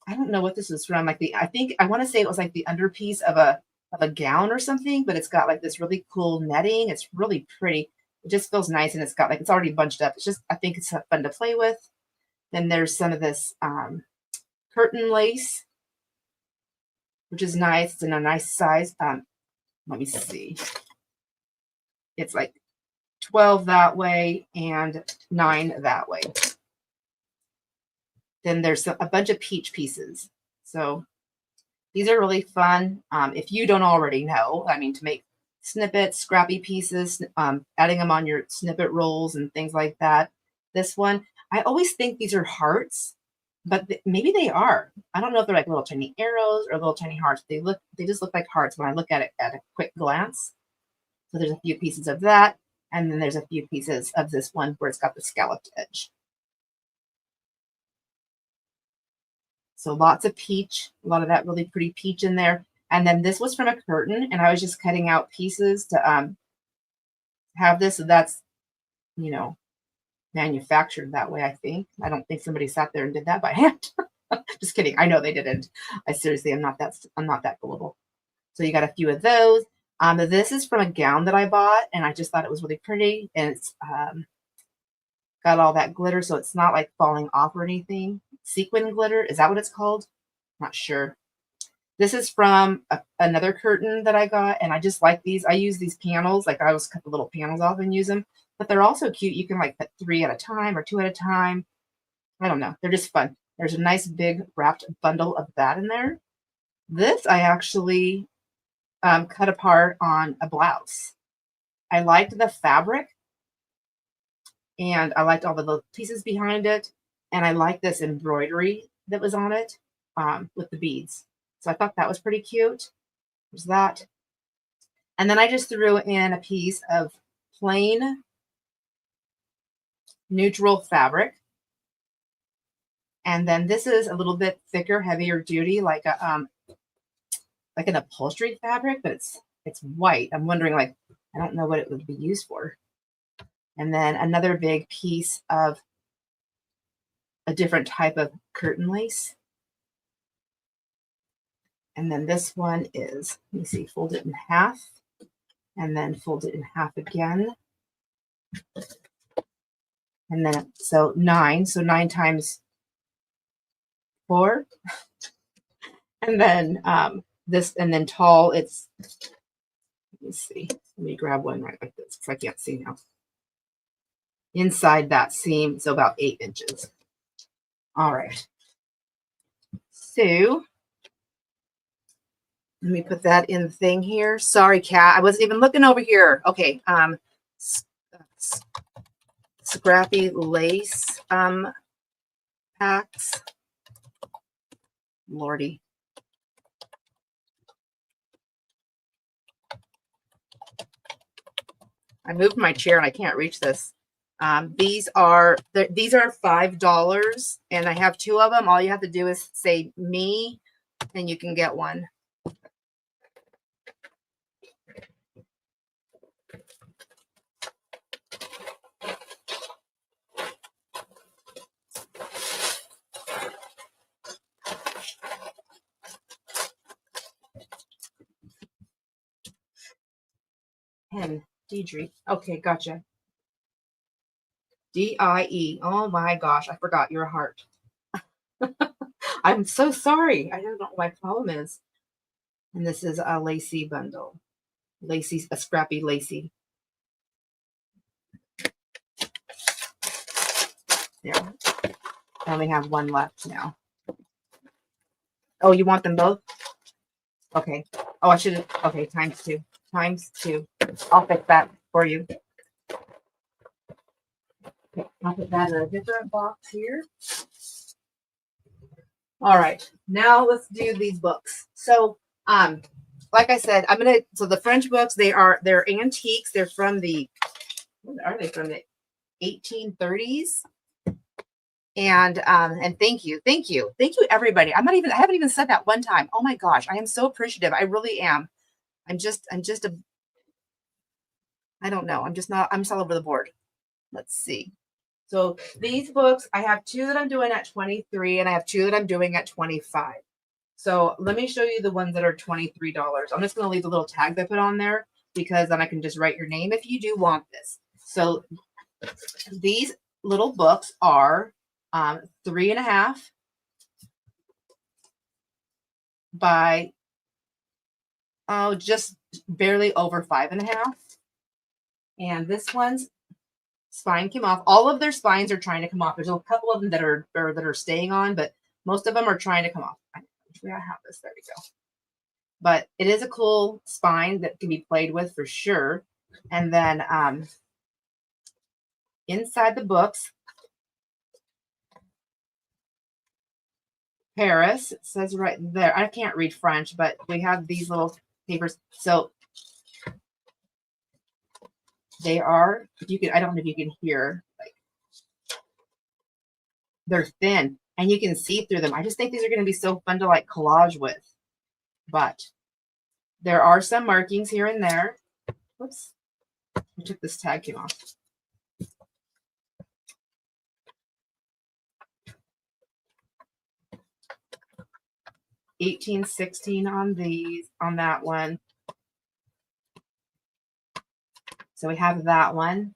I don't know what this is from. Like I want to say it was like the underpiece of a gown or something, but it's got like this really cool netting. It's really pretty. It just feels nice, and it's got like, it's already bunched up. It's just, I think it's fun to play with. Then there's some of this curtain lace, which is nice. It's in a nice size. Let me see. It's like 12 that way and 9 that way. Then there's a bunch of peach pieces. So these are really fun. If you don't already know, I mean, to make snippets, scrappy pieces, adding them on your snippet rolls and things like that. This one, I always think these are hearts, but maybe they are. I don't know if they're like little tiny arrows or little tiny hearts. They just look like hearts when I look at it at a quick glance. So there's a few pieces of that, and then there's a few pieces of this one where it's got the scalloped edge. So lots of peach, a lot of that really pretty peach in there. And then this was from a curtain, and I was just cutting out pieces to have this. So that's, you know, manufactured that way, I think. I don't think somebody sat there and did that by hand. Just kidding. I know they didn't. I seriously, I'm not that gullible. So you got a few of those. This is from a gown that I bought, and I just thought it was really pretty. And it's got all that glitter, so it's not like falling off or anything. Sequin glitter, is that what it's called? Not sure. This is from another curtain that I got, and I just like these. I use these panels, like I always cut the little panels off and use them, but they're also cute. You can like put 3 at a time or 2 at a time. I don't know. They're just fun. There's a nice big wrapped bundle of that in there. This I actually cut apart on a blouse. I liked the fabric, and I liked all the little pieces behind it, and I liked this embroidery that was on it with the beads. So I thought that was pretty cute. There's that. And then I just threw in a piece of plain neutral fabric. And then this is a little bit thicker, heavier duty, like an upholstery fabric, but it's white. I'm wondering, like, I don't know what it would be used for. And then another big piece of a different type of curtain lace. And then this one is, let me see, fold it in half and then fold it in half again. And then, so 9 times 4. And then this, and then tall, it's, let me see, let me grab one right like this because I can't see now. Inside that seam, so about 8 inches. All right. So let me put that in the thing here. Sorry, cat. I wasn't even looking over here. Okay. Scrappy lace packs. Lordy. I moved my chair and I can't reach this. These are $5, and I have 2 of them. All you have to do is say me, and you can get one. Hen, Deidre. Okay, gotcha. D-I-E. Oh my gosh, I forgot your heart. I'm so sorry. I don't know what my problem is. And this is a lacy bundle. Lacy, a scrappy lacy. There. I only have one left now. Oh, you want them both? Okay. Oh, I should have. Okay, times 2. Times 2. I'll fix that for you. Okay, I'll put that in a different box here. All right, now let's do these books. So, like I said, so the French books, they're antiques. They're from what are they, from the 1830s? And thank you everybody. I haven't even said that one time. Oh my gosh, I am so appreciative. I really am. I don't know. I'm just all over the board. Let's see. So these books, I have 2 that I'm doing at 23, and I have 2 that I'm doing at 25. So let me show you the ones that are $23. I'm just going to leave the little tag I put on there because then I can just write your name if you do want this. So these little books are 3.5 by just barely over 5.5. And this one's spine came off. All of their spines are trying to come off. There's a couple of them that are staying on, but most of them are trying to come off. I have this. There we go. But it is a cool spine that can be played with for sure. And then inside the books, Paris. It says right there. I can't read French, but we have these little papers. So they are, if you can, I don't know if you can hear, like they're thin and you can see through them. I just think these are going to be so fun to like collage with. But there are some markings here and there. Whoops. I took this tag came off. 1816 on these, on that one. So we have that one.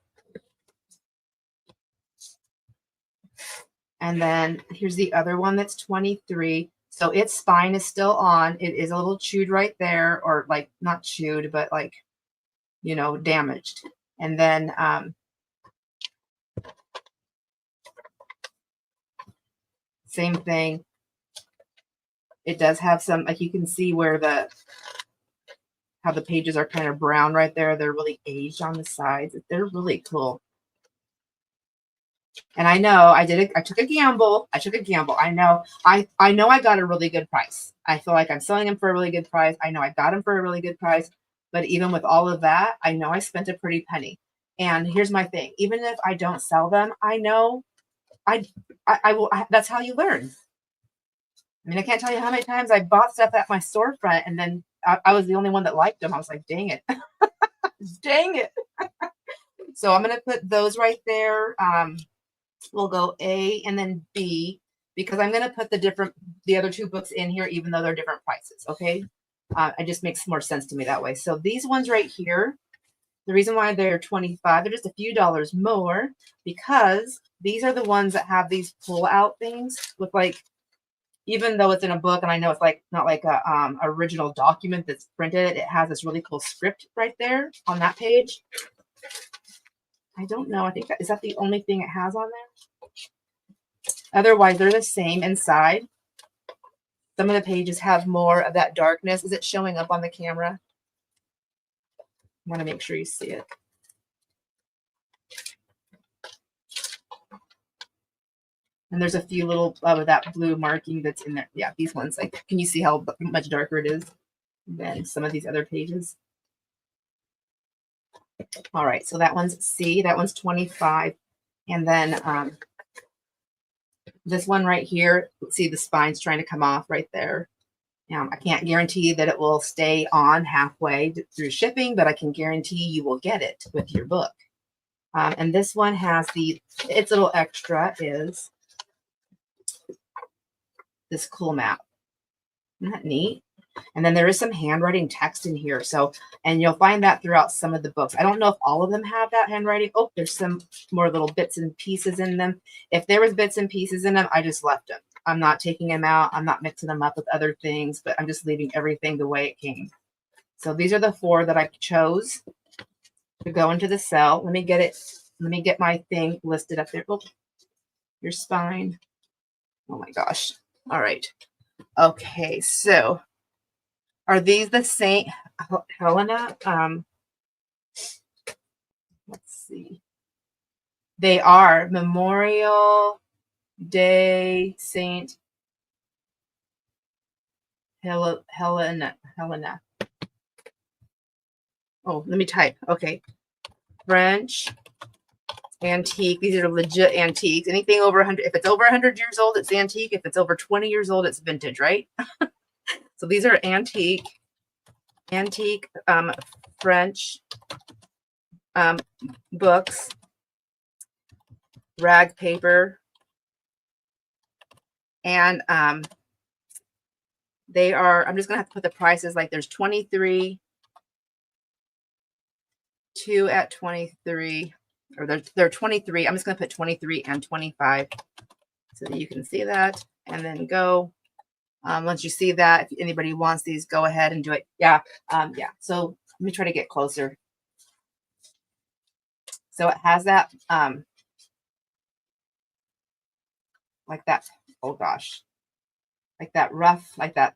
And then here's the other one that's 23. So its spine is still on. It is a little chewed right there, or like not chewed, but like, you know, damaged. And then same thing. It does have some, like you can see where how the pages are kind of brown right there. They're really aged on the sides. They're really cool. And I know I took a gamble. I know I got a really good price. I feel like I'm selling them for a really good price. I know I got them for a really good price. But even with all of that, I know I spent a pretty penny. And here's my thing. Even if I don't sell them, I know I will. That's how you learn. I mean, I can't tell you how many times I bought stuff at my storefront and then I was the only one that liked them. I was like, dang it. Dang it. So I'm going to put those right there. We'll go A and then B because I'm going to put the other two books in here, even though they're different prices. Okay. It just makes more sense to me that way. So these ones right here, the reason why they're 25, they're just a few dollars more because these are the ones that have these pull out things with like, even though it's in a book and I know it's like not like a original document that's printed, it has this really cool script right there on that page. I don't know. I think is that the only thing it has on there? Otherwise, they're the same inside. Some of the pages have more of that darkness. Is it showing up on the camera? I want to make sure you see it. And there's a few little of that blue marking that's in there. Yeah, these ones. Like, can you see how much darker it is than some of these other pages? All right, so that one's C. That one's 25. And then this one right here, see the spine's trying to come off right there. I can't guarantee that it will stay on halfway through shipping, but I can guarantee you will get it with your book. And this one has its little extra is this cool map. Isn't that neat? And then there is some handwriting text in here. So, and you'll find that throughout some of the books. I don't know if all of them have that handwriting. Oh, there's some more little bits and pieces in them. If there was bits and pieces in them, I just left them. I'm not taking them out. I'm not mixing them up with other things, but I'm just leaving everything the way it came. So these are the 4 that I chose to go into the cell. Let me get it. Let me get my thing listed up there. Oh, your spine. Oh my gosh. All right. Okay. So are these the Saint Helena? Let's see. They are Memorial Day Saint Helena. Oh, let me type. Okay. French antique. These are legit antiques. Anything over 100. If it's over 100 years old, it's antique. If it's over 20 years old, it's vintage, right? So these are antique French books, rag paper, and they are, I'm just gonna have to put the prices, like there's 23, 2 at 23, or they're 23. I'm just gonna put 23 and 25 so that you can see that, and then go. Once you see that, if anybody wants these, go ahead and do it. Yeah. Yeah. So let me try to get closer. So it has that, like that. Oh gosh. Like that rough, like that,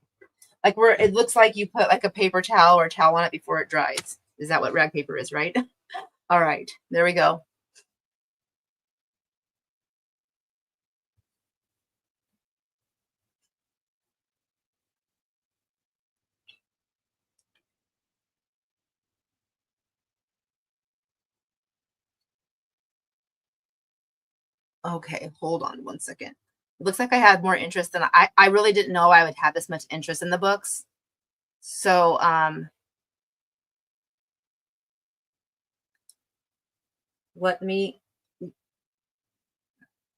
like where it looks like you put like a paper towel or a towel on it before it dries. Is that what rag paper is, right? All right. There we go. Okay, hold on one second. It looks like I had more interest than I really didn't know I would have this much interest in the books. So, let me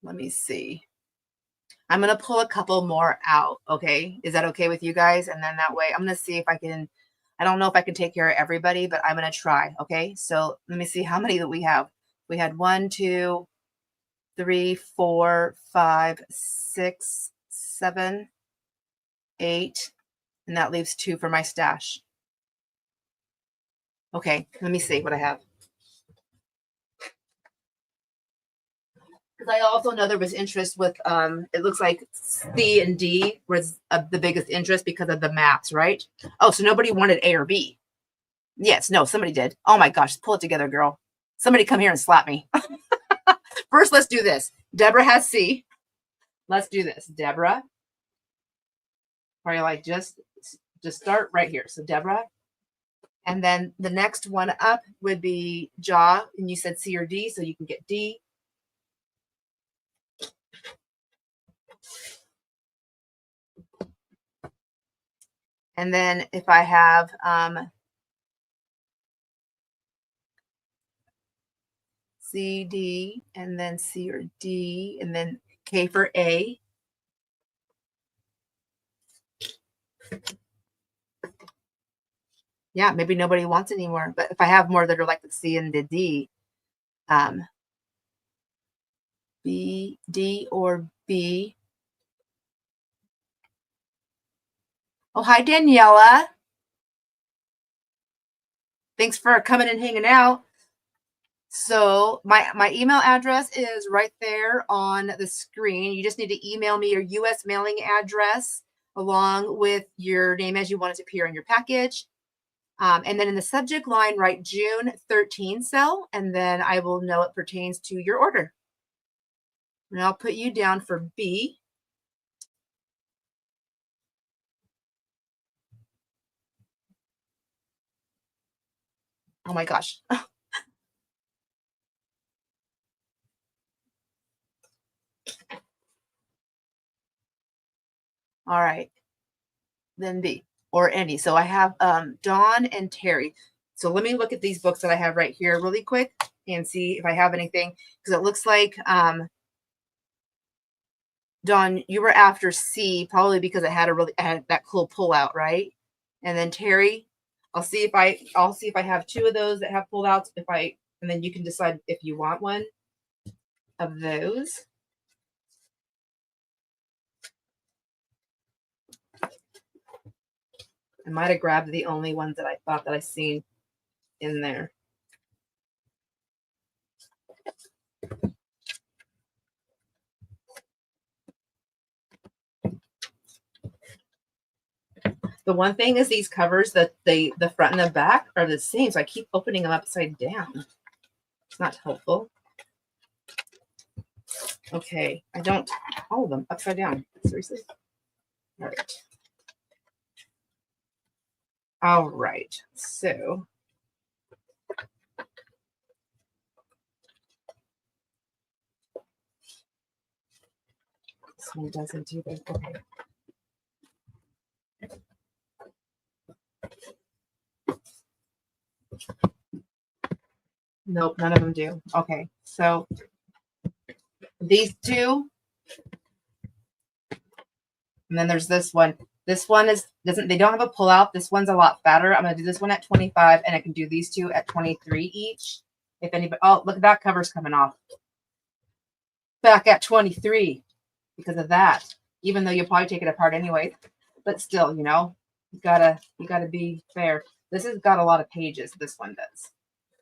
let me see. I'm gonna pull a couple more out. Okay, is that okay with you guys? And then that way, I'm gonna see if I can. I don't know if I can take care of everybody, but I'm gonna try. Okay, so let me see how many that we have. We had 1, 2, 3, 4, 5, 6, 7, 8, and that leaves 2 for my stash. Okay, let me see what I have. Because I also know there was interest with it looks like C and D was the biggest interest because of the maths, right? Oh, so nobody wanted A or B. Yes, no, somebody did. Oh my gosh, pull it together, girl. Somebody come here and slap me. First, let's do this. Deborah has C. Let's do this. Deborah. Probably like just start right here. So Deborah. And then the next one up would be Jaw, and you said C or D, so you can get D. And then if I have C, D, and then C or D, and then K for A. Yeah, maybe nobody wants any more. But if I have more that are like the C and the D, B, D, or B. Oh, hi, Daniela. Thanks for coming and hanging out. So my email address is right there on the screen. You just need to email me your US mailing address along with your name as you want it to appear in your package. And then in the subject line, write June 13 cell, and then I will know it pertains to your order. And I'll put you down for B. Oh my gosh. All right. Then B or any. So I have Dawn and Terry. So let me look at these books that I have right here really quick and see if I have anything, because it looks like Dawn, you were after C probably because it had that cool pull out, right? And then Terry, I'll see if I have 2 of those that have pull outs. And then you can decide if you want one of those. I might have grabbed the only ones that I thought that I seen in there. The one thing is these covers that the front and the back are the same, so I keep opening them upside down. It's not helpful. Okay, I don't all of them upside down. Seriously. All right. All right. So this one doesn't do that. Okay. Nope, none of them do. Okay, so these 2, and then there's this one. This one they don't have a pull out. This one's a lot fatter. I'm gonna do this one at 25, and I can do these 2 at 23 each. If anybody, oh, look at that cover's coming off. Back at 23 because of that. Even though you'll probably take it apart anyway, but still, you gotta be fair. This has got a lot of pages. This one does.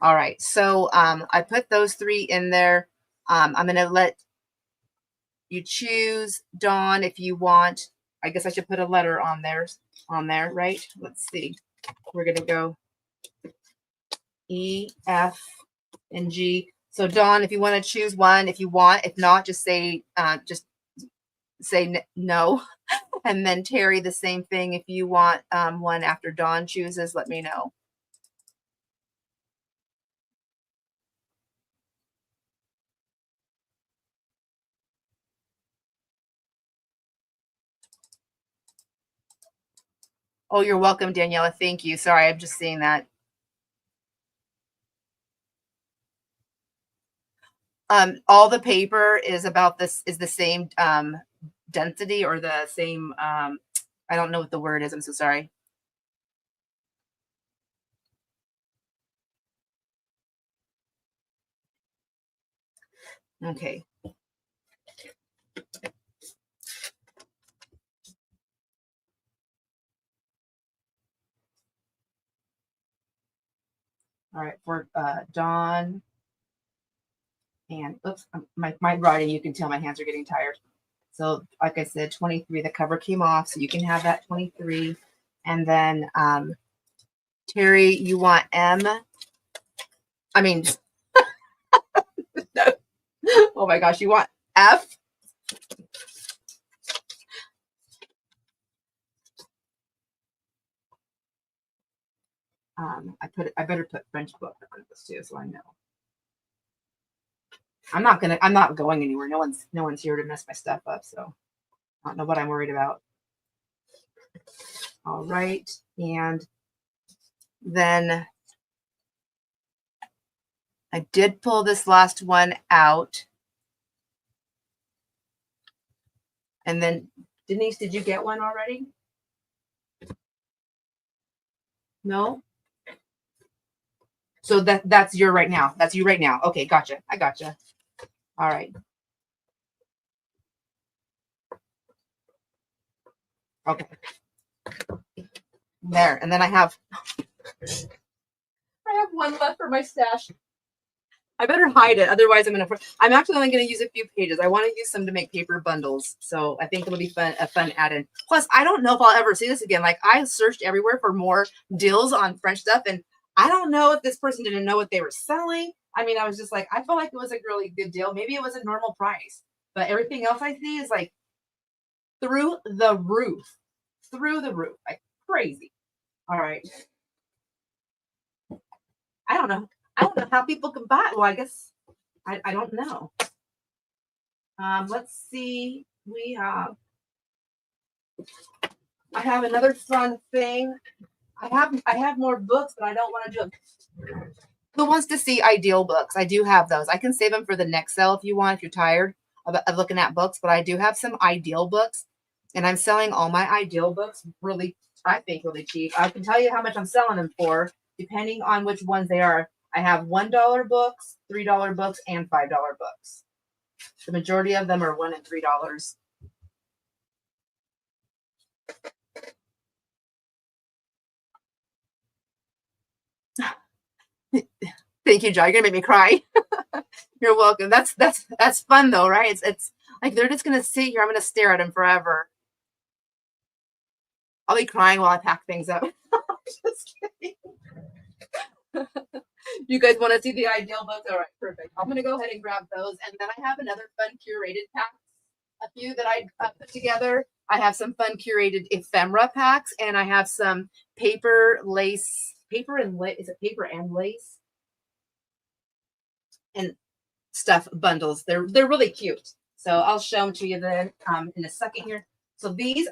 All right, so I put those 3 in there. I'm gonna let you choose, Dawn, if you want. I guess I should put a letter on there, right? Let's see. We're gonna go E, F, and G. So Dawn, if you want to choose one, if you want, if not, just say no. And then Terry, the same thing. If you want one after Dawn chooses, let me know. Oh, you're welcome, Daniela. Thank you. Sorry, I'm just seeing that. All the paper is about this is the same density or the same I don't know what the word is. I'm so sorry. Okay. All right, for Dawn and oops, my writing, you can tell my hands are getting tired. So like I said, 23, the cover came off, so you can have that 23. And then Terry, you want M? I mean, no. Oh my gosh, you want F? I better put French book on this too, so I know. I'm not going anywhere. No one's here to mess my stuff up, so I don't know what I'm worried about. All right, and then I did pull this last one out. And then Denise, did you get one already? No? So that's your right now. That's you right now. Okay, gotcha. I gotcha. All right. Okay. There. And then I have one left for my stash. I better hide it, otherwise I'm actually only gonna use a few pages. I want to use some to make paper bundles. So I think it'll be a fun add-in. Plus, I don't know if I'll ever see this again. Like I searched everywhere for more deals on French stuff, and I don't know if this person didn't know what they were selling. I mean, I was just like, I felt like it was a really good deal. Maybe it was a normal price, but everything else I see is like through the roof. Through the roof. Like crazy. All right. I don't know. I don't know how people can buy it. Well, I guess I don't know. Let's see. I have another fun thing. I have more books, but I don't want to do them. Who wants to see ideal books? I do have those. I can save them for the next sale if you want, if you're tired of looking at books, but I do have some ideal books, and I'm selling all my ideal books really, I think, really cheap. I can tell you how much I'm selling them for, depending on which ones they are. I have $1 books, $3 books, and $5 books. The majority of them are $1 and $3. Thank you, John. You're gonna make me cry. You're welcome. That's fun though, right? It's like they're just gonna sit here. I'm gonna stare at them forever. I'll be crying while I pack things up. Just kidding. You guys want to see the ideal books? All right, perfect. I'm gonna go ahead and grab those, and then I have another fun curated pack, a few that I put together. I have some fun curated ephemera packs, and I have some paper and lace. Is it paper and lace? And stuff bundles. They're really cute. So I'll show them to you then in a second here. So these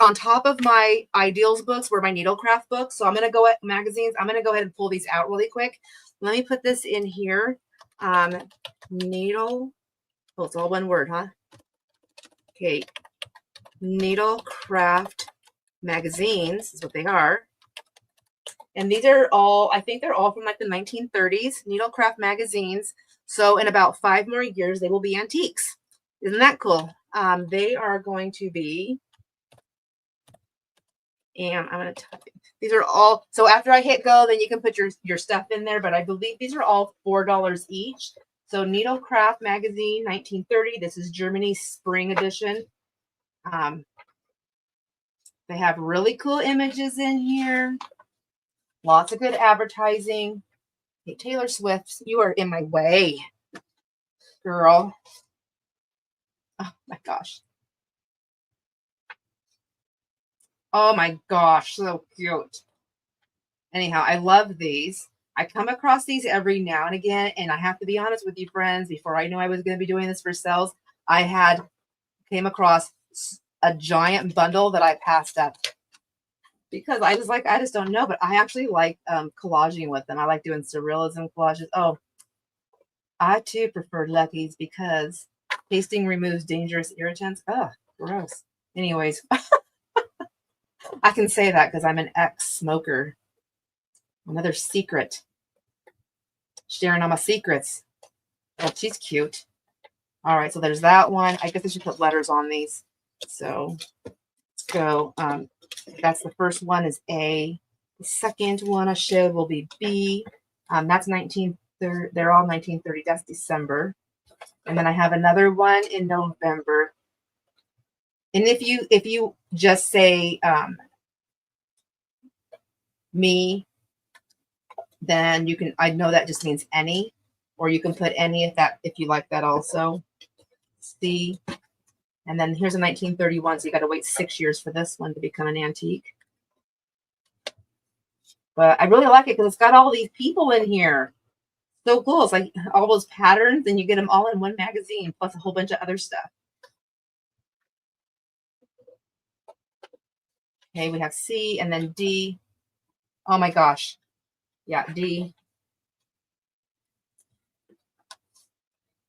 on top of my ideals books were my needlecraft books. So I'm gonna go at magazines. I'm gonna go ahead and pull these out really quick. Let me put this in here. Needle. Oh, it's all one word, huh? Okay. Needlecraft magazines is what they are. And these are all, I think they're all from like the 1930s, needlecraft magazines. So in about 5 more years, they will be antiques. Isn't that cool? They are going to be, and I'm going to type it. These are all, so after I hit go, then you can put your stuff in there, but I believe these are all $4 each. So Needlecraft Magazine, 1930. This is Germany's spring edition. They have really cool images in here. Lots of good advertising. Hey, Taylor Swift, you are in my way, girl. Oh my gosh. Oh my gosh, so cute. Anyhow, I love these. I come across these every now and again, and I have to be honest with you, friends, before I knew I was going to be doing this for sales, I came across a giant bundle that I passed up. because I just don't know, but I actually like collaging with them. I like doing surrealism collages. Oh, I too prefer Lucky's because tasting removes dangerous irritants. Ugh, gross. Anyways, I can say that because I'm an ex-smoker. Another secret. Sharing all my secrets. Oh, she's cute. All right, so there's that one. I guess I should put letters on these. So let's go. That's the first one is A. The second one I showed will be B. That's 1930. They're all 1930. That's December. And then I have another one in November. And if you just say me, then you can, I know that just means any, or you can put any if you like that also. C. And then here's a 1931, so you got to wait 6 years for this one to become an antique. But I really like it because it's got all these people in here. So cool. It's like all those patterns, and you get them all in one magazine, plus a whole bunch of other stuff. Okay, we have C and then D. Oh my gosh. Yeah, D.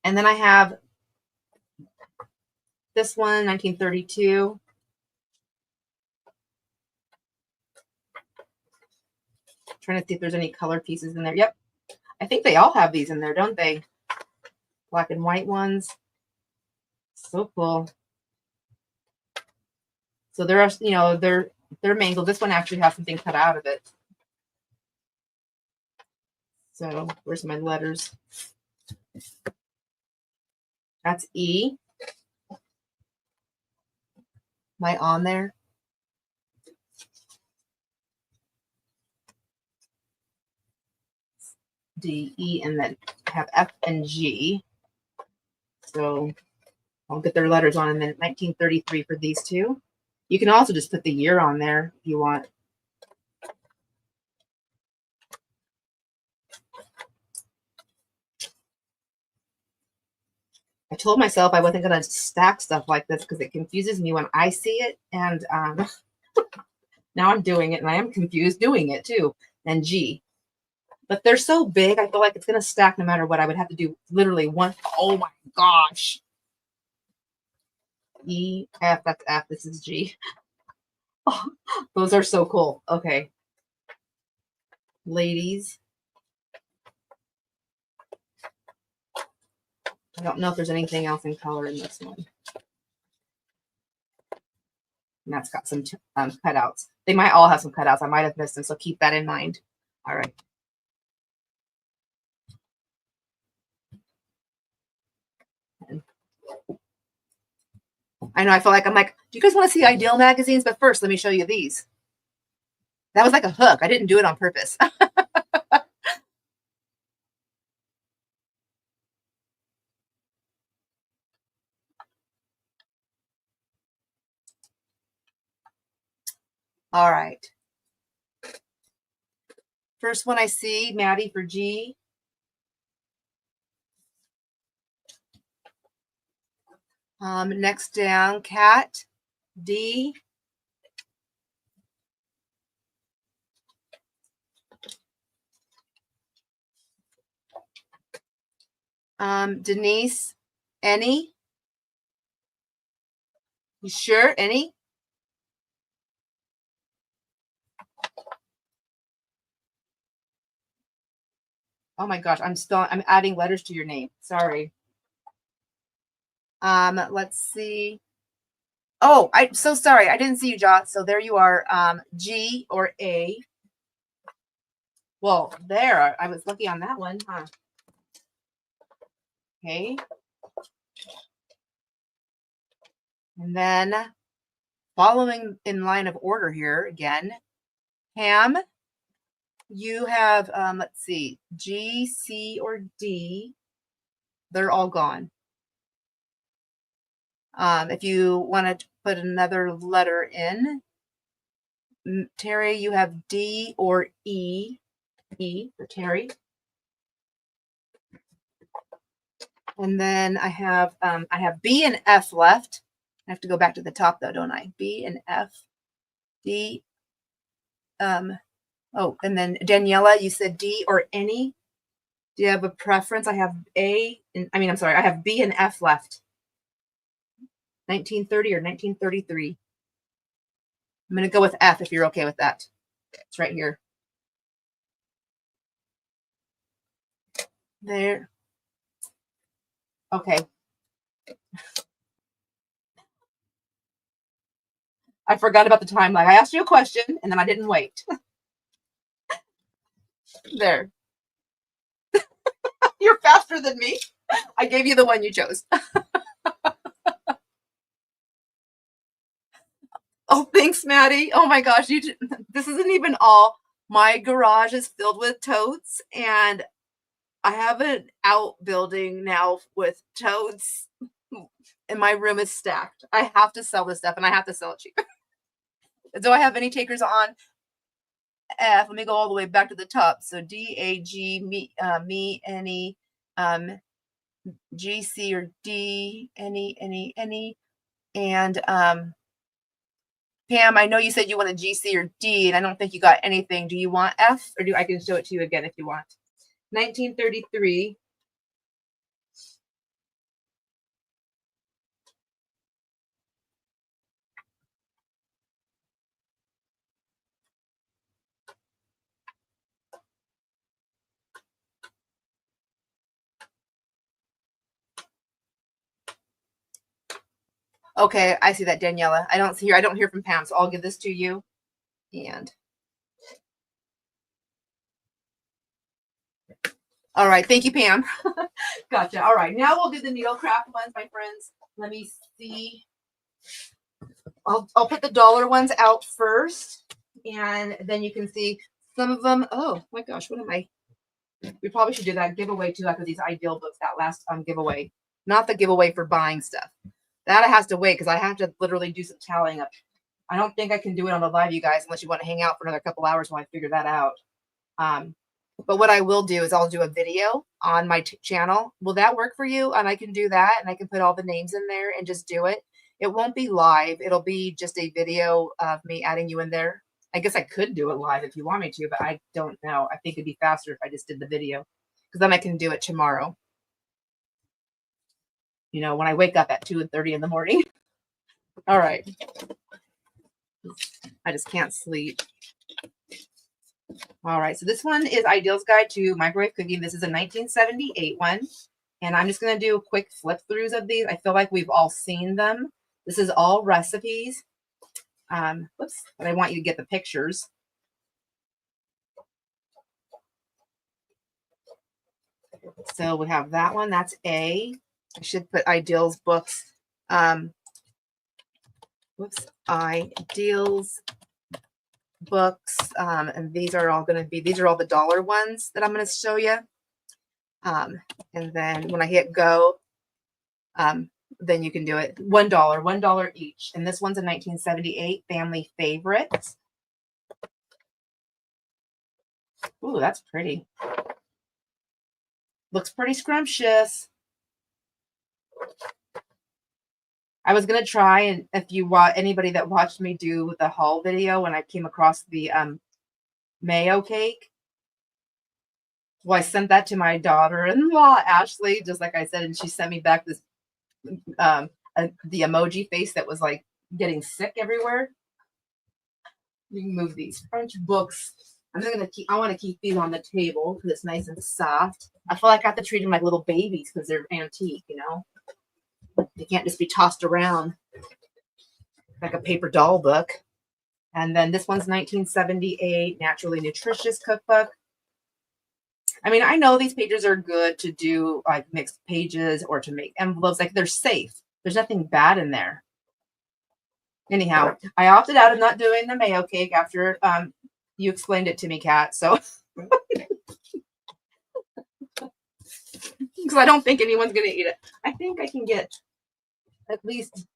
And then I have this one, 1932. Trying to see if there's any color pieces in there. Yep. I think they all have these in there, don't they? Black and white ones. So cool. So there are, they're mangled. This one actually has something cut out of it. So where's my letters? That's E. Am I on there? D, E, and then I have F and G. So I'll get their letters on in a minute. 1933 for these two. You can also just put the year on there if you want. I told myself I wasn't going to stack stuff like this because it confuses me when I see it. And now I'm doing it, and I am confused doing it too. And G. But they're so big, I feel like it's going to stack no matter what. I would have to do literally one. Oh my gosh. E, F, that's F. This is G. Oh, those are so cool. Okay. Ladies. I don't know if there's anything else in color in this one. And that's got some cutouts. They might all have some cutouts. I might have missed them, so keep that in mind. All right. I know, I feel like I'm like, do you guys want to see Ideal magazines? But first, let me show you these. That was like a hook. I didn't do it on purpose. All right. First one I see, Maddie for G. Next down, Cat, D. Denise, any? You sure? Any? Oh my gosh, I'm adding letters to your name. Sorry. Let's see. Oh, I'm so sorry. I didn't see you, Josh. So there you are. G or A. Well, there. I was lucky on that one, huh? Okay. And then following in line of order here again, Ham, you have, let's see, G, C, or D. They're all gone. If you want to put another letter in, Terry, you have D or E. E for Terry. And then I have B and F left. I have to go back to the top though, don't I? B and F. D. Oh, and then Daniela, you said D or any. Do you have a preference? I have A, and I'm sorry, I have B and F left. 1930 or 1933. I'm going to go with F if you're okay with that. It's right here. There. Okay. I forgot about the timeline. I asked you a question and then I didn't wait. There. You're faster than me. I gave you the one you chose. Oh, thanks, Maddie. Oh my gosh, this isn't even all. My garage is filled with totes, and I have an outbuilding now with totes, and my room is stacked. I have to sell this stuff, and I have to sell it cheap. Do I have any takers on F? Let me go all the way back to the top. So D, A, G, me, any, G, C, or D, any, and Pam, I know you said you want a G, C, or D, and I don't think you got anything. Do you want F, or I can show it to you again if you want? 1933. Okay, I see that, Daniela. I don't hear from Pam, so I'll give this to you. And all right, thank you, Pam. Gotcha. All right, now we'll do the needlecraft ones, my friends. Let me see. I'll put the dollar ones out first, and then you can see some of them. Oh my gosh, what am I? We probably should do that giveaway too after these ideal books. That last giveaway, not the giveaway for buying stuff. That has to wait because I have to literally do some tallying up. I don't think I can do it on the live, you guys, unless you want to hang out for another couple hours while I figure that out. But what I will do is I'll do a video on my channel. Will that work for you? And I can do that, and I can put all the names in there and just do it. It won't be live. It'll be just a video of me adding you in there. I guess I could do it live if you want me to, but I don't know. I think it'd be faster if I just did the video, because then I can do it tomorrow. You know, when I wake up at 2:30 in the morning. All right. I just can't sleep. All right. So this one is Ideal's Guide to Microwave Cooking. This is a 1978 one. And I'm just going to do quick flip throughs of these. I feel like we've all seen them. This is all recipes. Whoops. But I want you to get the pictures. So we have that one. That's A. I should put Ideal's books. Whoops. Ideal's books. And these are all going to be, these are all the dollar ones that I'm going to show you. And then when I hit go, then you can do it. $1 each. And this one's a 1978 family favorite. Ooh, that's pretty. Looks pretty scrumptious. I was gonna try, and if you want anybody that watched me do the haul video when I came across the mayo cake. Well, I sent that to my daughter-in-law, Ashley, just like I said, and she sent me back this the emoji face that was like getting sick everywhere. You can move these French books. I'm just gonna keep. I want to keep these on the table because it's nice and soft. I feel like I have to treat them like little babies because they're antique, you know. They can't just be tossed around like a paper doll book. And then this one's 1978 Naturally Nutritious Cookbook. I mean, I know these pages are good to do like mixed pages or to make envelopes. Like they're safe. There's nothing bad in there. Anyhow, I opted out of not doing the mayo cake after you explained it to me, Kat. So, because I don't think anyone's going to eat it. I think I can get at least,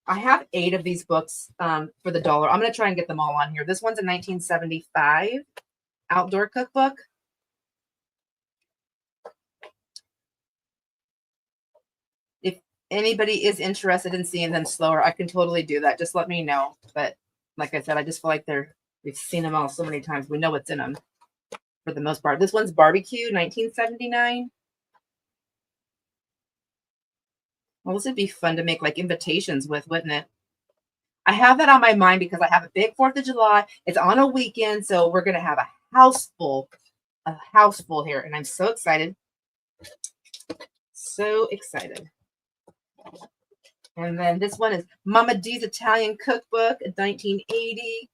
I have 8 of these books for the dollar. I'm going to try and get them all on here. This one's a 1975 outdoor cookbook. If anybody is interested in seeing them slower, I can totally do that. Just let me know. But Like I said, I just feel like we've seen them all so many times. We know what's in them for the most part. This one's barbecue, 1979. Well, this would be fun to make like invitations with, wouldn't it? I have that on my mind because I have a big 4th of July. It's on a weekend, so we're going to have a house full here, and I'm so excited. So excited. And then this one is Mama D's Italian Cookbook, 1980.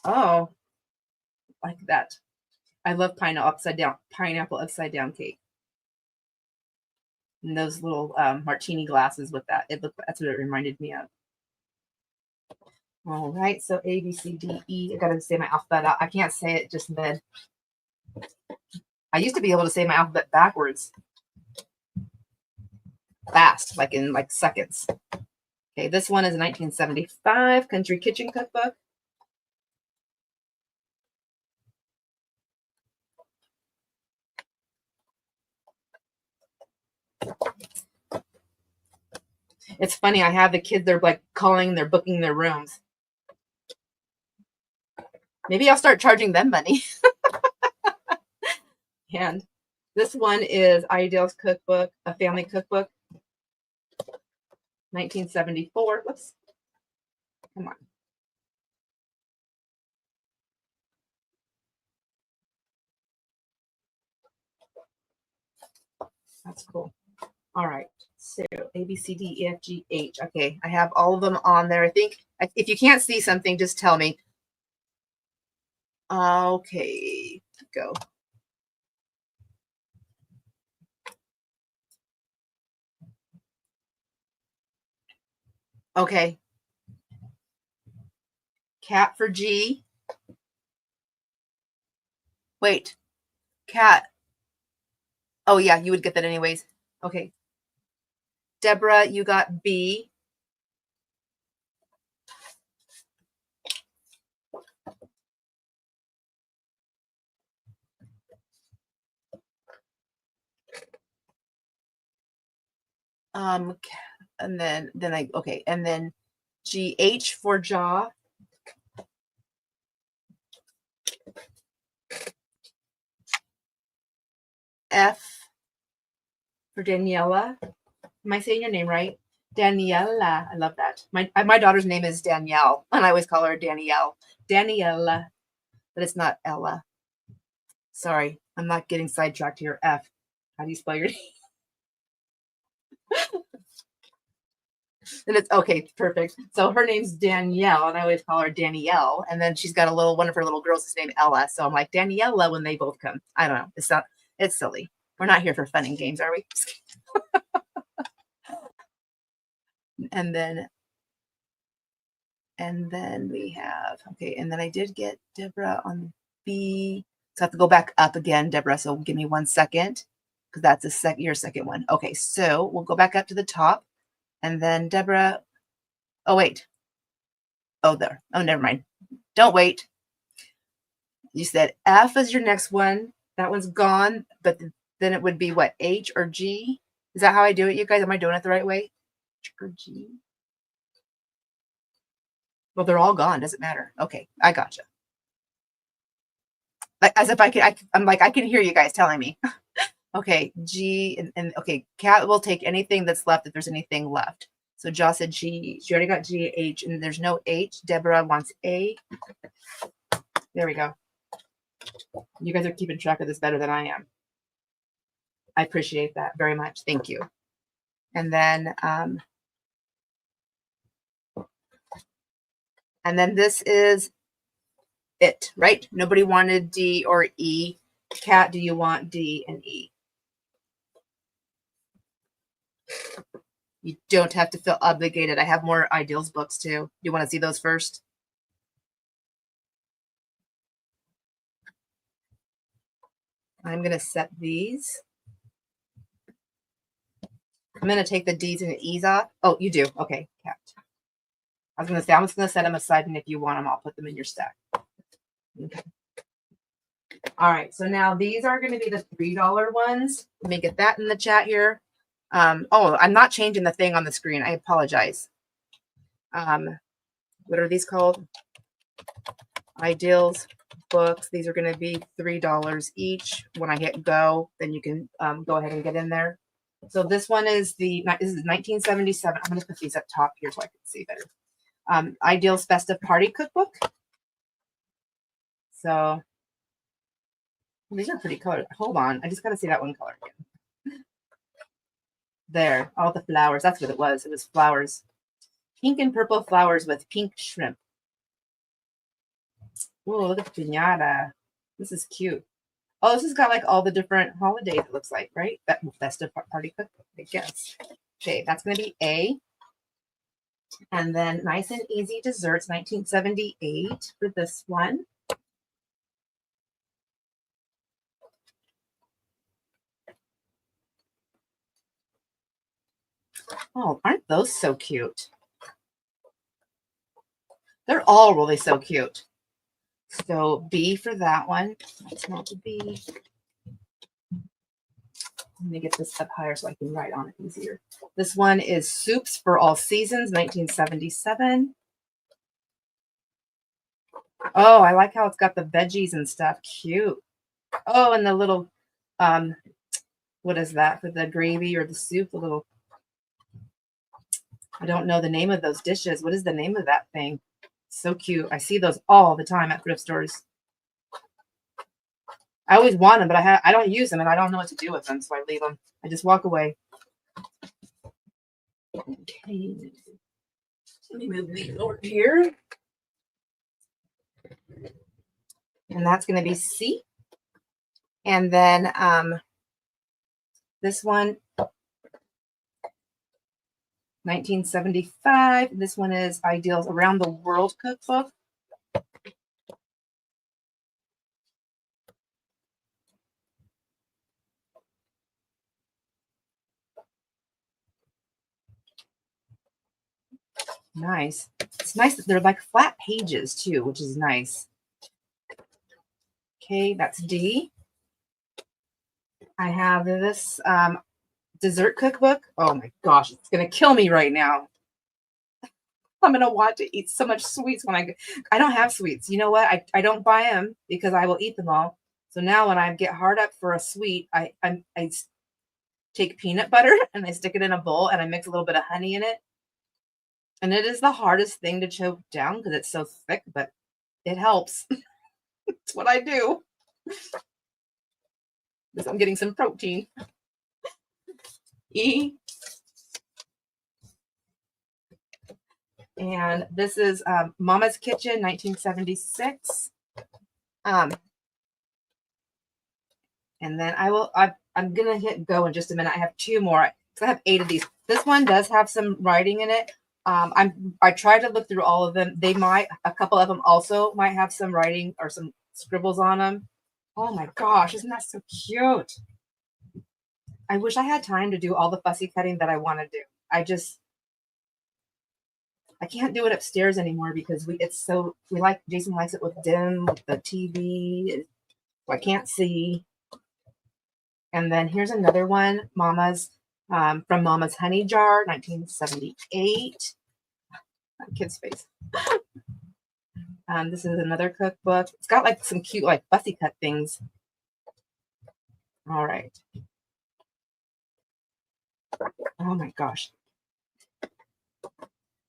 Oh, like that. I love pineapple upside down cake. And those little martini glasses with that. That's what it reminded me of. All right, so A, B, C, D, E. I gotta say my alphabet out. I can't say it just mid. I used to be able to say my alphabet backwards. Fast, like in like seconds. Okay, this one is a 1975 Country Kitchen Cookbook. It's funny, I have the kids, they're like they're booking their rooms. Maybe I'll start charging them money. And this one is Ideal's Cookbook, a family cookbook, 1974. Whoops. Come on. That's cool. All right. So A, B, C, D, E, F, G, H. Okay. I have all of them on there. I think if you can't see something, just tell me. Okay. Go. Okay. Cat for G. Wait. Cat. Oh, yeah. You would get that anyways. Okay. Deborah, you got B. And then okay, and then GH for jaw. F for Daniela. Am I saying your name right? Daniela. I love that. My daughter's name is Danielle, and I always call her Danielle. Daniela, but it's not Ella. Sorry, I'm not getting sidetracked here. F. How do you spell your name? And it's okay, perfect. So her name's Danielle, and I always call her Danielle. And then she's got one of her little girls is named Ella. So I'm like Daniela when they both come. I don't know. It's silly. We're not here for fun and games, are we? And then we have, okay, and then I did get Deborah on B. So I have to go back up again, Deborah. So give me 1 second, because that's your second one. Okay, so we'll go back up to the top. And then Deborah, oh, wait. Oh, there. Oh, never mind. Don't wait. You said F is your next one. That one's gone, but then it would be what, H or G? Is that how I do it, you guys? Am I doing it the right way? H or G? Well, they're all gone. Doesn't matter. Okay, I gotcha. Like as if I'm like, I can hear you guys telling me. Okay, G and okay, Cat will take anything that's left if there's anything left. So Joss said G. She already got G, H, and there's no H. Deborah wants A. There we go. You guys are keeping track of this better than I am. I appreciate that very much. Thank you. And then this is it, right? Nobody wanted D or E. Cat, do you want D and E? You don't have to feel obligated. I have more ideals books too. You want to see those first? I'm going to set these. I'm going to take the D's and the E's off. Oh, you do? Okay, Cat. I was going to say, I'm just going to set them aside, and if you want them, I'll put them in your stack. Okay. All right, so now these are going to be the $3 ones. Let me get that in the chat here. Oh, I'm not changing the thing on the screen. I apologize. what are these called? Ideals books. These are going to be $3 each. When I hit go, then you can go ahead and get in there. So this one is this is 1977. I'm going to put these up top here so I can see better. Ideals Festive Party Cookbook. So these are pretty colored. Hold on, I just got to see that one color again. There, all the flowers. That's what it was. It was flowers. Pink and purple flowers with pink shrimp. Oh, look at the piñata. This is cute. Oh, this has got like all the different holidays, it looks like, right? That Festive Party Cookbook, I guess. Okay, that's going to be A. And then Nice and Easy Desserts, 1978 for this one. Oh, aren't those so cute? They're all really so cute. So B for that one. That's not the B. Let me get this up higher so I can write on it easier. This one is Soups for All Seasons, 1977. Oh, I like how it's got the veggies and stuff. Cute. Oh, and the little, what is that for the gravy or the soup? The little, I don't know the name of those dishes. What is the name of that thing? So cute. I see those all the time at thrift stores. I always want them, but I don't use them and I don't know what to do with them, so I leave them. I just walk away. Okay. Let me move these over here. And that's going to be C. And then this one, 1975. This one is Ideals Around the World Cookbook. Nice. It's nice that they're like flat pages too, which is nice. Okay, that's D. I have this dessert cookbook. Oh my gosh, it's gonna kill me right now. I'm gonna want to eat so much sweets when I don't have sweets. You know what? I don't buy them because I will eat them all. So now when I get hard up for a sweet, I take peanut butter and I stick it in a bowl and I mix a little bit of honey in it. And it is the hardest thing to choke down because it's so thick, but it helps. It's what I do. Because I'm getting some protein. E. And this is Mama's Kitchen, 1976. And then I'm gonna hit go in just a minute. I have two more. So I have 8 of these. This one does have some writing in it. I tried to look through all of them. A couple of them also might have some writing or some scribbles on them. Oh my gosh, isn't that so cute? I wish I had time to do all the fussy cutting that I want to do. I can't do it upstairs anymore because Jason likes it with dim, with the TV. So I can't see. And then here's another one, Mama's, from Mama's Honey Jar, 1978. Kid's face. This is another cookbook. It's got like some cute, like fussy cut things. All right. Oh my gosh.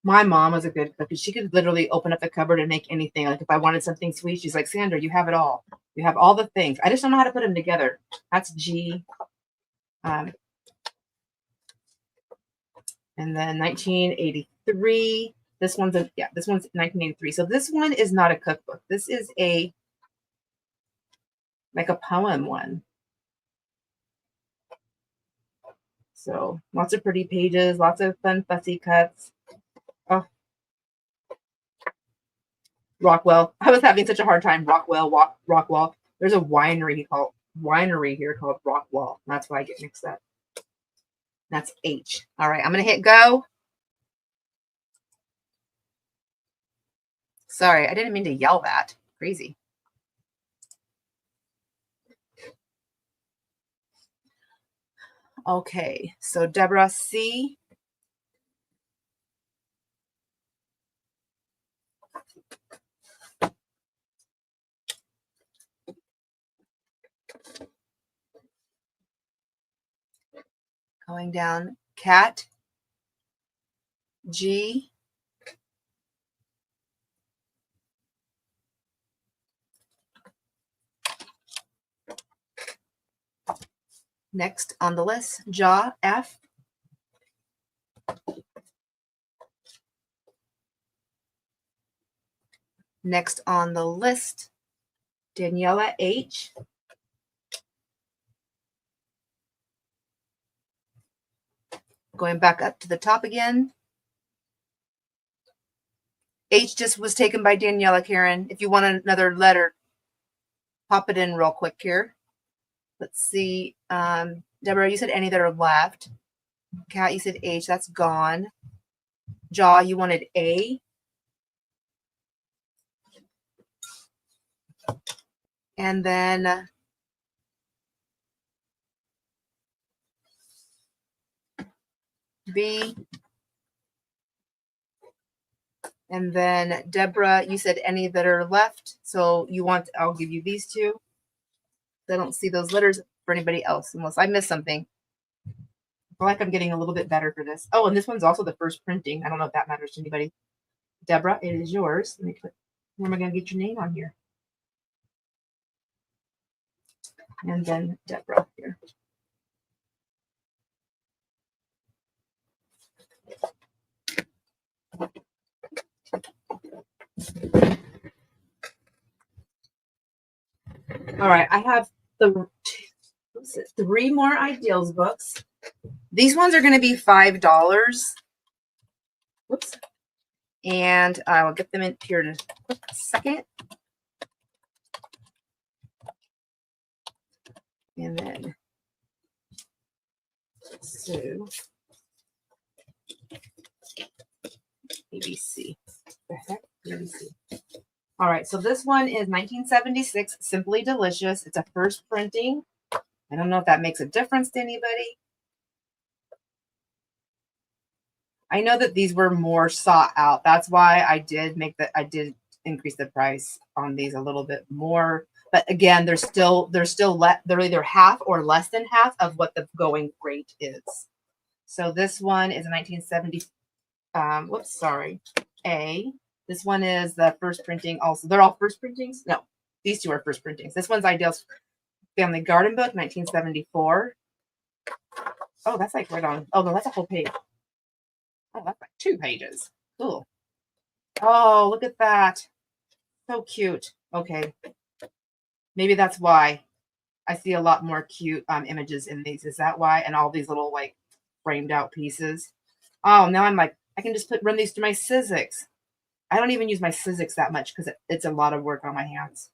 My mom was a good cook. She could literally open up the cupboard and make anything. Like if I wanted something sweet, she's like, Sandra, you have it all. You have all the things. I just don't know how to put them together. That's G. And then 1983. This one's 1983. So this one is not a cookbook. This is like a poem one. So lots of pretty pages, lots of fun fussy cuts. Oh, Rockwell. I was having such a hard time. Rockwell. There's a winery here called Rockwell. That's why I get mixed up. That's H. All right, I'm gonna hit go. Sorry, I didn't mean to yell that. Crazy. Okay, so Deborah C. Going down, cat, G, next on the list, jaw, F, next on the list, Daniela, H, going back up to the top again. H just was taken by Daniela, Karen. If you want another letter, pop it in real quick here. Let's see. Deborah, you said any that are left. Kat, you said H. That's gone. Jaw, you wanted A. And then B. And then Deborah, you said any that are left. So you want, I'll give you these two. I don't see those letters for anybody else unless I missed something. I feel like I'm getting a little bit better for this. Oh, and this one's also the first printing. I don't know if that matters to anybody. Deborah, it is yours. Let me put, where am I going to get your name on here? And then Deborah here. All right, I have the 3 more Ideals books. These ones are going to be $5. Whoops. And I will get them in here in a quick second. And then, so, ABC. The heck? ABC. All right, so this one is 1976, Simply Delicious. It's a first printing. I don't know if that makes a difference to anybody. I know that these were more sought out. That's why I did increase the price on these a little bit more. But again, they're either half or less than half of what the going rate is. So this one is a 1970. Whoops, sorry. A. This one is the first printing. Also, they're all first printings. No, these two are first printings. This one's Ideals Family Garden Book, 1974. Oh, that's like right on. Oh no, that's a whole page. Oh, that's like 2 pages. Cool. Oh, look at that. So cute. Okay. Maybe that's why I see a lot more cute images in these. Is that why? And all these little like framed out pieces. Oh, now I'm like, I can just run these through my Sizzix. I don't even use my Sizzix that much because it's a lot of work on my hands.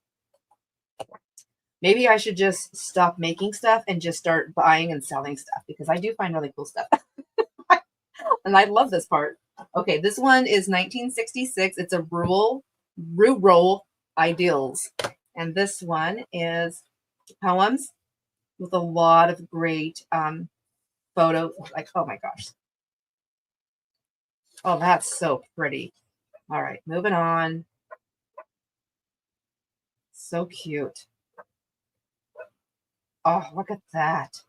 Maybe I should just stop making stuff and just start buying and selling stuff because I do find really cool stuff. And I love this part. Okay, this one is 1966. It's a rural Ideals. And this one is poems with a lot of great photos. Like, oh my gosh. Oh, that's so pretty. All right, moving on. So cute. Oh, look at that.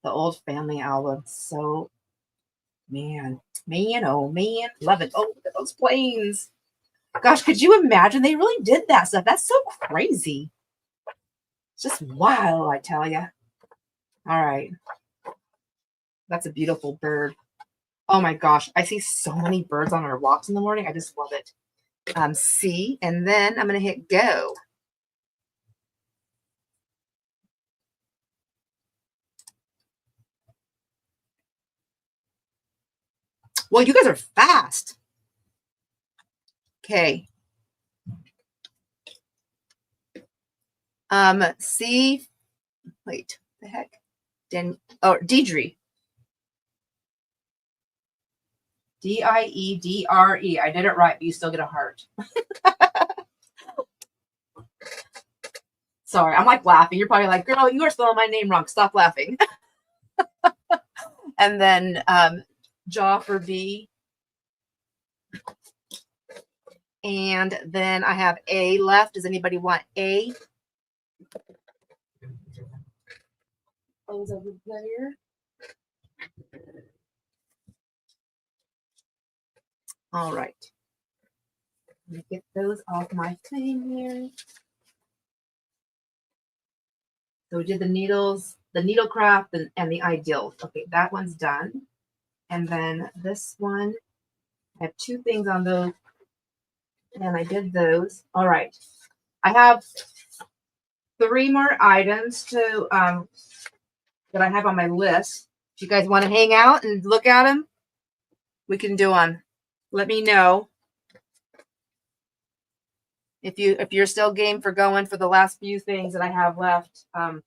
The old family album. So, man, oh man, love it. Oh, look at those planes. Gosh, could you imagine? They really did that stuff. That's so crazy. It's just wild, I tell you. All right. That's a beautiful bird. Oh my gosh, I see so many birds on our walks in the morning. I just love it. C, and then I'm going to hit go. Well, you guys are fast. Okay. C, wait, the heck? Deidre. Diedre. I did it right, but you still get a heart. Sorry, I'm like laughing. You're probably like, girl, you are spelling my name wrong. Stop laughing. And then jaw for B. And then I have A left. Does anybody want A? those over there. All right. Let me get those off my thing here. So we did the needles, the needle craft, and the ideals. Okay, that one's done. And then this one, I have 2 things on those, and I did those. All right. I have 3 more items to that I have on my list. If you guys want to hang out and look at them, we can do them. Let me know if you're still game for going for the last few things that I have left. I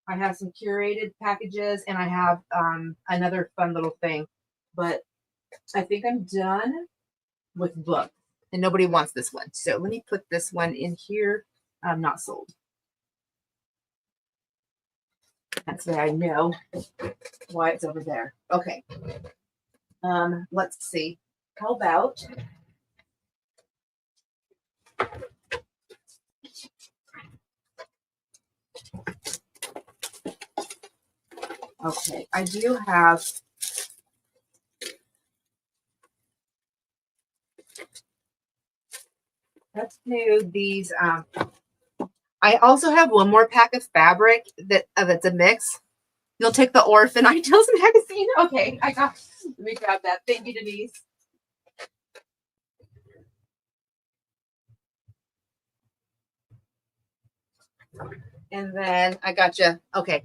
have some curated packages, and I have another fun little thing, but I think I'm done with books, and nobody wants this one. So let me put this one in here. Not sold. That's why I know why it's over there. Okay. Let's see. How about okay, I do have let's do these I also have one more pack of fabric that's a mix. You'll take the Orphan Ideals magazine. Okay, I got. Let me grab that. Thank you, Denise. And then I got you. Okay.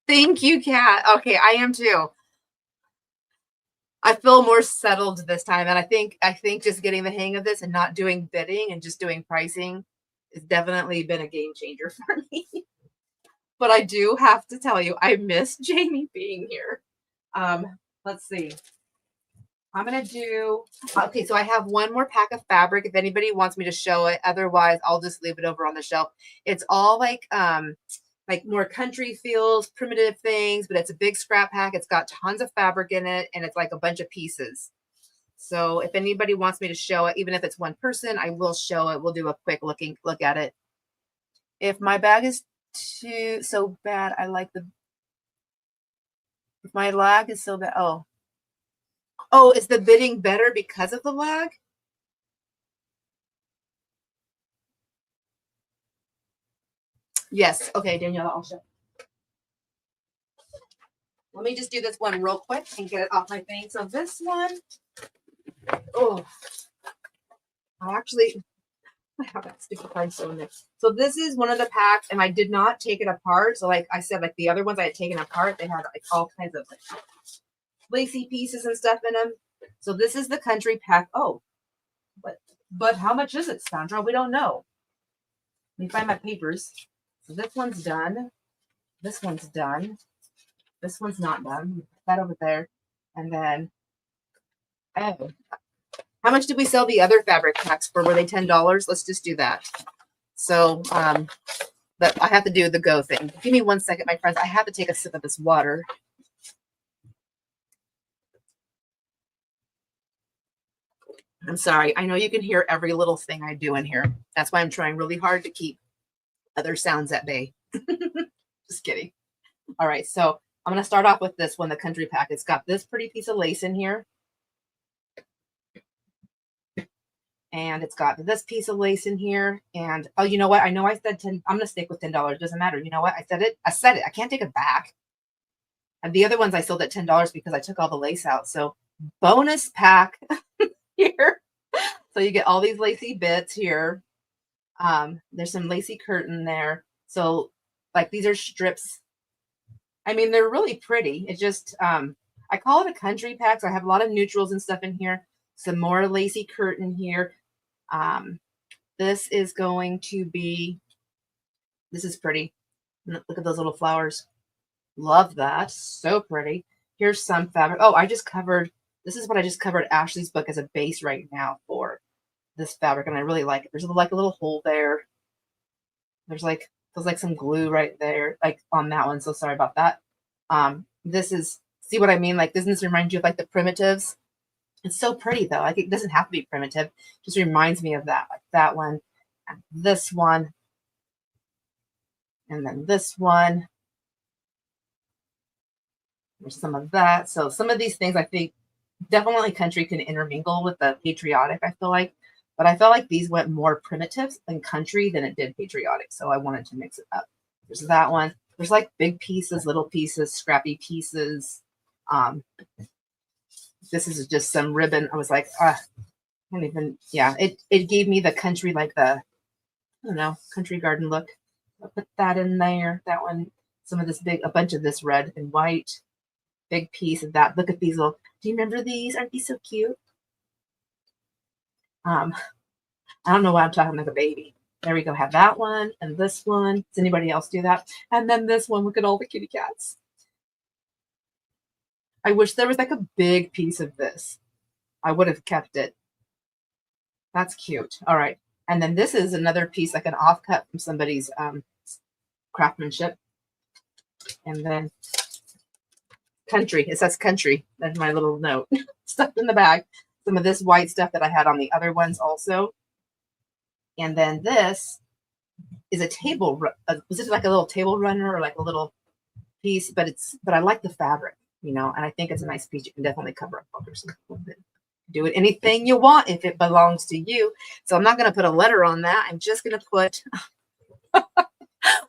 Thank you, Kat. Okay, I am too. I feel more settled this time, and I think just getting the hang of this and not doing bidding and just doing pricing has definitely been a game changer for me. But I do have to tell you, I miss Jamie being here. Let's see. I'm going to do, okay, so I have one more pack of fabric if anybody wants me to show it. Otherwise, I'll just leave it over on the shelf. It's all like more country feels, primitive things, but it's a big scrap pack. It's got tons of fabric in it, and it's like a bunch of pieces. So if anybody wants me to show it, even if it's one person, I will show it. We'll do a quick look at it. If my bag is so bad, if my lag is so bad, oh, is the bidding better because of the lag? Yes. Okay, Daniela, I'll show. Let me just do this one real quick and get it off my thing. So this one, oh, I have that sticky card still in there. So this is one of the packs, and I did not take it apart. So like I said, like the other ones I had taken apart, they had like all kinds of like lacy pieces and stuff in them. So this is the country pack. Oh, but how much is it, Sandra? We don't know. Let me find my papers. So this one's done. This one's done. This one's not done. Put that over there. And then, oh, how much did we sell the other fabric packs for? Were they $10? Let's just do that. So, but I have to do the go thing. Give me 1 second, my friends. I have to take a sip of this water. I'm sorry. I know you can hear every little thing I do in here. That's why I'm trying really hard to keep other sounds at bay. Just kidding. All right. So I'm going to start off with this one, the country pack. It's got this pretty piece of lace in here. And it's got this piece of lace in here. And, oh, you know what? I know I said 10. I'm going to stick with $10. Doesn't matter. You know what? I said it. I can't take it back. And the other ones I sold at $10 because I took all the lace out. So bonus pack here. So you get all these lacy bits here. There's some lacy curtain there. So like these are strips. I mean, they're really pretty. It's just, I call it a country pack. So I have a lot of neutrals and stuff in here. Some more lacy curtain here. This is going to be, this is pretty. Look at those little flowers. Love that. So pretty. Here's some fabric. Oh, this is what I just covered Ashley's book as a base right now for this fabric. And I really like it. There's like a little hole there. There's like some glue right there, like on that one. So sorry about that. This is, see what I mean? Like, doesn't this remind you of like the primitives? It's so pretty though. Like it doesn't have to be primitive. It just reminds me of that, like that one, and this one, and then this one. There's some of that. So some of these things I think definitely country can intermingle with the patriotic, I feel like. But I felt like these went more primitive and country than it did patriotic. So I wanted to mix it up. There's that one. There's like big pieces, little pieces, scrappy pieces. This is just some ribbon. I was like, I don't even, yeah, it gave me the country, like the, I don't know, country garden look. I'll put that in there. That one, some of this big, a bunch of this red and white, big piece of that. Look at these little, do you remember these? Aren't these so cute? I don't know why I'm talking like a baby. There we go. Have that one and this one. Does anybody else do that? And then this one. Look at all the kitty cats. I wish there was like a big piece of this. I would have kept it. That's cute. All right. And then this is another piece, like an offcut from somebody's craftsmanship. And then country. It says country. That's my little note stuff in the bag. Some of this white stuff that I had on the other ones also. And then this is a table. Was it like a little table runner or like a little piece? But I like the fabric, you know, and I think it's a nice piece. You can definitely cover up others with it. Do it anything you want if it belongs to you. So I'm not going to put a letter on that. I'm just going to put.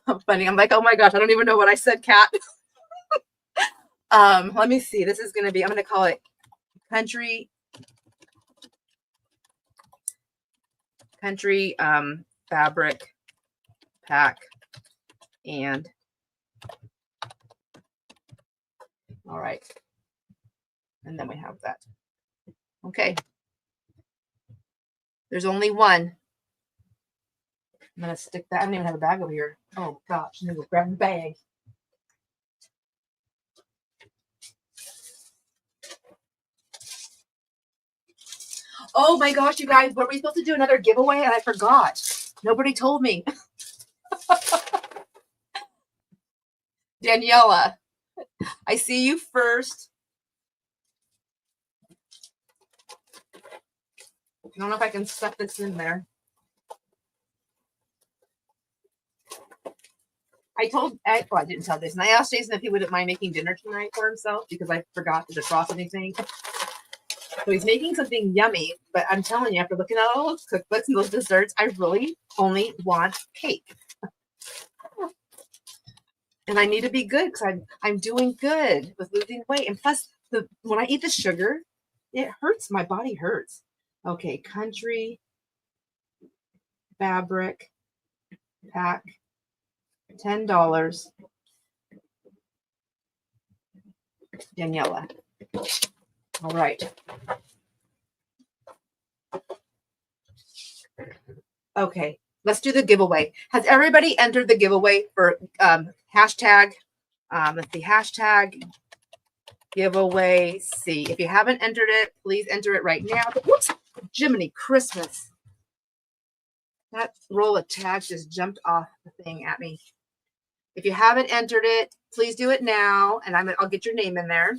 I'm funny. I'm like, oh my gosh, I don't even know what I said, Kat. Let me see. This is going to be. I'm going to call it country fabric pack and all right, and then we have that. Okay, there's only one. I'm gonna stick that. I don't even have a bag over here. Oh gosh, I'm gonna grab a bag. Oh my gosh, you guys, were we supposed to do another giveaway and I forgot? Nobody told me. Daniela, I see you first. I don't know if I can stuff this in there. I didn't tell Jason. I asked Jason if he wouldn't mind making dinner tonight for himself because I forgot to defrost anything. So he's making something yummy, but I'm telling you, after looking at all those cookbooks and those desserts, I really only want cake. And I need to be good because I'm doing good with losing weight. And plus, when I eat the sugar, it hurts. My body hurts. Okay, country fabric pack, $10. Daniela. All right. Okay, let's do the giveaway. Has everybody entered the giveaway for hashtag? Let's see, hashtag giveaway C. If you haven't entered it, please enter it right now. Whoops, Jiminy Christmas. That roll of tags just jumped off the thing at me. If you haven't entered it, please do it now, and I'll get your name in there.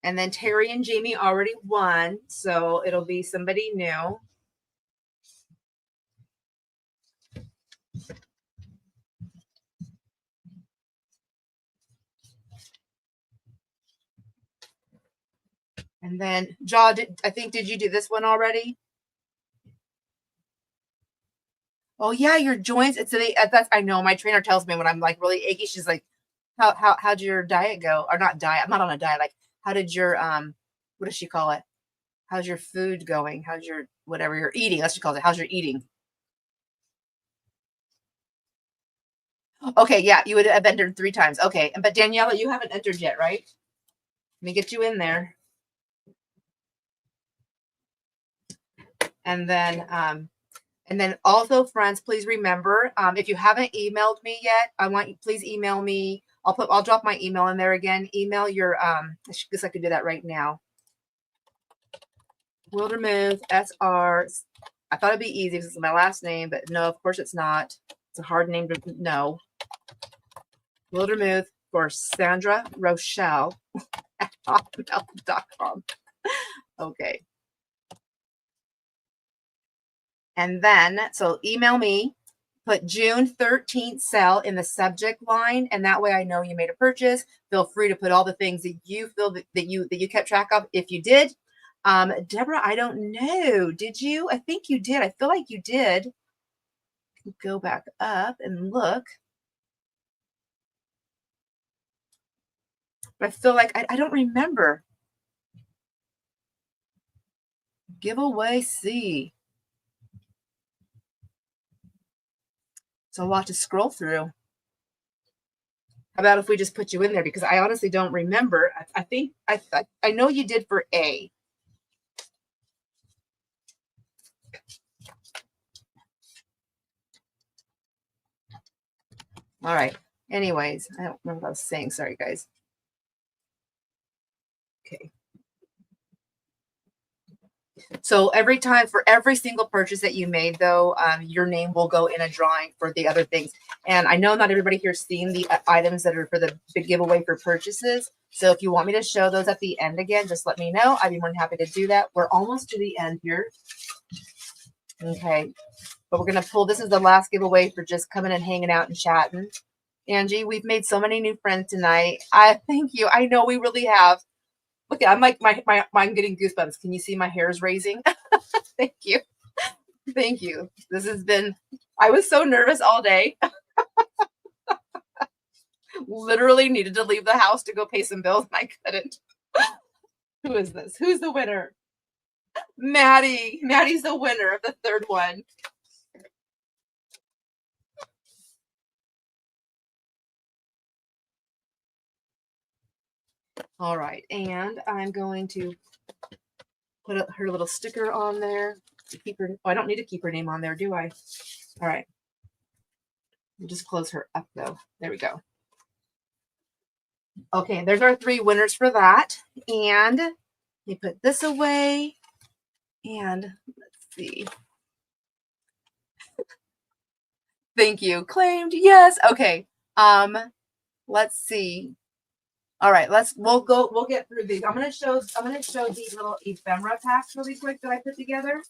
And then Terry and Jamie already won, so it'll be somebody new. And then, Jaw, did you do this one already? Oh yeah, your joints. That's I know. My trainer tells me when I'm like really achy, she's like, how'd your diet go? Or not diet. I'm not on a diet. Like, how did your what does she call it? How's your food going? How's your whatever you're eating? That's what she calls it. How's your eating? Okay, yeah, you would have entered 3 times. Okay, but Daniela, you haven't entered yet, right? Let me get you in there. And then also, friends, please remember, if you haven't emailed me yet, I want you please email me. I'll drop my email in there again. Email your I guess I could do that right now. Wildermuth SR. I thought it'd be easy because it's my last name, but no, of course it's not. It's a hard name to know. Wildermuth for Sandra Rochelle at hotmail.com. Okay. And then, so email me put June 13th sale in the subject line, and that way I know you made a purchase. Feel free to put all the things that you feel that you kept track of if you did. Deborah, I don't know. Did you? I think you did. I feel like you did. Go back up and look. But I feel like I don't remember. Giveaway C. It's a lot to scroll through. How about if we just put you in there? Because I honestly don't remember. I think I know you did for A. All right. Anyways, I don't remember what I was saying. Sorry, guys. Okay. So every time for every single purchase that you made, though, your name will go in a drawing for the other things. And I know not everybody here's seen the items that are for the big giveaway for purchases. So if you want me to show those at the end again, just let me know. I'd be more than happy to do that. We're almost to the end here. Okay. But we're going to pull, this is the last giveaway for just coming and hanging out and chatting. Angie, we've made so many new friends tonight. I thank you. I know we really have. Look, I'm like, I'm getting goosebumps. Can you see my hair is raising? Thank you. Thank you. This has been, I was so nervous all day. Literally needed to leave the house to go pay some bills, and I couldn't. Who is this? Who's the winner? Maddie. Maddie's the winner of the third one. All right, and I'm going to put her little sticker on there to keep her. Oh, I don't need to keep her name on there, do I? All right. We'll just close her up, though. There we go. Okay, there's our 3 winners for that. And we put this away. And let's see. Thank you. Claimed. Yes. Okay. Let's see. All right, we'll get through these. I'm gonna show these little ephemera packs really quick that I put together.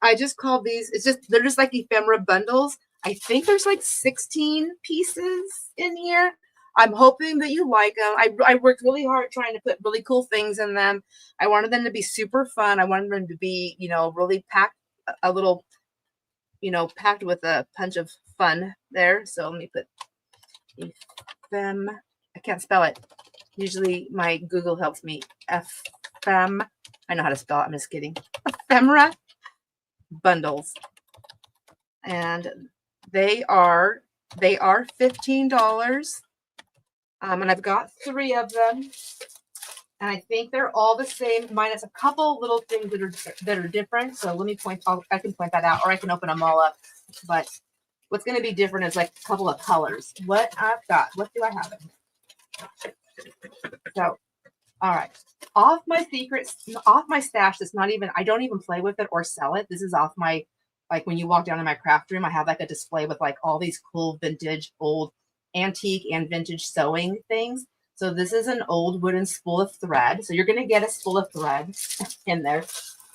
I just called these, they're just like ephemera bundles. I think there's like 16 pieces in here. I'm hoping that you like them. I worked really hard trying to put really cool things in them. I wanted them to be super fun. I wanted them to be, really packed, a little, packed with a punch of fun there. So let me put I can't spell it. Usually my Google helps me. Ephem. I know how to spell it. I'm just kidding. Ephemera bundles. And they are $15. And I've got 3 of them. And I think they're all the same, minus a couple little things that are different. So let me I can point that out, or I can open them all up. But what's going to be different is like a couple of colors. What I've got. What do I have in here? So, all right. Off my stash. That's not even, I don't even play with it or sell it. This is off my, like when you walk down in my craft room, I have like a display with like all these cool vintage, old, antique and vintage sewing things. So this is an old wooden spool of thread. So you're going to get a spool of thread in there.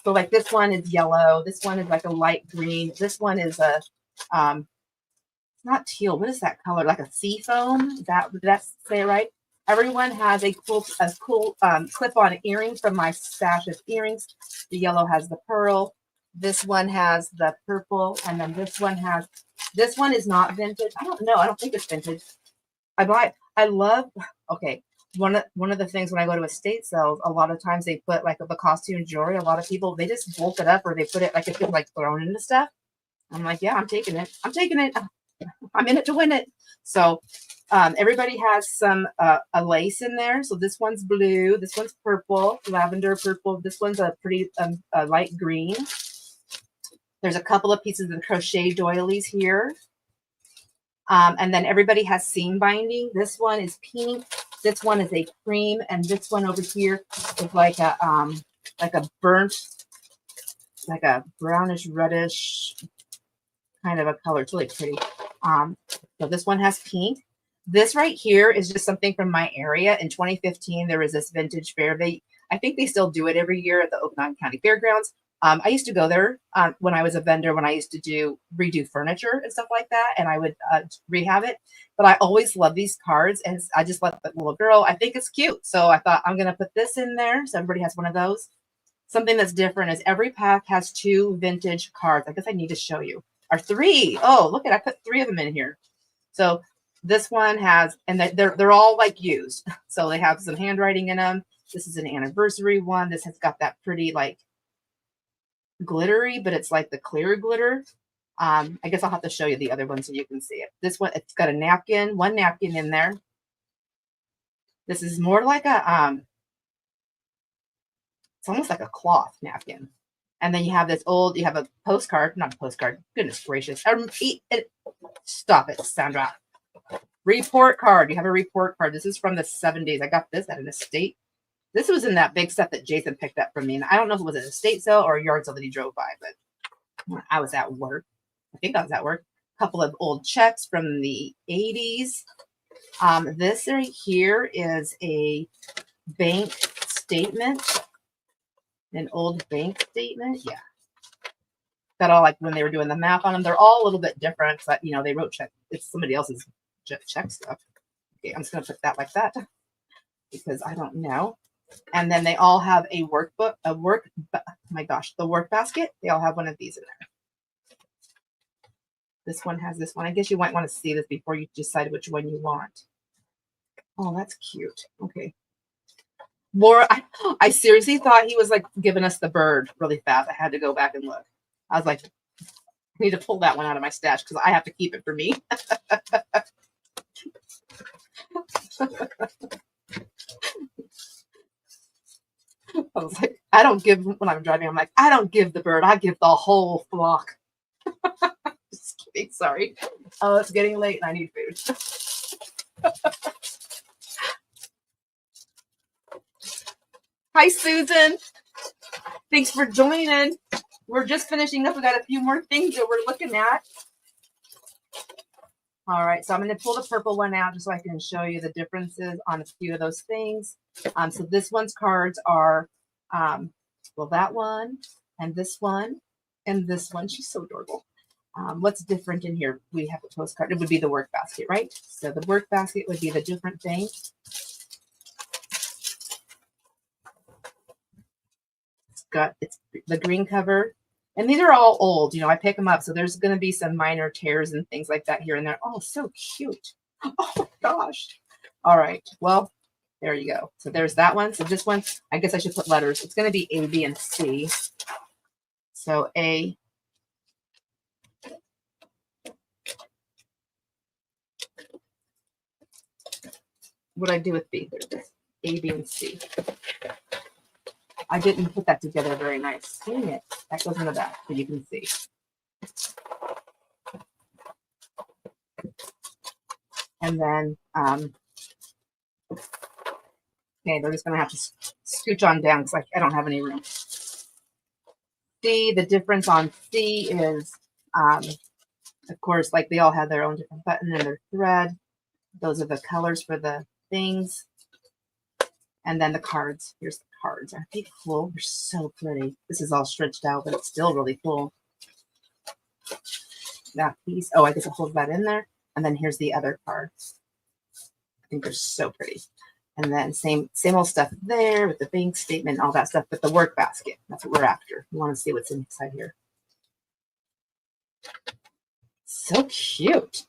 So like this one is yellow. This one is like a light green. This one is a, not teal. What is that color? Like a sea foam. Did that say it right? Everyone has a cool clip-on earring from my stash of earrings. The yellow has the pearl. This one has the purple, and then this one is not vintage. I don't know. I don't think it's vintage. Okay. One of the things when I go to estate sales, a lot of times they put like the costume jewelry. A lot of people, they just bulk it up, or they put it like it's like thrown into stuff. I'm like, yeah, I'm taking it. I'm taking it. I'm in it to win it. So everybody has some a lace in there. So this one's blue. This one's purple, lavender purple. This one's a pretty light green. There's a couple of pieces of crochet doilies here. And then everybody has seam binding. This one is pink. This one is a cream. And this one over here is like a burnt, like a brownish reddish kind of a color. It's really pretty. So this one has pink. This right here is just something from my area. In 2015, there was this vintage fair. I think they still do it every year at the Okanagan County Fairgrounds. I used to go there when I was a vendor, when I used to redo furniture and stuff like that, and I would rehab it. But I always love these cards, and I just let the little girl. I think it's cute, so I thought I'm gonna put this in there, so everybody has one of those. Something that's different is every pack has 2 vintage cards. I guess I need to show you. Or 3. Oh, look at I put 3 of them in here. So this one has, and they're all like used. So they have some handwriting in them. This is an anniversary one. This has got that pretty like glittery, but it's like the clear glitter. I guess I'll have to show you the other one so you can see it. This one, it's got a napkin, 1 napkin in there. This is more like a it's almost like a cloth napkin. And then you have this you have a postcard, not a postcard, goodness gracious. Stop it, Sandra. Report card. You have a report card. This is from the 70s. I got this at an estate. This was in that big stuff that Jason picked up from me. And I don't know if it was an estate sale or a yard sale that he drove by, but when I was at work, I think I was at work, a couple of old checks from the 80s. This right here is a bank statement. An old bank statement. Yeah. Got all like when they were doing the math on them. They're all a little bit different, but you know, they wrote check. It's somebody else's check stuff. Okay, I'm just going to put that like that because I don't know. And then they all have a workbook, oh my gosh, the work basket. They all have one of these in there. This one has this one. I guess you might want to see this before you decide which one you want. Oh, that's cute. Okay. More, I seriously thought he was like giving us the bird really fast. I had to go back and look. I was like, I need to pull that one out of my stash because I have to keep it for me. I was like, I don't give, when I'm driving, I'm like, I don't give the bird, I give the whole flock. Just kidding, sorry. Oh, it's getting late and I need food. Hi, Susan. Thanks for joining. We're just finishing up. We got a few more things that we're looking at. All right, so I'm going to pull the purple one out just so I can show you the differences on a few of those things. So this one's cards are, well, that one and this one and this one. She's so adorable. What's different in here? We have a postcard. It would be the work basket, right? So the work basket would be the different thing. It's the green cover. And these are all old, you know, I pick them up. So there's going to be some minor tears and things like that here and there. Oh, so cute. Oh, gosh. All right. Well, there you go. So there's that one. So this one, I guess I should put letters. It's going to be A, B, and C. So A. What do I do with B? There's this. A, B, and C. I didn't put that together very nice. Dang it. That goes in the back so you can see. And then, okay, they're just going to have to scooch on down because I don't have any room. C, the difference on C is, of course, like they all have their own different button and their thread. Those are the colors for the things. And then the cards. Here's the cards. Aren't they cool? They're so pretty. This is all stretched out, but it's still really cool. That piece. Oh, I guess I'll hold that in there. And then here's the other cards. I think they're so pretty. And then same old stuff there with the bank statement and all that stuff, but the work basket. That's what we're after. We want to see what's inside here. So cute.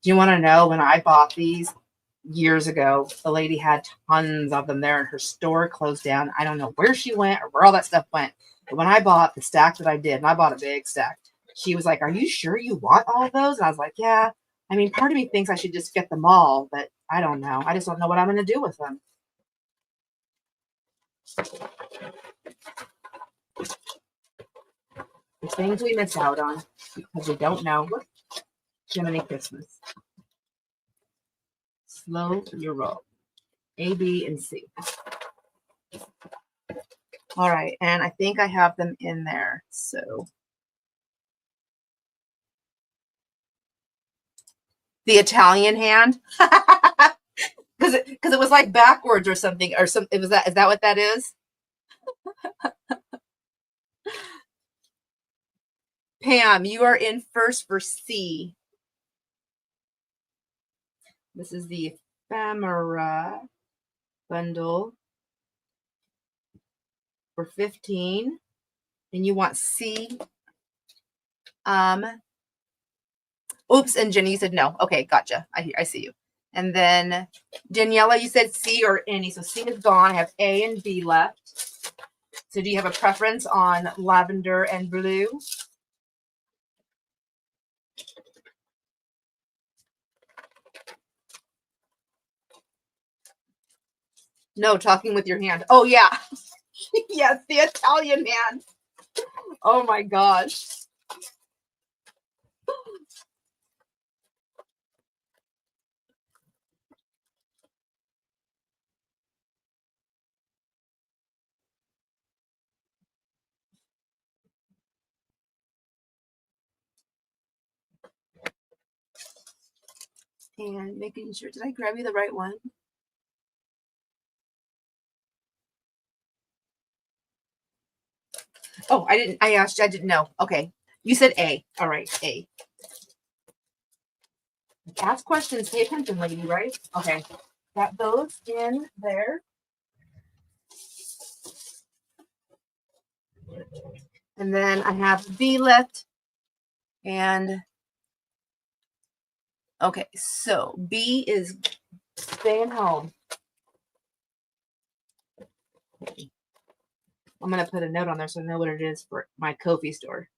Do you want to know when I bought these years ago, the lady had tons of them there and her store closed down. I don't know where she went or where all that stuff went. But when I bought the stack that I did, and I bought a big stack, she was like, "Are you sure you want all of those?" And I was like, "Yeah. I mean, part of me thinks I should just get them all, but I don't know. I just don't know what I'm going to do with them." The things we miss out on because we don't know. Jiminy Christmas. Slow your roll. A, B, and C. All right, and I think I have them in there. So the Italian hand, because it was like backwards or something, or some. Is that what that is? Pam, you are in first for C. This is the ephemera bundle for 15. And you want C. Oops, and Jenny, you said no. Okay, gotcha. I see you. And then Daniela, you said C or any. So C is gone. I have A and B left. So do you have a preference on lavender and blue? No, talking with your hand. Oh, yeah. Yes, the Italian hand. Oh, my gosh. And making sure, did I grab you the right one? Oh, I didn't. I asked you. I didn't know. Okay. You said A. All right. A. Ask questions. Pay attention, lady, right? Okay. Got those in there. And then I have B left. And okay. So B is staying home. I'm going to put a note on there so I know what it is for my Ko-fi store.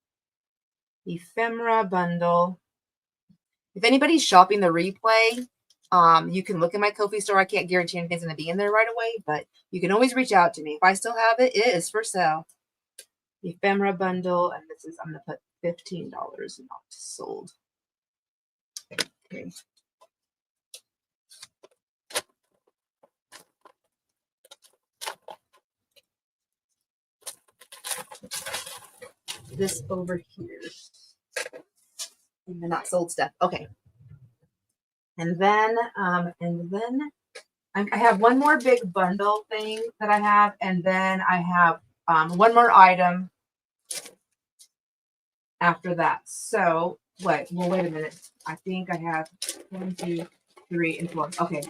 Ephemera bundle. If anybody's shopping the replay, you can look at my Ko-fi store. I can't guarantee anything's going to be in there right away, but you can always reach out to me. If I still have it, it is for sale. Ephemera bundle, and this is, I'm going to put $15 not sold. Okay. This over here. And the not sold stuff. Okay. And then I have one more big bundle thing that I have, and then I have one more item after that. So wait a minute. I think I have 1, 2, 3, and 4. Okay.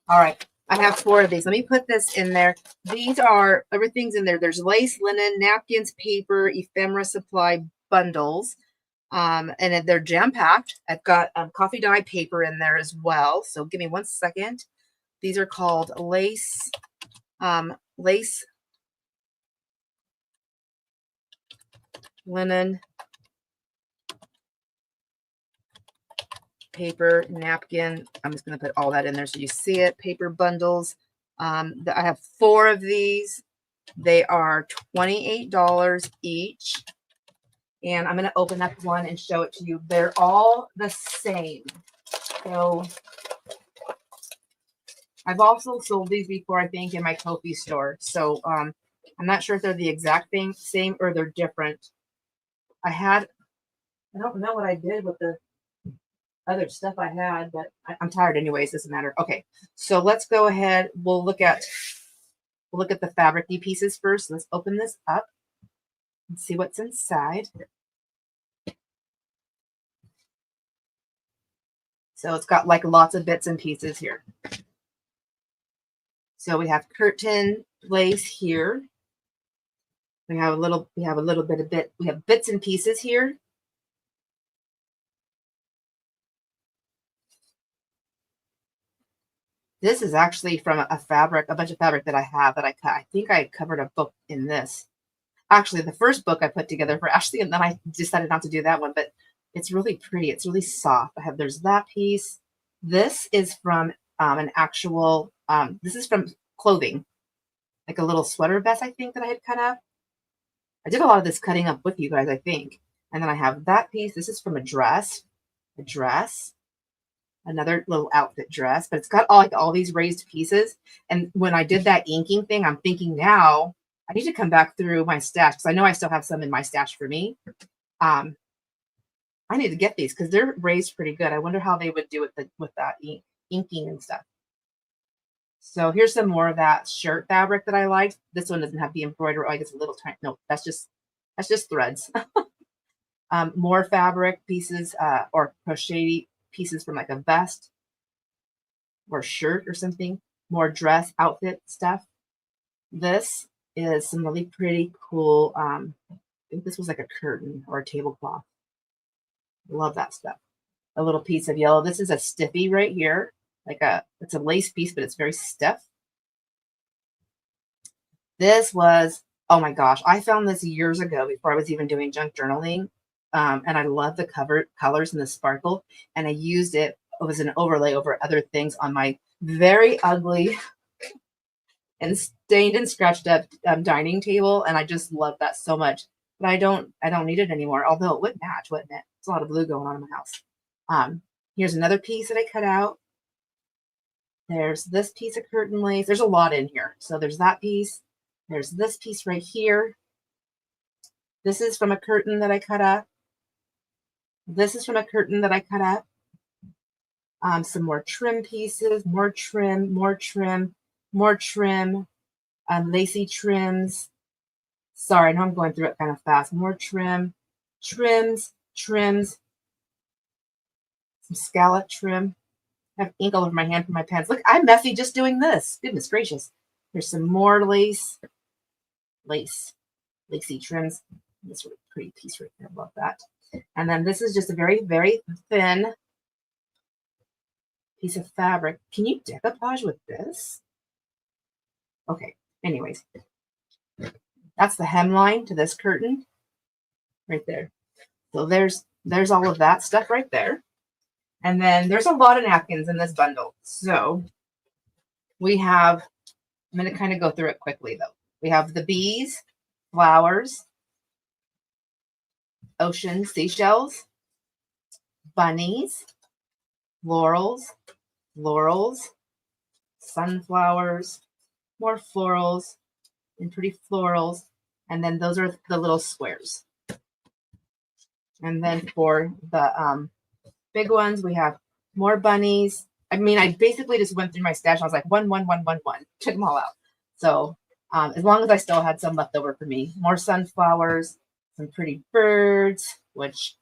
All right. I have 4 of these. Let me put this in there. These are, everything's in there. There's lace, linen, napkins, paper, ephemera supply bundles. And they're jam-packed. I've got coffee dye paper in there as well. So give me 1 second. These are called lace, linen, paper, napkin. I'm just going to put all that in there so you see it. Paper bundles. I have 4 of these. They are $28 each. And I'm going to open up one and show it to you. They're all the same. So I've also sold these before, I think, in my Ko-fi store. So I'm not sure if they're the exact same or they're different. I don't know what I did with the other stuff I had, but I'm tired anyways. Doesn't matter. Okay, so let's go ahead. We'll look at the fabric-y pieces first. Let's open this up and see what's inside. So it's got like lots of bits and pieces here. So we have curtain lace here. We have a little bit of we have bits and pieces here. This is actually from a bunch of fabric that I have that I cut. I think I covered a book in this. Actually, the first book I put together for Ashley, and then I decided not to do that one, but it's really pretty. It's really soft. There's that piece. This is from an actual, this is from clothing, like a little sweater vest, I think, that I had cut up. I did a lot of this cutting up with you guys, I think. And then I have that piece. This is from a dress, another little outfit dress, but it's got all these raised pieces. And when I did that inking thing, I'm thinking now I need to come back through my stash because I know I still have some in my stash for me. I need to get these because they're raised pretty good. I wonder how they would do with that inking and stuff. So here's some more of that shirt fabric that I liked. This one doesn't have the embroidery. Oh, I guess a little tiny. No, that's just threads. More fabric pieces or crochet pieces from like a vest or shirt or something. More dress outfit stuff. This is some really pretty cool. I think this was like a curtain or a tablecloth. Love that stuff. A little piece of yellow. This is a stiffy right here. It's a lace piece, but it's very stiff. This was, oh my gosh, I found this years ago before I was even doing junk journaling. And I love the colors and the sparkle. And I used it as an overlay over other things on my very ugly and stained and scratched up dining table. And I just love that so much. But I don't need it anymore. Although it would match, wouldn't it? It's a lot of blue going on in my house. Here's another piece that I cut out. There's this piece of curtain lace. There's a lot in here. So there's that piece. There's this piece right here. This is from a curtain that I cut up. This is from a curtain that I cut up. Some more trim pieces, more trim, more trim, more trim, lacy trims. Sorry, I know I'm going through it kind of fast. More trim, trims, trims, some scallop trim. I have ink all over my hand from my pens. Look, I'm messy just doing this. Goodness gracious. There's some more lacy trims. This really pretty piece right there. Love that. And then this is just a very, very thin piece of fabric. Can you decoupage with this? Okay, anyways. That's the hemline to this curtain right there. So there's all of that stuff right there. And then there's a lot of napkins in this bundle. So we have, I'm going to kind of go through it quickly though. We have the bees, flowers, ocean, seashells, bunnies, florals, sunflowers, more florals, and pretty florals. And then those are the little squares. And then for the big ones, we have more bunnies. I mean, I basically just went through my stash. And I was like, one, took them all out. So as long as I still had some left over for me, more sunflowers, some pretty birds, which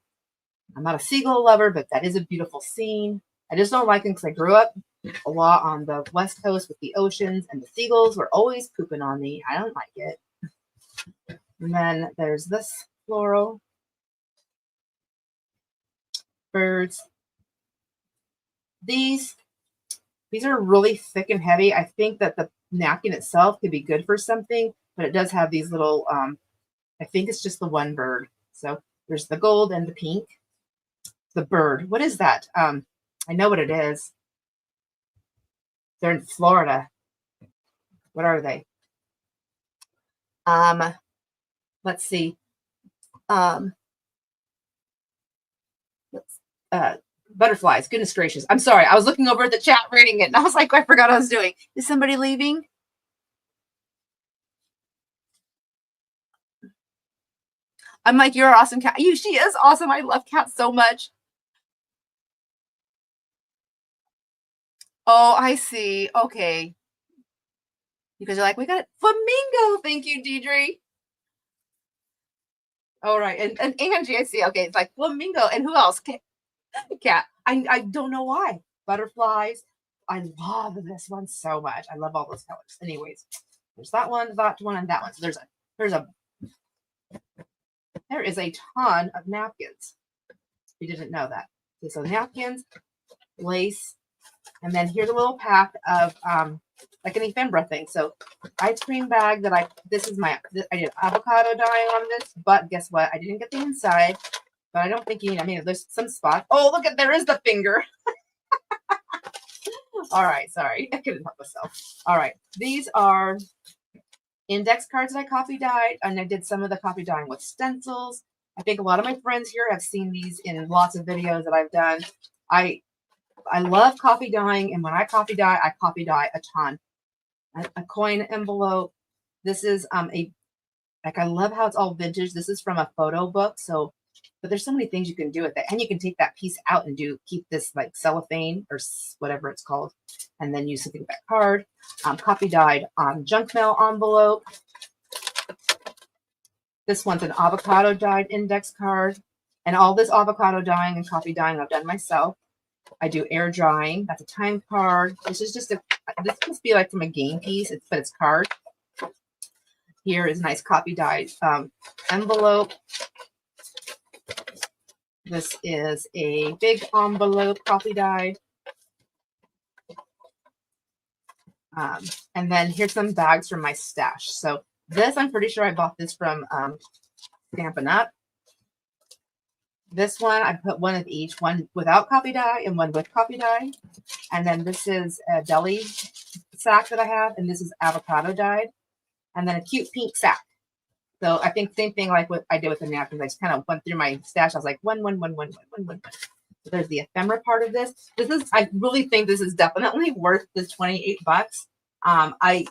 I'm not a seagull lover, but that is a beautiful scene. I just don't like them because I grew up a lot on the West Coast with the oceans, and the seagulls were always pooping on me. I don't like it. And then there's this floral, birds. These are really thick and heavy. I think that the napkin itself could be good for something, but it does have these little, I think it's just the one bird. So there's the gold and the pink. The bird. What is that? I know what it is. They're in Florida. What are they? Let's see. Butterflies. Goodness gracious. I'm sorry. I was looking over at the chat reading it, and I was like, I forgot what I was doing. Is somebody leaving? I'm like, you're an awesome cat. She is awesome. I love cats so much. Oh, I see. Okay. Because you're like, we got it. Flamingo. Thank you, Deidre. All right. And Angie, I see. Okay. It's like flamingo. And who else? Cat. I don't know why. Butterflies. I love this one so much. I love all those colors. Anyways, there's that one, and that one. So there is a ton of napkins. You didn't know that. Okay, so napkins, lace, and then here's a little pack of like an ephemera thing. So ice cream bag that I did avocado dyeing on this, but guess what? I didn't get the inside, but I don't think you need, I mean, there's some spots. Oh, look there is the finger. All right, sorry. I couldn't help myself. All right. These are index cards that I copy dyed, and I did some of the copy dyeing with stencils. I think a lot of my friends here have seen these in lots of videos that I've done. I love copy dyeing, and when I copy dye a ton. A coin envelope. This is I love how it's all vintage. This is from a photo book, so but there's so many things you can do with it, and you can take that piece out and keep this like cellophane or whatever it's called, and then use something with that card. Copy dyed junk mail envelope. This one's an avocado dyed index card, And all this avocado dyeing and coffee dyeing I've done myself. I do air drying. That's a time card. This is just this must be like from a game piece, but it's card. Here is a nice coffee dyed envelope. This is a big envelope, coffee dyed. And then here's some bags from my stash. So this, I'm pretty sure I bought this from Stampin' Up. This one, I put one of each, one without coffee dye and one with coffee dye. And then this is a deli sack that I have, and this is avocado dyed. And then a cute pink sack. So I think same thing like what I did with the napkins. I just kind of went through my stash. I was like, one. So there's the ephemera part of this. I really think this is definitely worth this $28. I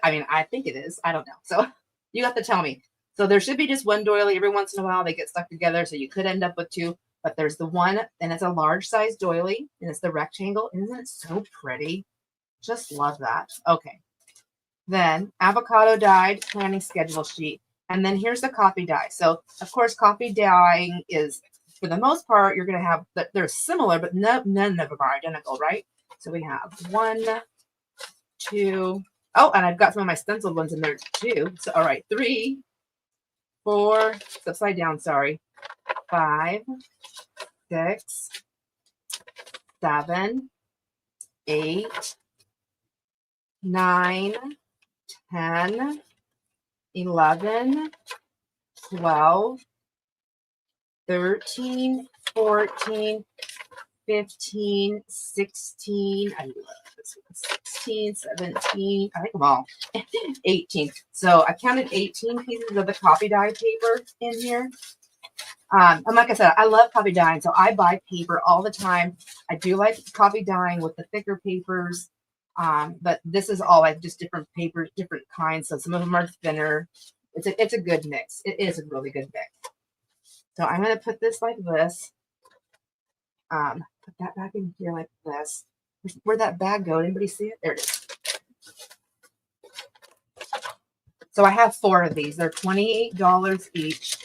mean, I think it is. I don't know. So you have to tell me. So there should be just one doily. Every once in a while, they get stuck together. So you could end up with two. But there's the one, and it's a large size doily, and it's the rectangle. Isn't it so pretty? Just love that. Okay. Then avocado dyed planning schedule sheet. And then here's the coffee dye. So, of course, coffee dyeing is, for the most part, you're going to have, they're similar, but none of them are identical, right? So we have 1, 2. Oh, and I've got some of my stenciled ones in there too. So, all right, 3, 4, it's upside down, sorry. 5, 6, 7, 8, 9, 10, 11, 12, 13, 14, 15, 16, I love this one, 16, 17, I think I'm all 18. So I counted 18 pieces of the coffee dye paper in here. And like I said, I love coffee dyeing, so I buy paper all the time. I do like coffee dyeing with the thicker papers. But this is all like just different papers, different kinds. So some of them are thinner. It's a good mix. It is a really good mix. So I'm going to put this like this. Put that back in here like this. Where'd that bag go? Anybody see it? There it is. So I have 4 of these. They're $28 each.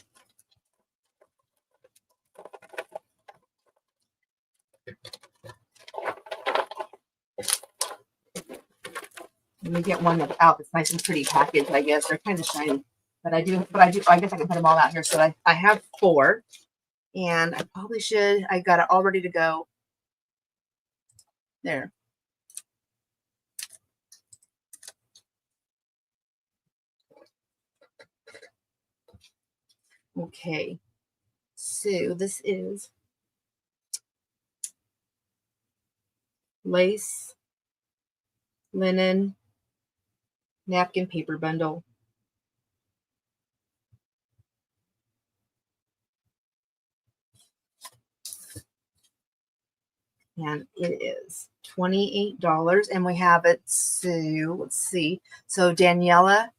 Let me get one that's out that's nice and pretty packaged, I guess. They're kind of shiny. But I guess I can put them all out here. So I have 4. And I probably should. I got it all ready to go. There. Okay. So this is lace, linen, napkin paper bundle. And it is $28. And we have it to, let's see. So Daniela.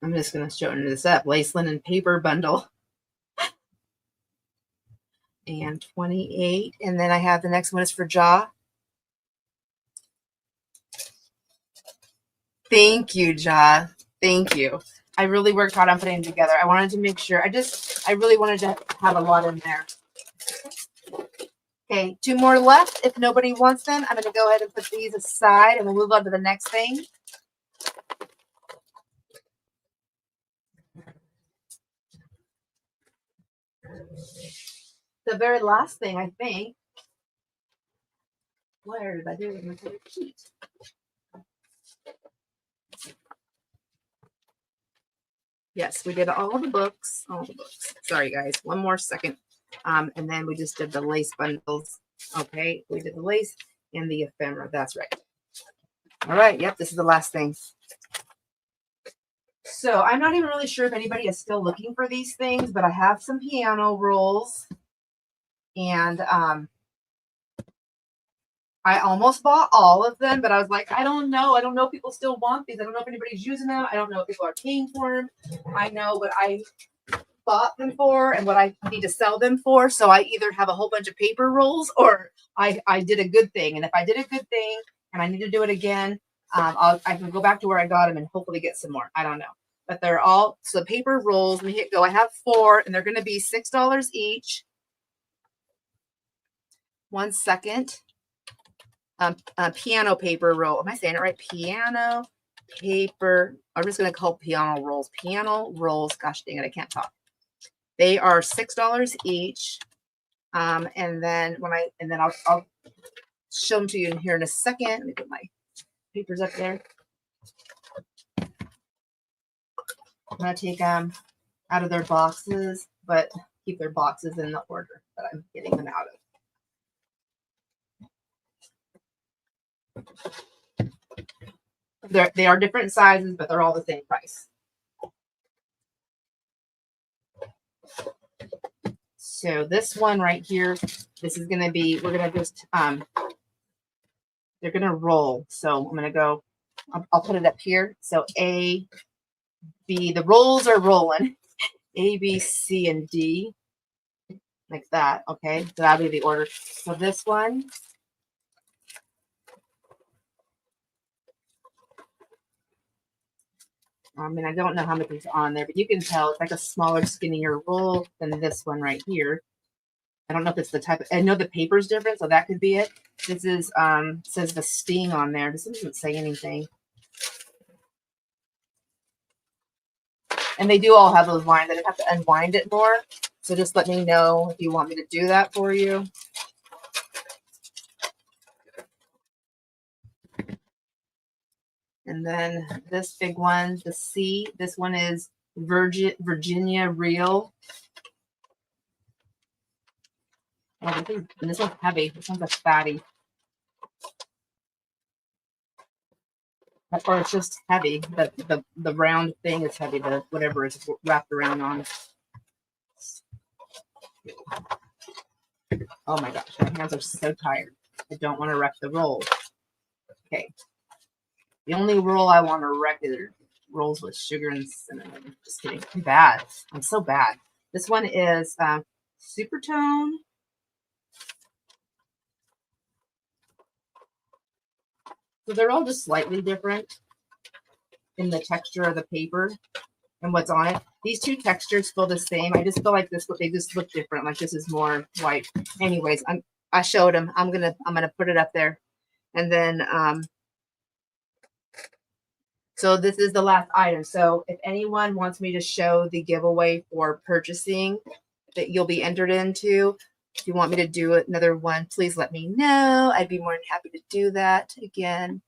I'm just going to show this up. Lace linen paper bundle. And 28. And then I have the next one is for Ja. Thank you, Ja. Thank you. I really worked hard on putting them together. I wanted to make sure. I really wanted to have a lot in there. Okay, 2 more left. If nobody wants them, I'm going to go ahead and put these aside, and we'll move on to the next thing. The very last thing, I think. Where did I do it with my sheet? Yes, we did all the books. Sorry, guys. One more second. And then we just did the lace bundles. Okay, we did the lace and the ephemera. That's right. All right. Yep, this is the last thing. So I'm not even really sure if anybody is still looking for these things, but I have some piano rolls. And I almost bought all of them, but I was like, I don't know. I don't know if people still want these. I don't know if anybody's using them. I don't know if people are paying for them. I know, but bought them for and what I need to sell them for. So I either have a whole bunch of paper rolls or I did a good thing. And if I did a good thing and I need to do it again, I can go back to where I got them and hopefully get some more. I don't know. But they're all, so paper rolls, let me hit go. I have 4 and they're going to be $6 each. 1 second. Piano paper roll. Am I saying it right? Piano paper. I'm just going to call piano rolls. Piano rolls. Gosh dang it, I can't talk. They are $6 each. And then I'll show them to you in here in a second. Let me put my papers up there. I'm going to take them out of their boxes, but keep their boxes in the order that I'm getting them out of. They are different sizes, but they're all the same price. So this one right here, this is going to be, we're going to just, they're going to roll. So I'm going to go, I'll put it up here. So A, B, the rolls are rolling. A, B, C, and D. Like that. Okay. So that'll be the order. So this one. I mean, I don't know how much is on there, but you can tell it's like a smaller, skinnier roll than this one right here. I don't know if it's the type of, I know the paper's different, so that could be it. This is, says the Sting on there. This doesn't say anything. And they do all have those lines. I just have to unwind it more. So just let me know if you want me to do that for you. And then this big one, the C, this one is Virginia Real. Oh, and this one's heavy. This one's a fatty. Or it's just heavy. The round thing is heavy. The whatever is wrapped around on. Oh my gosh, my hands are so tired. I don't want to wreck the roll. Okay. The only roll I want to wreck is rolls with sugar and cinnamon. Just kidding. I'm bad. I'm so bad. This one is Supertone. So they're all just slightly different in the texture of the paper and what's on it. These two textures feel the same. I just feel like they just look different. Like this is more white. Anyways, I showed them. I'm gonna put it up there, and then so this is the last item. So if anyone wants me to show the giveaway for purchasing that you'll be entered into, if you want me to do another one, please let me know. I'd be more than happy to do that again.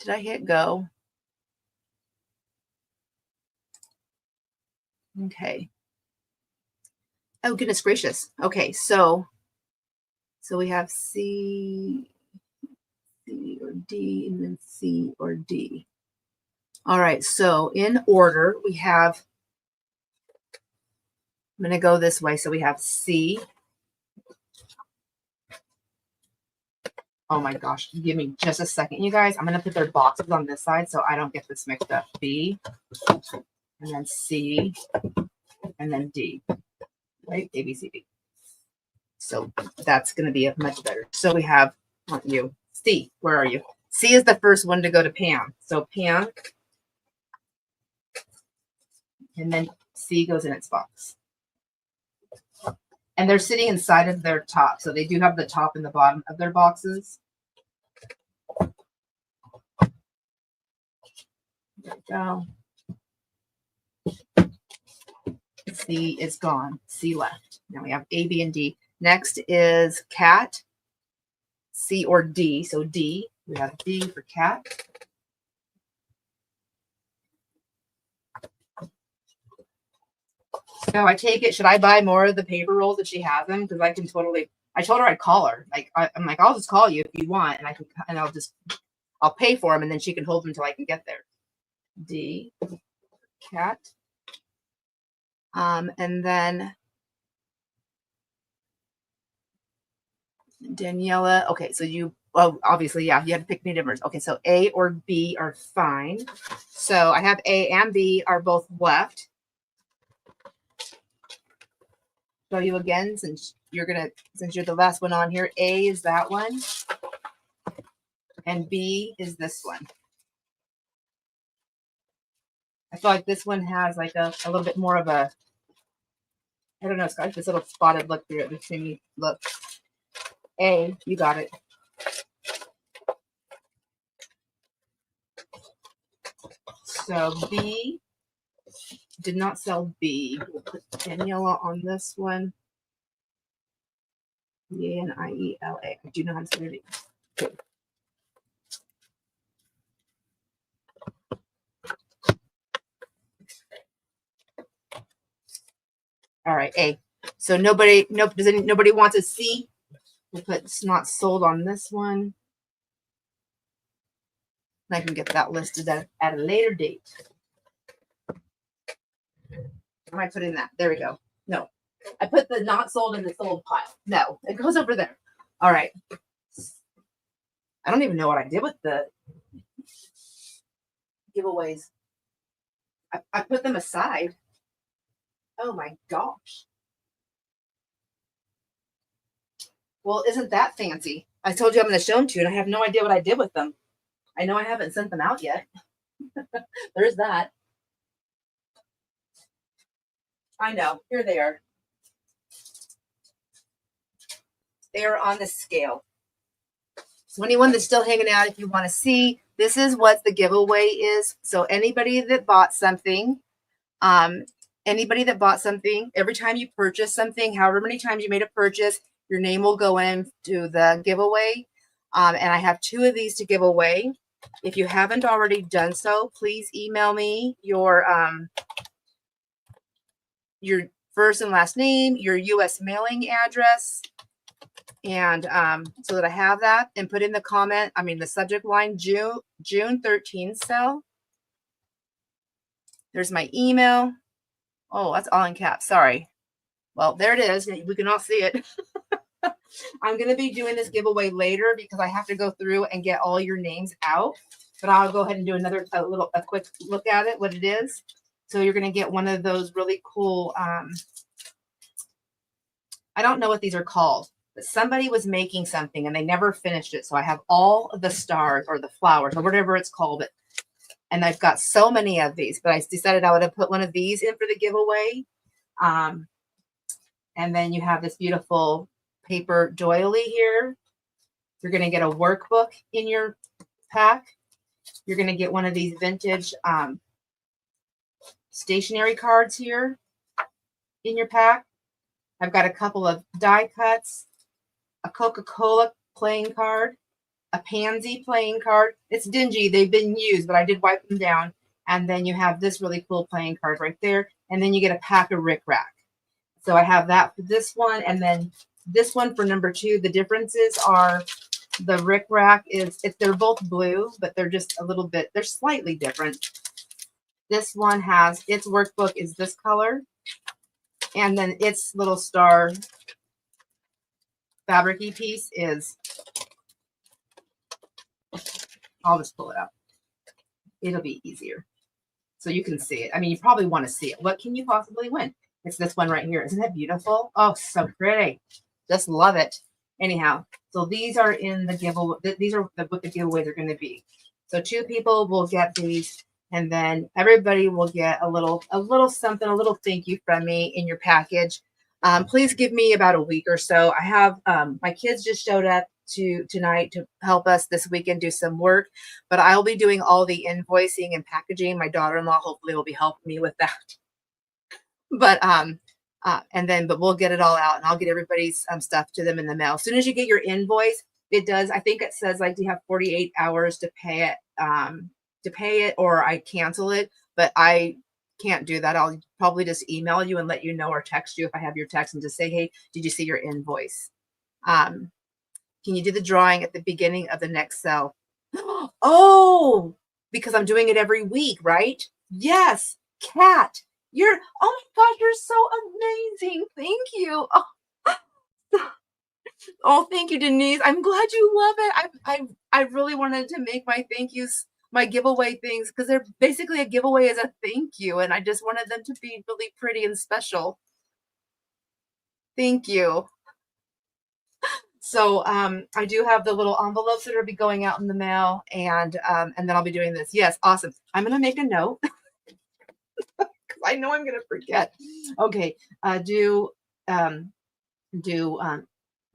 Did I hit go? Okay. Oh, goodness gracious. Okay, so we have C or D, and then C or D. All right, so in order, we have, I'm going to go this way. So we have C. Oh my gosh, give me just a second, you guys. I'm going to put their boxes on this side so I don't get this mixed up. B, and then C, and then D, right? A, B, C, D. So that's going to be much better. So we have, not you, C. Where are you? C is the first one to go to Pam. So Pam, and then C goes in its box. And they're sitting inside of their top. So they do have the top and the bottom of their boxes. There we go. C is gone. C left. Now we have A, B, and D. Next is cat. C or D. So D. We have D for cat. So I take it, should I buy more of the paper rolls if she has them? Because I can totally, I told her I'd call her. Like, I'm like, I'll just call you if you want. And I'll pay for them and then she can hold them until I can get there. D, cat. And then Daniela. Okay, so obviously, yeah, you had to pick me different. Okay, so A or B are fine. So I have A and B are both left. show you again since you're the last one on here. A is that one, and B is this one. I feel like this one has like a little bit more of a, I don't know, it's got this little spotted look through it. Let's see me look. A, you got it. So B, did not sell B. We'll put Daniela on this one. Daniela. I do know how to say it. Okay. All right, A. So nobody wants a C? We'll put it's not sold on this one. I can get that listed at a later date. Am I putting that? There we go. No, I put the not sold in the sold pile. No, it goes over there. All right. I don't even know what I did with the giveaways. I put them aside. Oh my gosh. Well, isn't that fancy? I told you I'm going to show them to you, and I have no idea what I did with them. I know I haven't sent them out yet. There's that. I know. Here they are. They are on the scale. So anyone that's still hanging out, if you want to see, this is what the giveaway is. So anybody that bought something, every time you purchase something, however many times you made a purchase, your name will go into the giveaway. And I have 2 of these to give away. If you haven't already done so, please email me your first and last name, your U.S. mailing address, and so that I have that, and put in the subject line, June 13 sale. There's my email. Oh, that's all in caps. Sorry. Well, there it is. We can all see it. I'm going to be doing this giveaway later because I have to go through and get all your names out. But I'll go ahead and do a quick look at it, what it is. So you're going to get one of those really cool, I don't know what these are called, but somebody was making something and they never finished it. So I have all of the stars or the flowers or whatever it's called. And I've got so many of these, but I decided I would put one of these in for the giveaway. And then you have this beautiful paper doily here. You're going to get a workbook in your pack. You're going to get one of these vintage stationery cards here in your pack. I've got a couple of die cuts, a Coca-Cola playing card, a pansy playing card. It's dingy. They've been used, but I did wipe them down. And then you have this really cool playing card right there. And then you get a pack of Rick Rack. So I have that for this one. And then this one for number 2. The differences are the Rick Rack they're both blue, but they're just they're slightly different. This one has, its workbook is this color. And then its little star fabric-y piece is, I'll just pull it up. It'll be easier. So you can see it. I mean, you probably want to see it. What can you possibly win? It's this one right here. Isn't that beautiful? Oh, so pretty. Just love it. Anyhow, so these are in the giveaway. These are what the giveaways are going to be. So 2 people will get these, and then everybody will get a little something, a little thank you from me in your package. Please give me about a week or so. I have my kids just showed up tonight to help us this weekend do some work, but I'll be doing all the invoicing and packaging. My daughter-in-law hopefully will be helping me with that. But but we'll get it all out, and I'll get everybody's stuff to them in the mail. As soon as you get your invoice, I think it says like you have 48 hours to pay it, or I cancel it, but I can't do that. I'll probably just email you and let you know, or text you if I have your text, and just say, hey, did you see your invoice? Can you do the drawing at the beginning of the next cell? Oh, because I'm doing it every week, right? Yes, Kat. Oh my gosh, you're so amazing. Thank you. Oh, thank you, Denise. I'm glad you love it. I really wanted to make my thank yous, my giveaway things, because they're basically a giveaway as a thank you, and I just wanted them to be really pretty and special. Thank you. So I do have the little envelopes that will be going out in the mail, and then I'll be doing this. Yes, awesome. I'm gonna make a note because I know I'm gonna forget. Okay, do um, do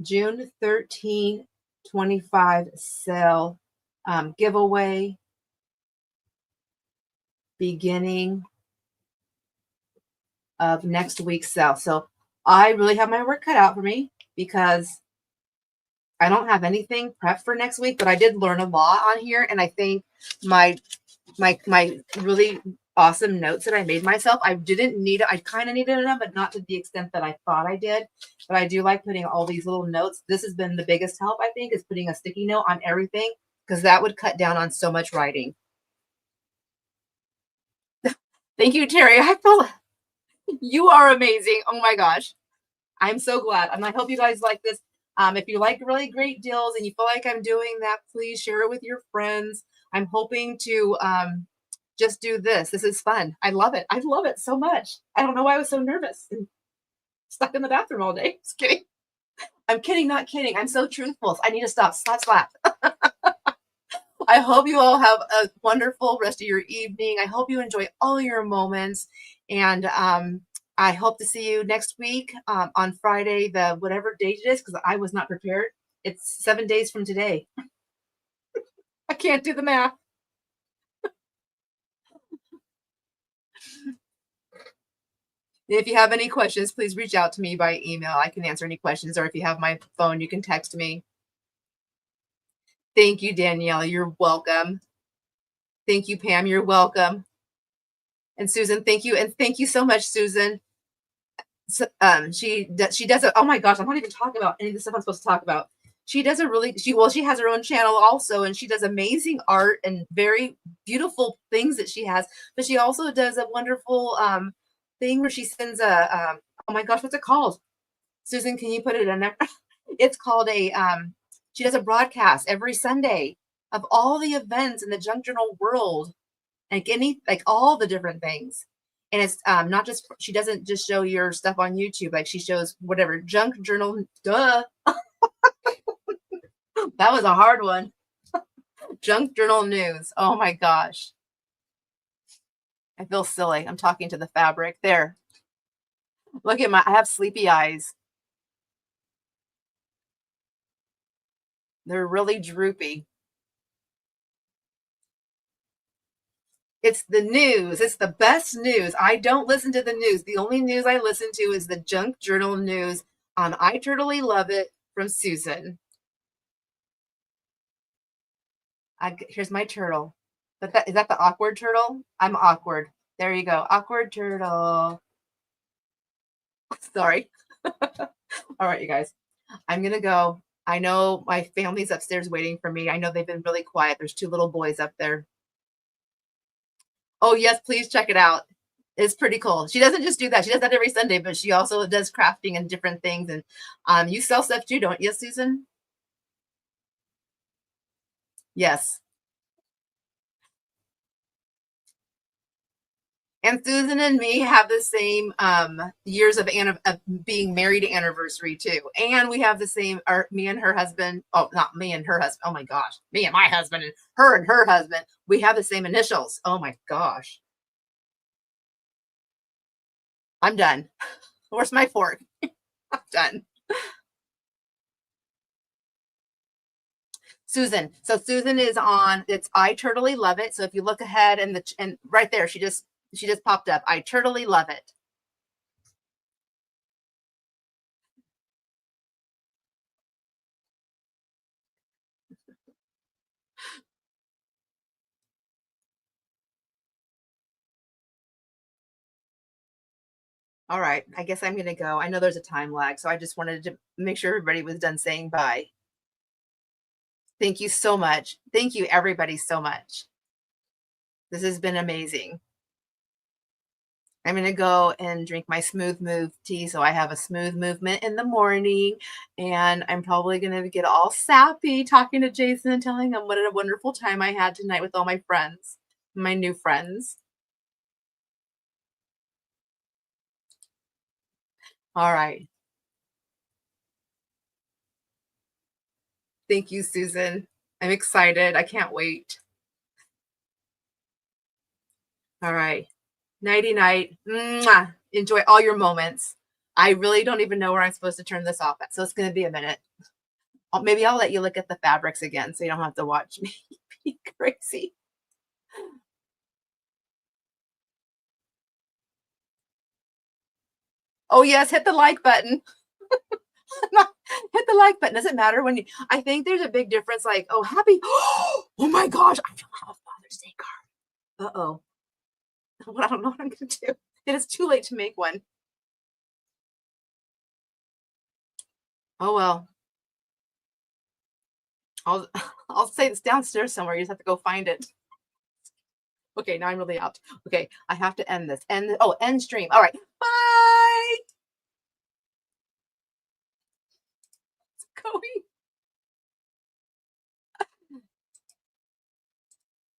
June 13, 25 sale giveaway beginning of next week's sale. So I really have my work cut out for me because I don't have anything prepped for next week, but I did learn a lot on here, and I think my my really awesome notes that I made myself, I didn't need it. I kind of needed them, but not to the extent that I thought I did. But I do like putting all these little notes. This has been the biggest help, I think, is putting a sticky note on everything because that would cut down on so much writing. Thank you, Terry. I feel you are amazing. Oh my gosh. I'm so glad. And I hope you guys like this. If you like really great deals and you feel like I'm doing that, please share it with your friends. I'm hoping to just do this. This is fun. I love it. I love it so much. I don't know why I was so nervous and stuck in the bathroom all day. Just kidding. I'm kidding, not kidding. I'm so truthful. I need to stop. Slap, slap. I hope you all have a wonderful rest of your evening. I hope you enjoy all your moments. And I hope to see you next week on Friday, the whatever date it is, because I was not prepared. It's 7 days from today. I can't do the math. If you have any questions, please reach out to me by email. I can answer any questions, or if you have my phone, you can text me. Thank you, Danielle. You're welcome. Thank you, Pam. You're welcome. And Susan, thank you. And thank you so much, Susan. So, she does it. Oh my gosh, I'm not even talking about any of the stuff I'm supposed to talk about. She does a really she has her own channel also, and she does amazing art and very beautiful things that she has. But she also does a wonderful thing where she sends a oh my gosh, what's it called? Susan, can you put it in there? It's called a she does a broadcast every Sunday of all the events in the junk journal world, like all the different things. And it's not just she doesn't just show your stuff on YouTube, like she shows whatever junk journal. Duh, that was a hard one. Junk journal news. Oh my gosh, I feel silly. I'm talking to the fabric. There, look at I have sleepy eyes. They're really droopy. It's the news. It's the best news. I don't listen to the news. The only news I listen to is the junk journal news on I Totally Love It from Susan. Here's my turtle. But is that the awkward turtle? I'm awkward. There you go. Awkward turtle. Sorry. All right, you guys. I'm going to go. I know my family's upstairs waiting for me. I know they've been really quiet. There's two little boys up there. Oh, yes, please check it out. It's pretty cool. She doesn't just do that. She does that every Sunday, but she also does crafting and different things. And you sell stuff too, don't you, Susan? Yes. And Susan and me have the same years of being married anniversary too. And we have the same, me and her husband, oh, not me and her husband. Oh my gosh. Me and my husband and her husband. We have the same initials. Oh my gosh. I'm done. Where's my fork? I'm done. Susan. So Susan is on, it's I Totally Love It. So if you look ahead and right there, she just popped up. I Totally Love It. All right. I guess I'm going to go. I know there's a time lag, so I just wanted to make sure everybody was done saying bye. Thank you so much. Thank you, everybody, so much. This has been amazing. I'm going to go and drink my smooth move tea so I have a smooth movement in the morning. And I'm probably going to get all sappy talking to Jason and telling him what a wonderful time I had tonight with all my friends, my new friends. All right. Thank you, Susan. I'm excited. I can't wait. All right. Nighty night. Mwah. Enjoy all your moments. I really don't even know where I'm supposed to turn this off at, so it's going to be a minute. Maybe I'll let you look at the fabrics again so you don't have to watch me be crazy. Oh, yes, hit the like button. Hit the like button. Does it matter when you? I think there's a big difference. Like, oh, happy. Oh my gosh, I don't have a Father's Day card. Uh-oh. Well, I don't know what I'm going to do. It is too late to make one. Oh, well. I'll I'll say it's downstairs somewhere. You just have to go find it. Okay, now I'm really out. Okay, I have to end this. End stream. All right. Bye. It's going.